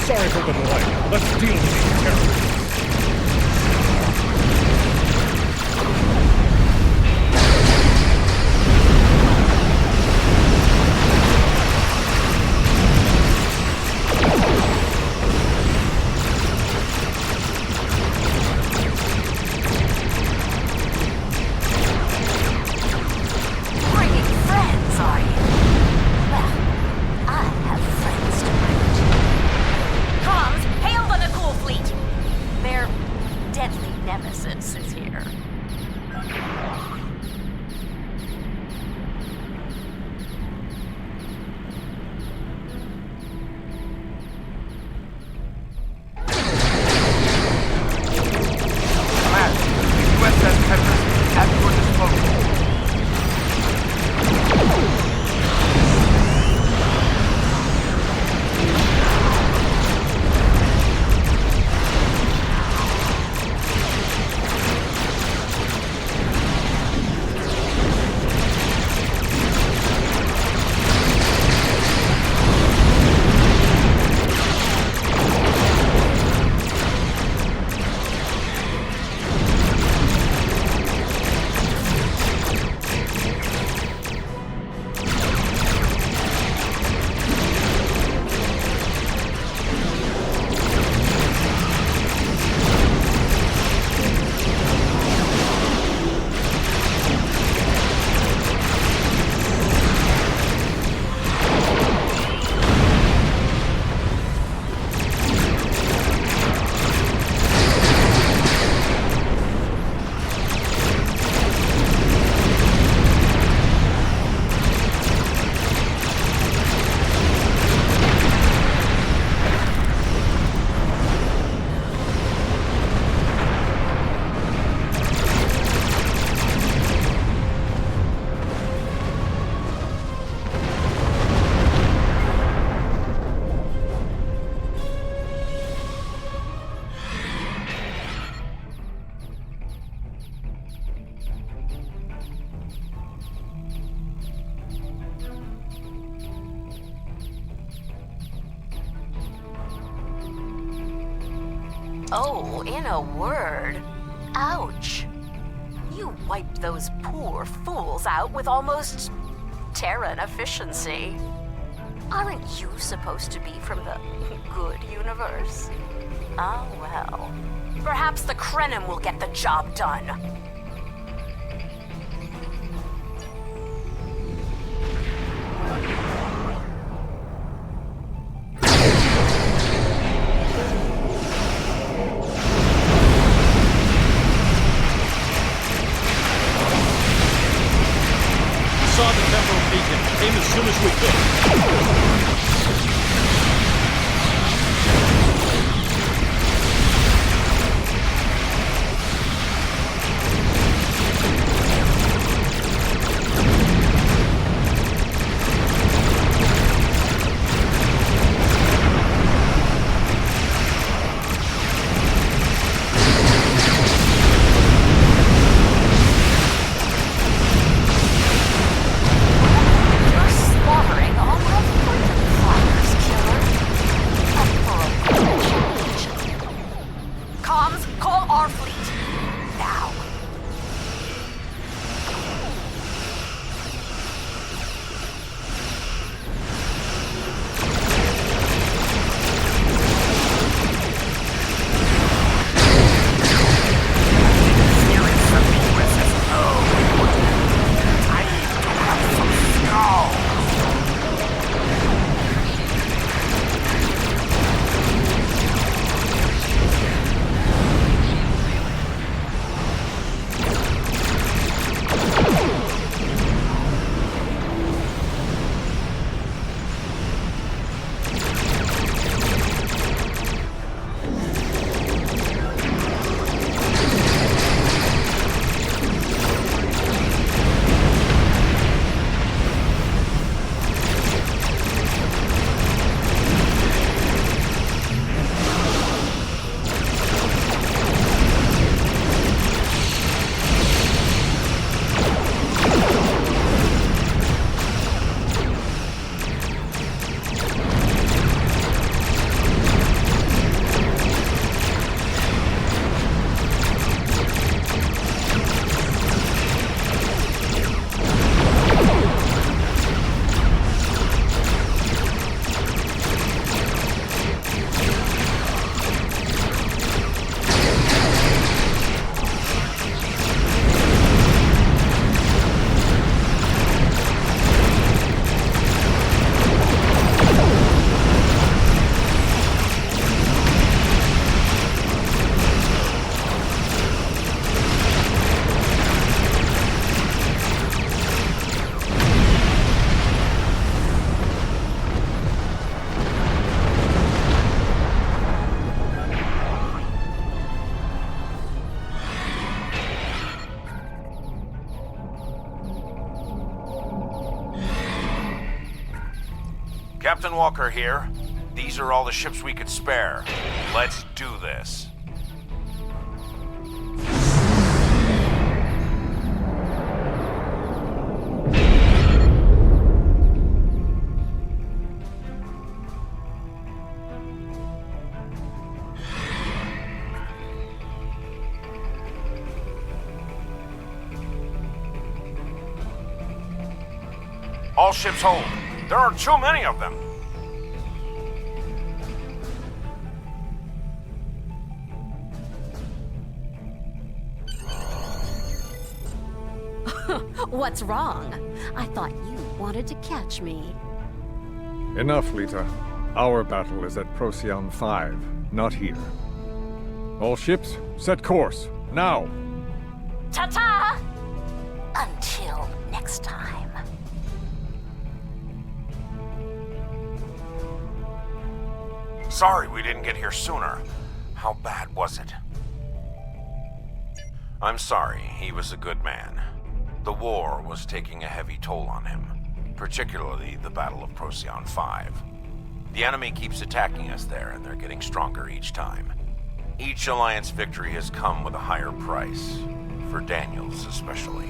Sorry for the delay. Let's deal with these terrorists. Bringing friends, are you? Well, I have friends to bring. Comms, hail the Nakul fleet! Their deadly nemesis is here. USS Petrus at your disposal. Oh, in a word, ouch. You wiped those poor fools out with almost Terran efficiency. Aren't you supposed to be from the good universe? Ah, well. Perhaps the Krenim will get the job done. Saw the temporal beacon. Came as soon as we could. You're slaughtering all my Captain Walker here. These are all the ships we could spare. Let's do this. All ships hold. There are too many of them. What's wrong? I thought you wanted to catch me. Enough, Lita. Our battle is at Procyon 5, not here. All ships, set course, now! Ta-ta! Until next time. Sorry we didn't get here sooner. How bad was it? I'm sorry, he was a good man. The war was taking a heavy toll on him, particularly the Battle of Procyon 5. The enemy keeps attacking us there, and they're getting stronger each time. Each Alliance victory has come with a higher price, for Daniels especially.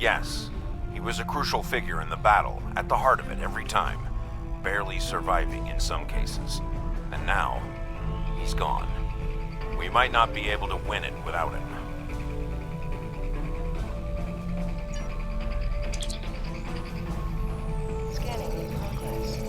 Yes, he was a crucial figure in the battle, at the heart of it every time, barely surviving in some cases. And now, he's gone. We might not be able to win it without him. Scanning in progress.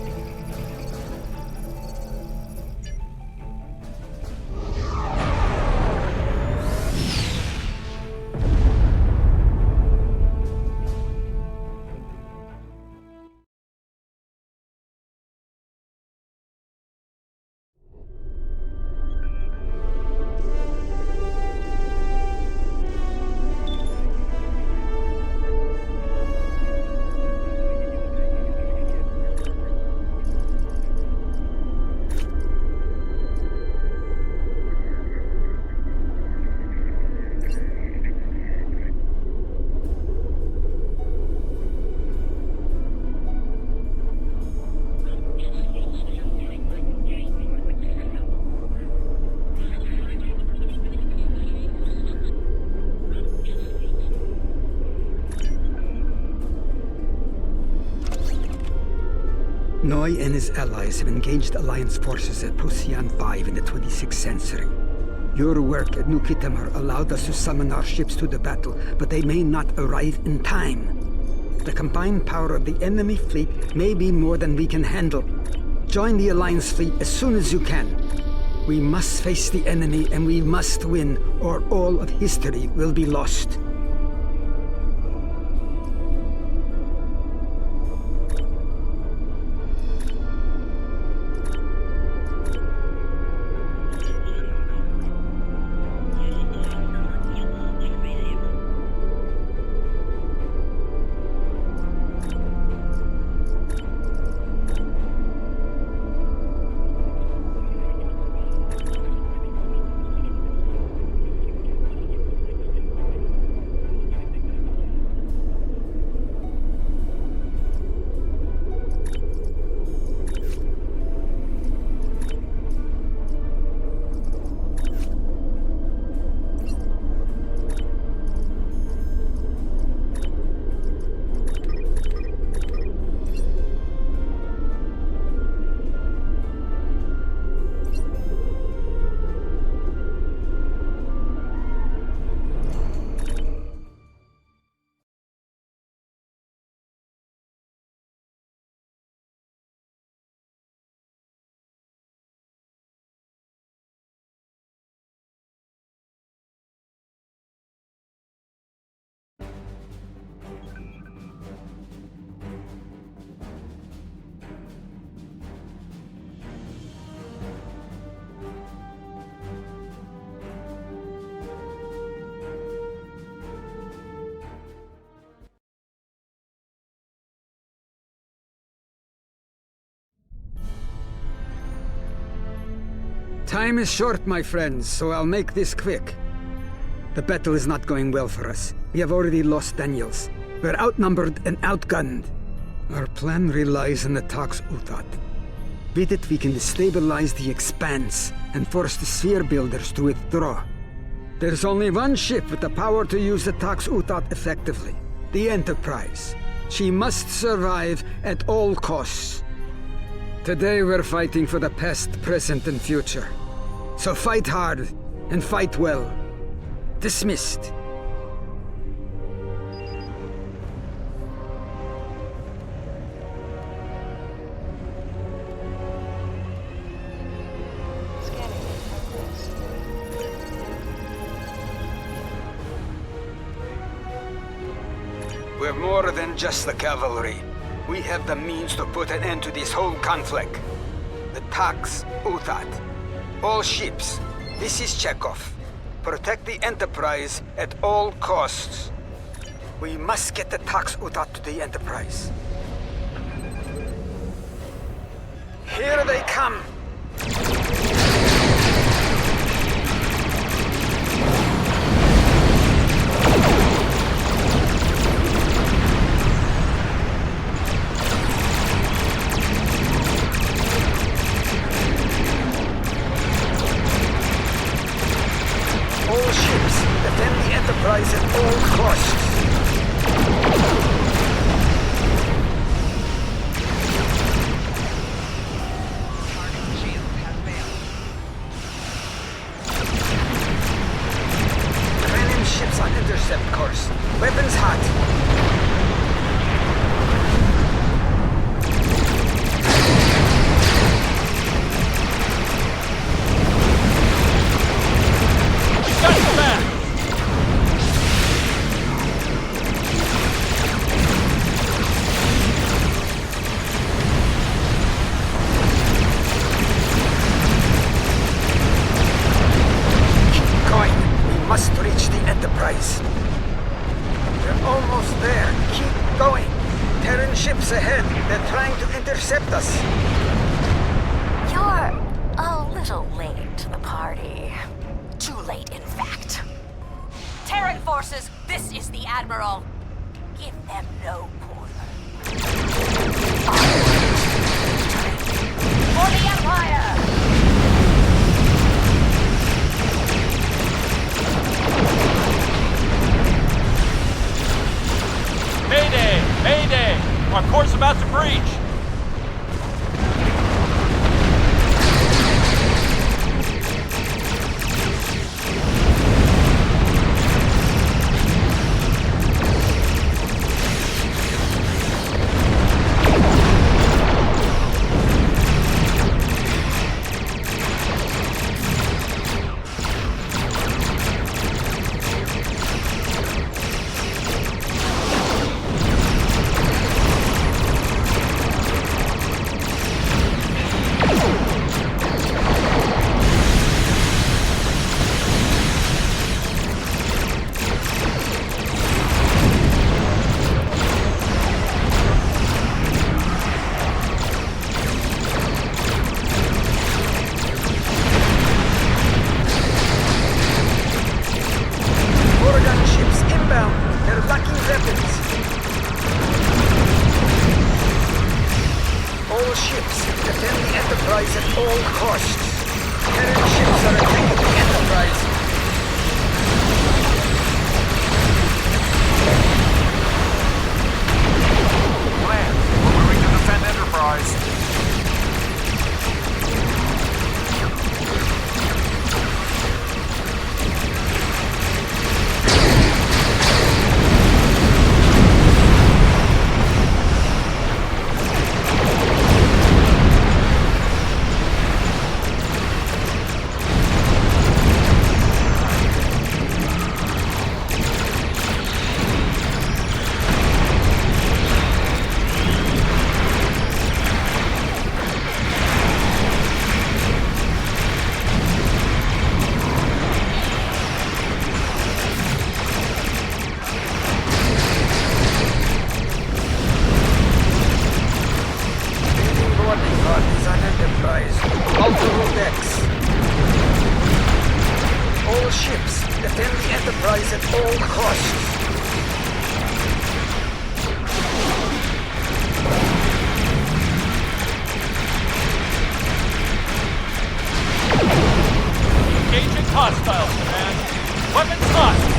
Noi and his allies have engaged Alliance forces at Procyon 5 in the 26th century. Your work at New Khitomer allowed us to summon our ships to the battle, but they may not arrive in time. The combined power of the enemy fleet may be more than we can handle. Join the Alliance fleet as soon as you can. We must face the enemy and we must win, or all of history will be lost. Time is short, my friends, so I'll make this quick. The battle is not going well for us. We have already lost Daniels. We're outnumbered and outgunned. Our plan relies on the Tox Utat. With it, we can destabilize the Expanse and force the Sphere Builders to withdraw. There's only one ship with the power to use the Tox Utat effectively. The Enterprise. She must survive at all costs. Today we're fighting for the past, present, and future. So fight hard, and fight well. Dismissed. We're more than just the cavalry. We have the means to put an end to this whole conflict. The Tox Utat. All ships. This is Chekhov. Protect the Enterprise at all costs. We must get the Tox Utat to the Enterprise. Here they come! All ships, defend the Enterprise at all costs. Enemy ships on intercept course. Weapons hot. Must reach the Enterprise. We're almost there. Keep going. Terran ships ahead. They're trying to intercept us. You're a little late to the party. Too late, in fact. Terran forces, this is the Admiral. Give them no quarter. For the Empire! Mayday! Mayday! Our course about to breach! All ships, defend the Enterprise at all costs. Terran ships are attacking the Enterprise. Plan. We're moving to defend Enterprise. All ships, defend the Enterprise at all costs. Hostiles, man! Weapons hot!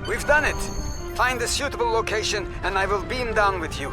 We've done it! Find a suitable location, and I will beam down with you.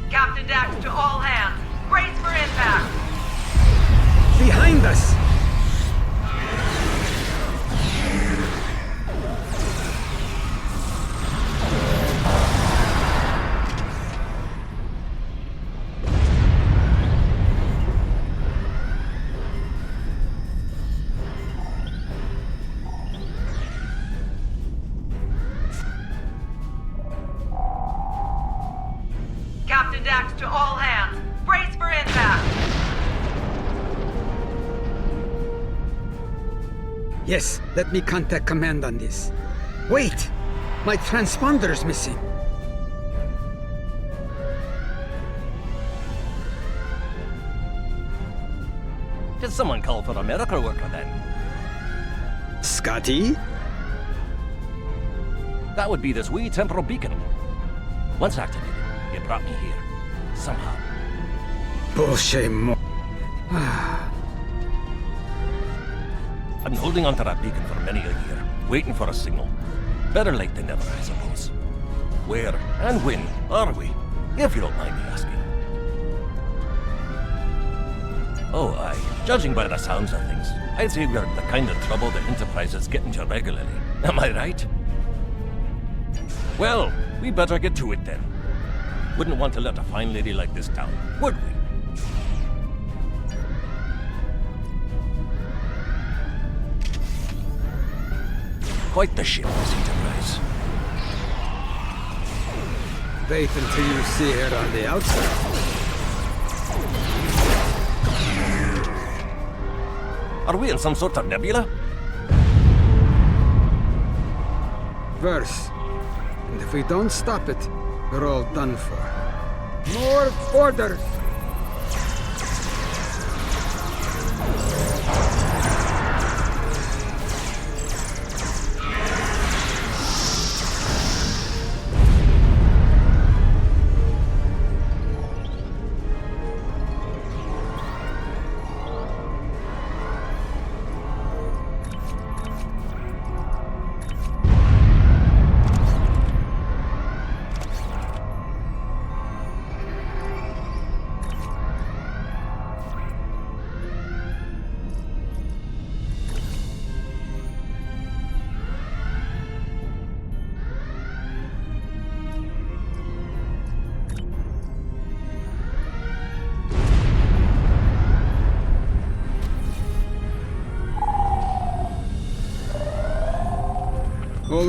Captain Dax to all hands. Brace for impact. Behind us! Captain Dax to all hands. Brace for impact. Yes, let me contact command on this. Wait! My transponder's missing. Did someone call for a miracle worker then? Scotty? That would be this wee temporal beacon. Once activated, it brought me here. Somehow. Bullshit mo... I've been holding onto that beacon for many a year, waiting for a signal. Better late than never, I suppose. Where and when are we, if you don't mind me asking? Oh, aye. Judging by the sounds of things, I'd say we're the kind of trouble the Enterprise is getting into regularly. Am I right? Well, we better get to it then. Wouldn't want to let a fine lady like this down, would we? Quite the ship, this Enterprise. Wait until you see her on the outside. Are we in some sort of nebula? Verse. And if we don't stop it, we're all done for. More order! All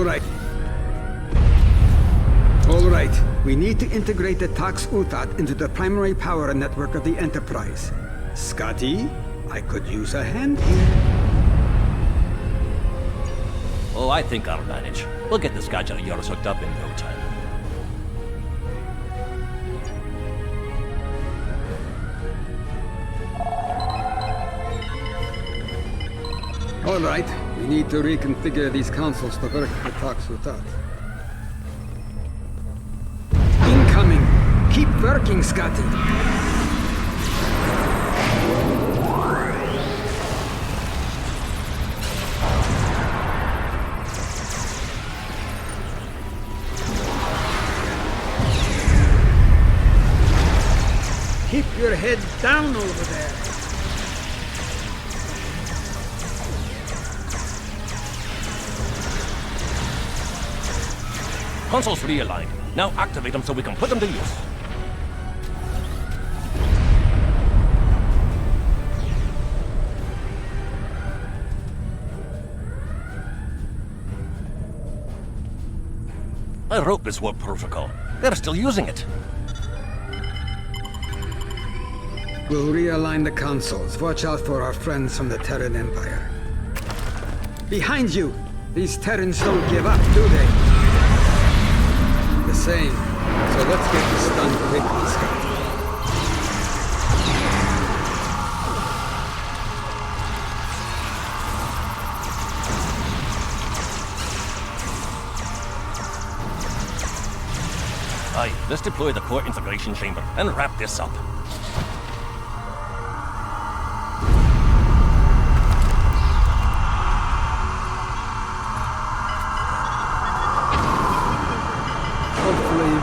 right. We need to integrate the Tox Utat into the primary power network of the Enterprise. Scotty, I could use a hand here. Oh, I think I'll manage. We'll get this gadget of yours hooked up in no time. All right. We need to reconfigure these consoles to work with Tox Utat. Incoming! Keep working, Scotty! Keep your head down over there! Consoles realigned. Now activate them so we can put them to use. I wrote this warp protocol. They're still using it. We'll realign the consoles. Watch out for our friends from the Terran Empire. Behind you! These Terrans don't give up, do they? The same. So let's get this done quickly, Scott. Aye, let's deploy the core integration chamber and wrap this up.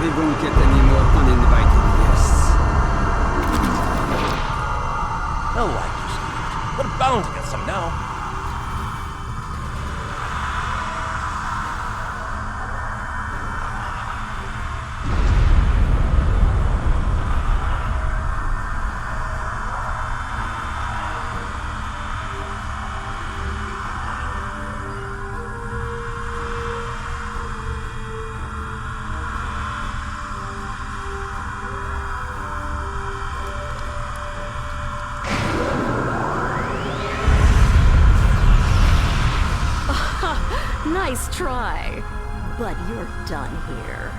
We won't get any more uninvited guests. No, I just... We're bound to get some now. Nice try, but you're done here.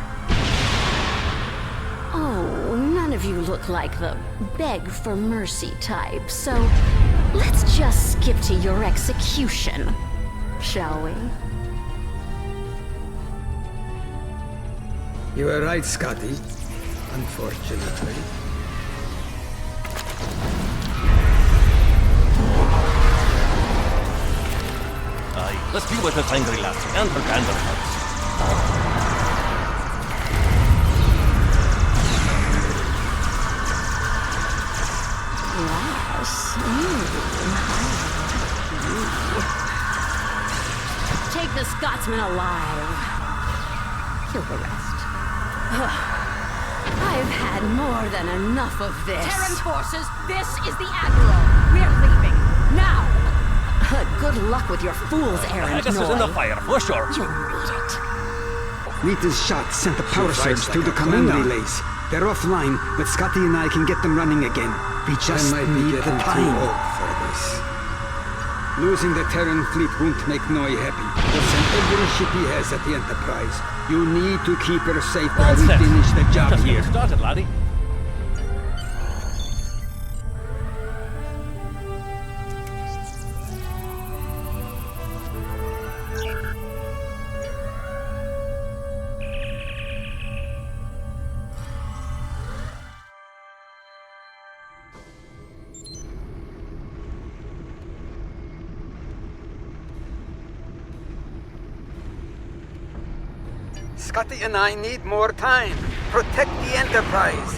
Oh, none of you look like the beg for mercy type, so let's just skip to your execution, shall we? You were right, Scotty. Unfortunately. Aye, let's deal with this angry lass and her gander hearts. Wow, Take the Scotsman alive. Kill the rest. I've had more than enough of this. Terran forces, this is the Admiral. We're leaving. Now! Good luck with your fool's errand, This is in the fire, for sure. You'll need it. Rita's shot sent a power surge through the command relays. They're offline, but Scotty and I can get them running again. We just need the time. For this. Losing the Terran fleet won't make Noi happy. He'll send every ship he has at the Enterprise. You need to keep her safe while we finish the job Just here. get started, laddie. Scotty and I need more time. Protect the Enterprise.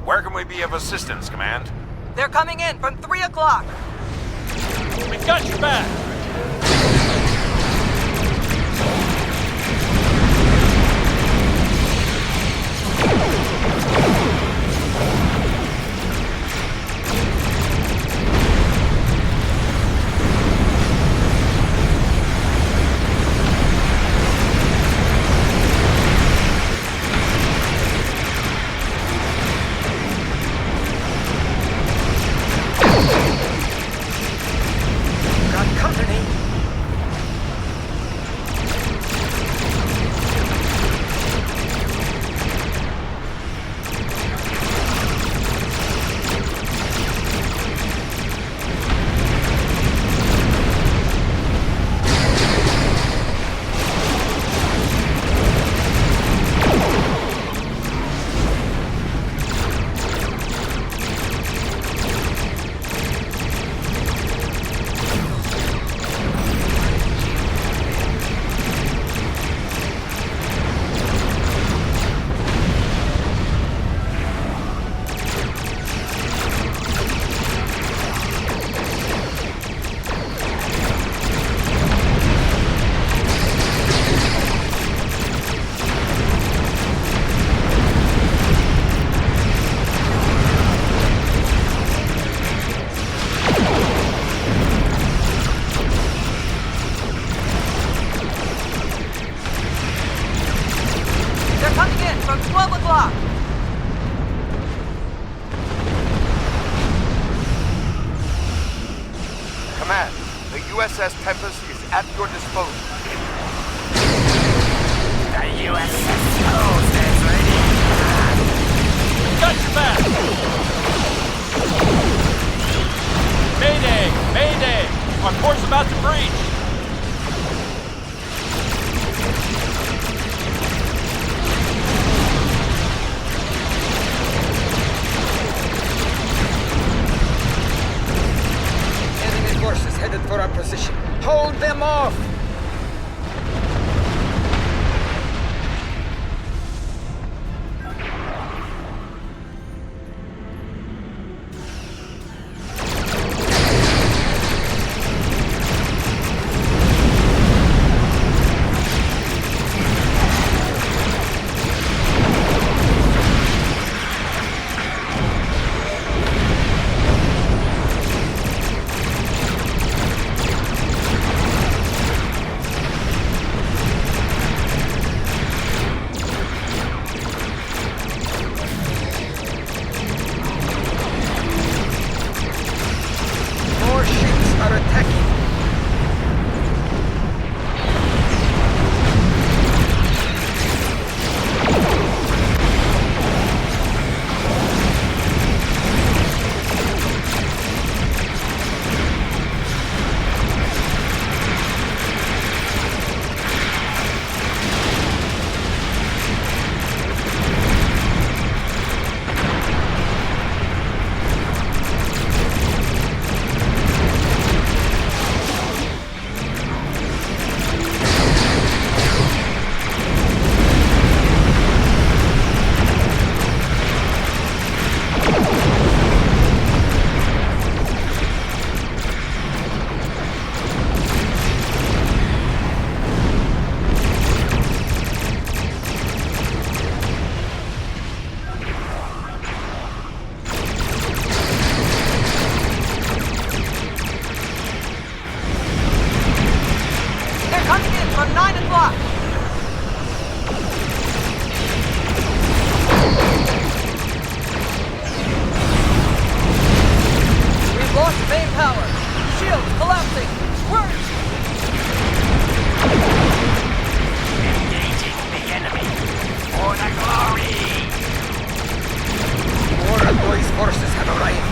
Where can we be of assistance, Command? They're coming in from 3 o'clock. We got your back. From 12 o'clock. Command, the USS Tempest is at your disposal. The USS Tempest is ready. Got your back. Mayday! Mayday! Our port's about to breach. Forces headed for our position. Hold them off! around 9 o'clock. We've lost main power. Shields collapsing. We're... Engaging the enemy. For the glory! More Alloy's forces have arrived.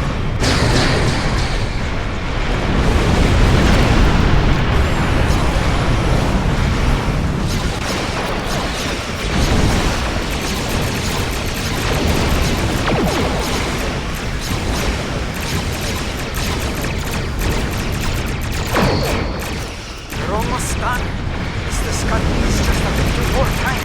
They're almost done. Mr. Scott needs just a little more time.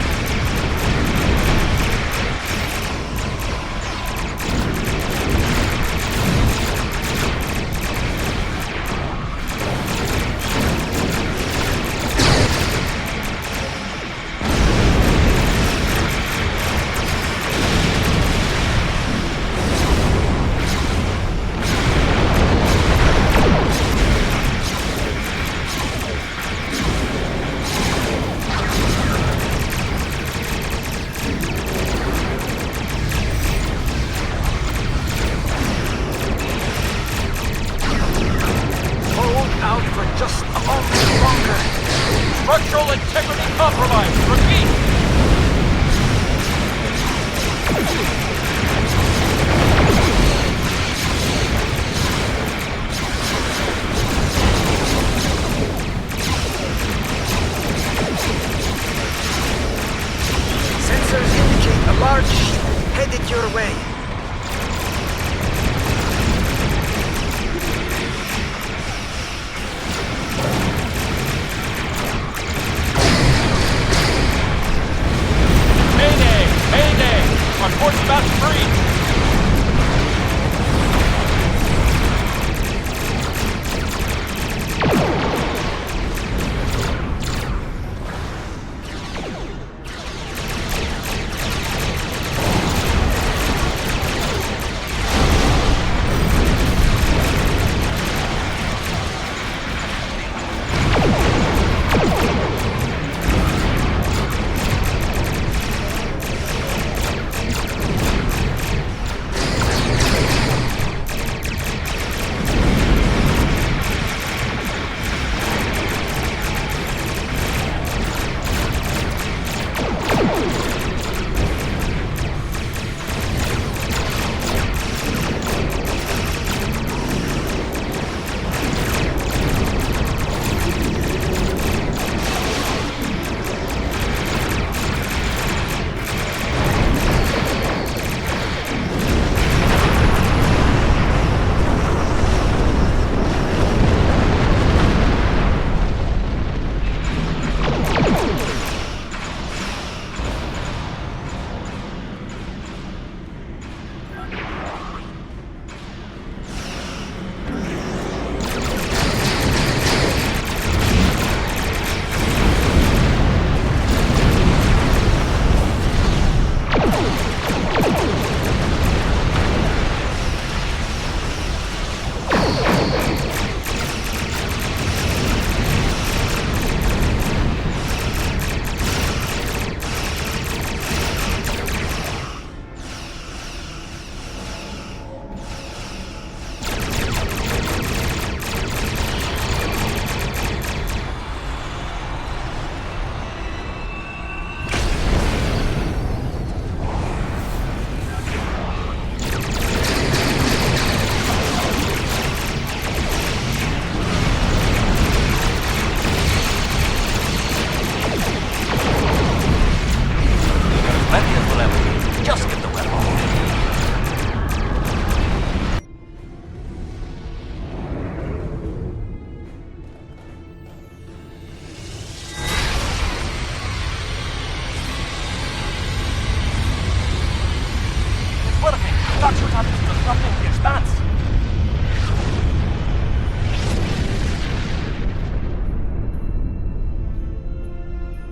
Just a moment longer. Structural integrity compromised. Repeat. Sensors indicate a large ship headed your way. On course about 3.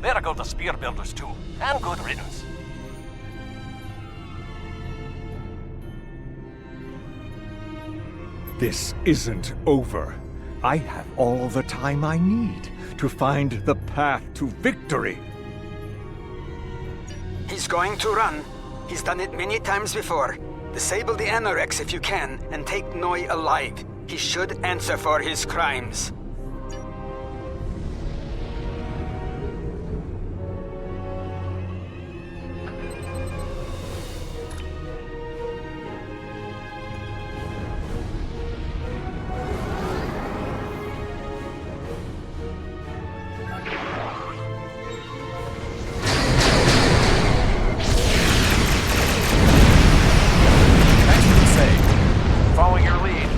There go the spear builders too, and good riddance. This isn't over. I have all the time I need to find the path to victory. He's going to run. He's done it many times before. Disable the Anorex if you can, and take Noi alive. He should answer for his crimes. Following your lead.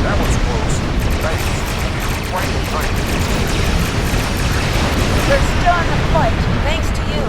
That was close. Thanks. Quite the fight. We're still in the fight, thanks to you.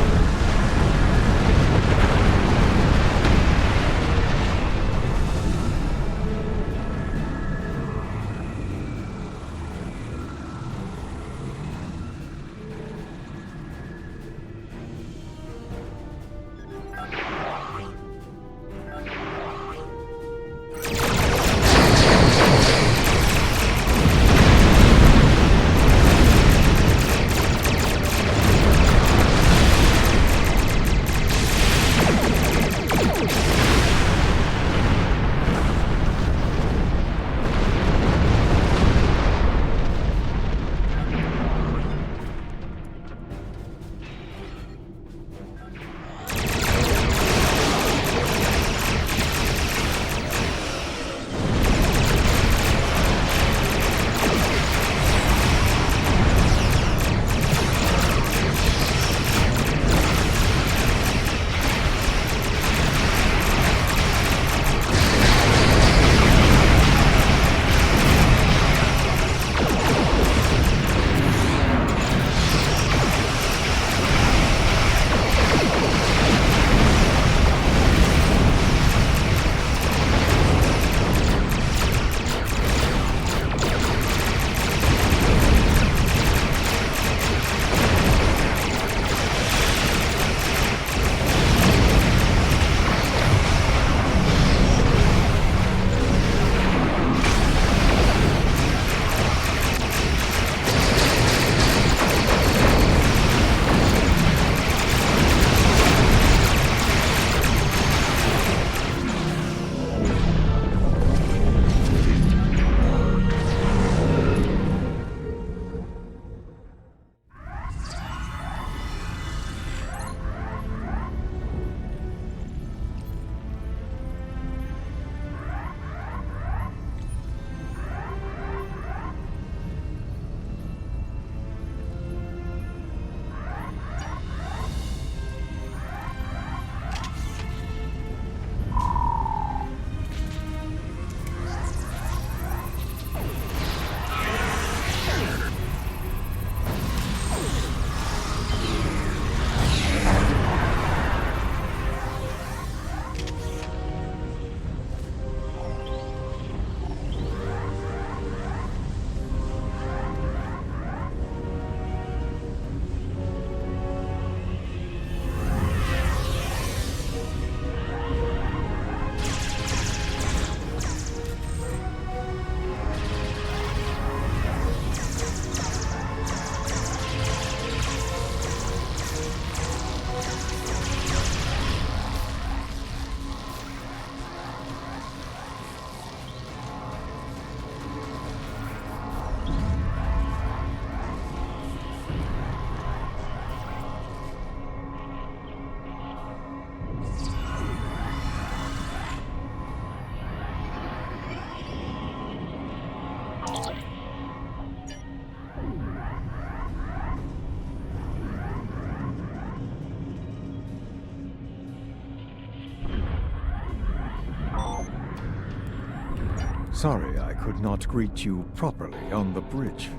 Sorry I could not greet you properly on the bridge.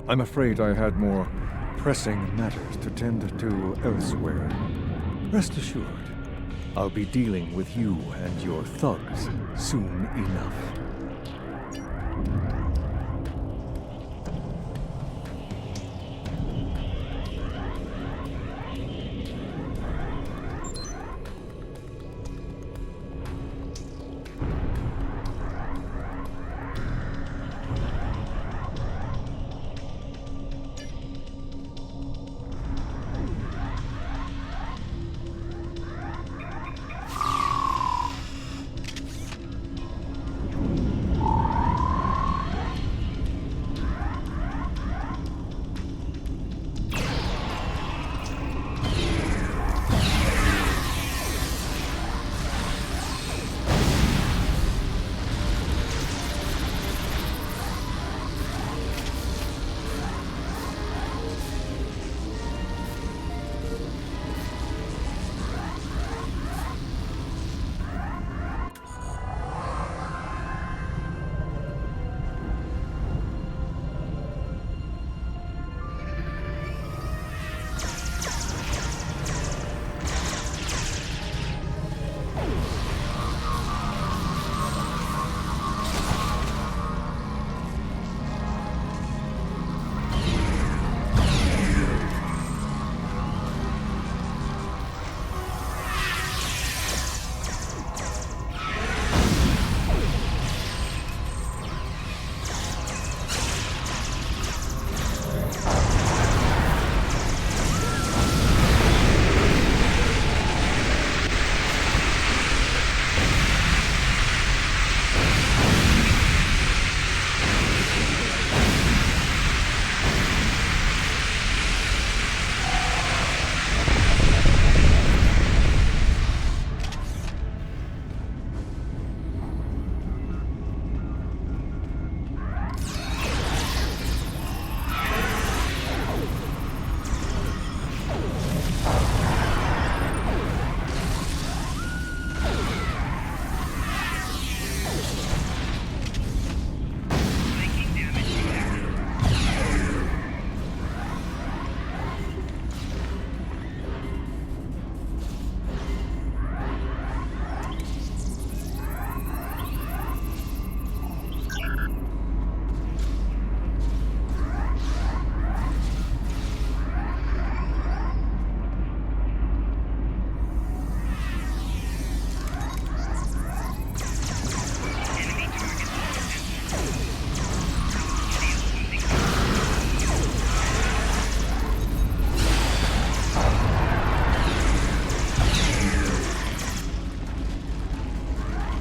I'm afraid I had more pressing matters to tend to elsewhere. Rest assured, I'll be dealing with you and your thugs soon enough.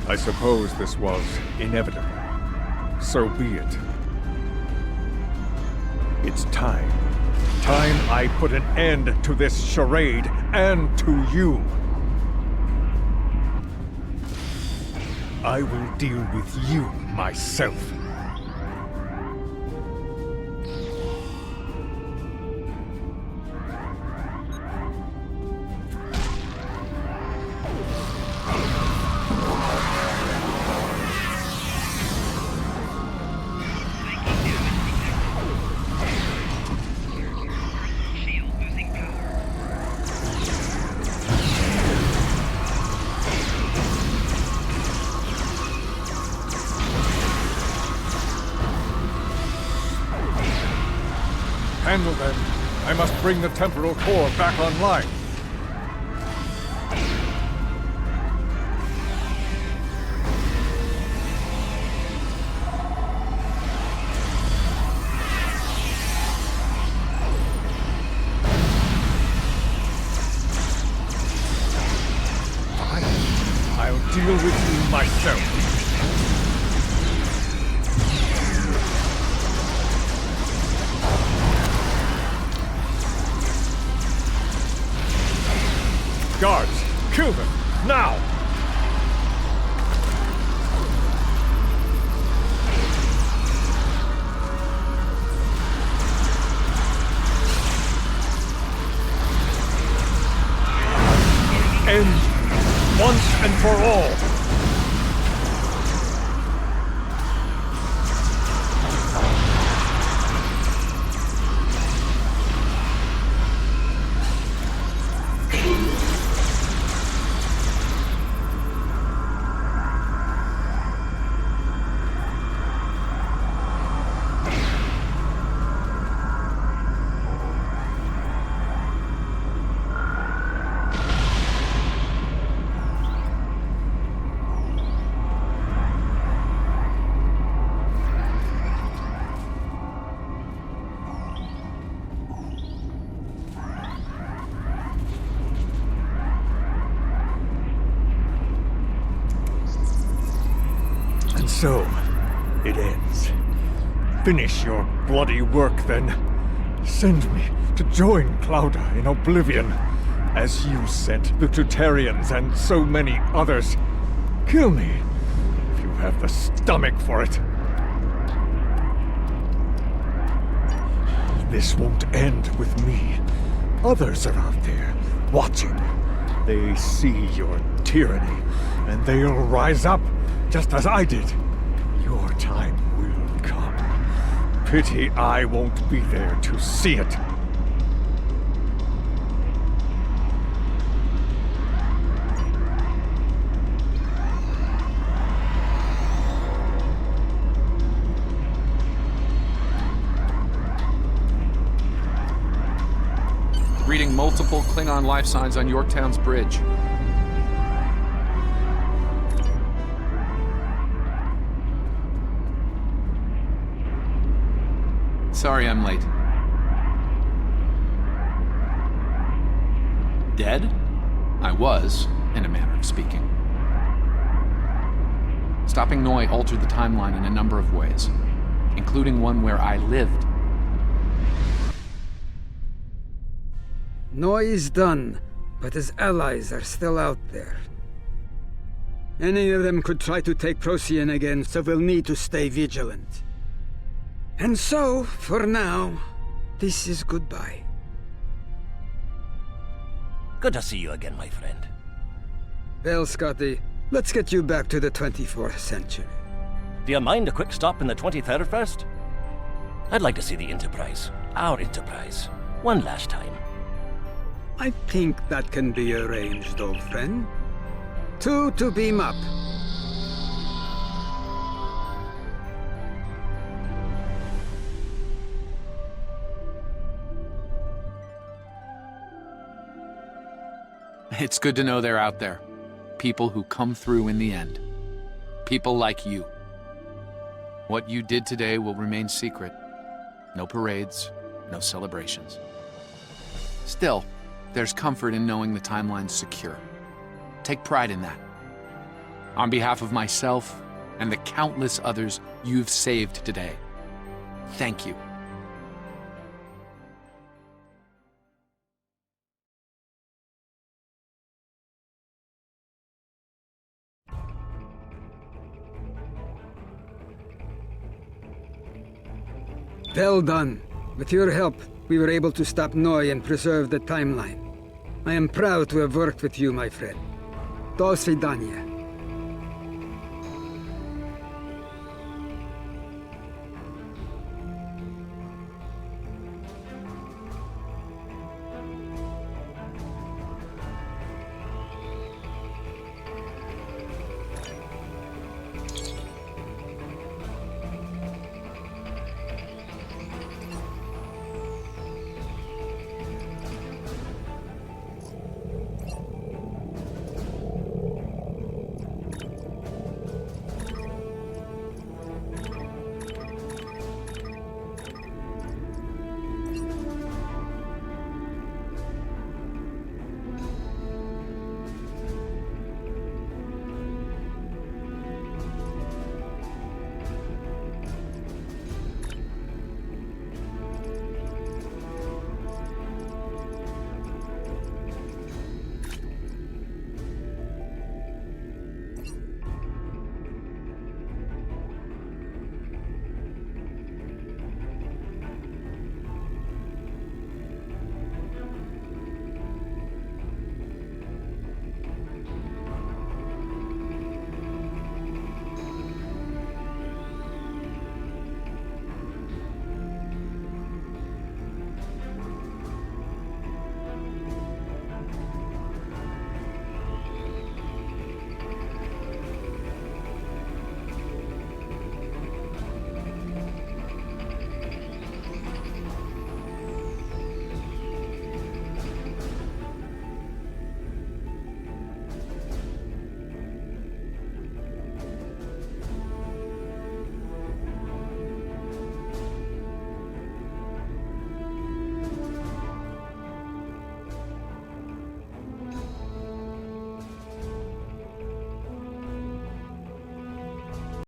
I suppose this was inevitable. So be it. It's time. Time I put an end to this charade and to you. I will deal with you myself. Handle them. I must bring the temporal core back online. Fine. I'll deal with you myself. Guards, kill them, now! End once and for all. So, it ends. Finish your bloody work, then. Send me to join Clauda in Oblivion, as you sent the Tutarians and so many others. Kill me, if you have the stomach for it. This won't end with me. Others are out there, watching. They see your tyranny, and they'll rise up, just as I did. Your time will come. Pity I won't be there to see it. Reading multiple Klingon life signs on Yorktown's bridge. Sorry I'm late. Dead? I was, in a manner of speaking. Stopping Noi altered the timeline in a number of ways, including one where I lived. Noi is done, but his allies are still out there. Any of them could try to take Procyon again, so we'll need to stay vigilant. And so, for now, this is goodbye. Good to see you again, my friend. Well, Scotty, let's get you back to the 24th century. Do you mind a quick stop in the 23rd first? I'd like to see the Enterprise. Our Enterprise. One last time. I think that can be arranged, old friend. 2 to beam up. It's good to know they're out there. People who come through in the end. People like you. What you did today will remain secret. No parades, no celebrations. Still, there's comfort in knowing the timeline's secure. Take pride in that. On behalf of myself and the countless others you've saved today, thank you. Well done. With your help, we were able to stop Noi and preserve the timeline. I am proud to have worked with you, my friend. Do svidaniya.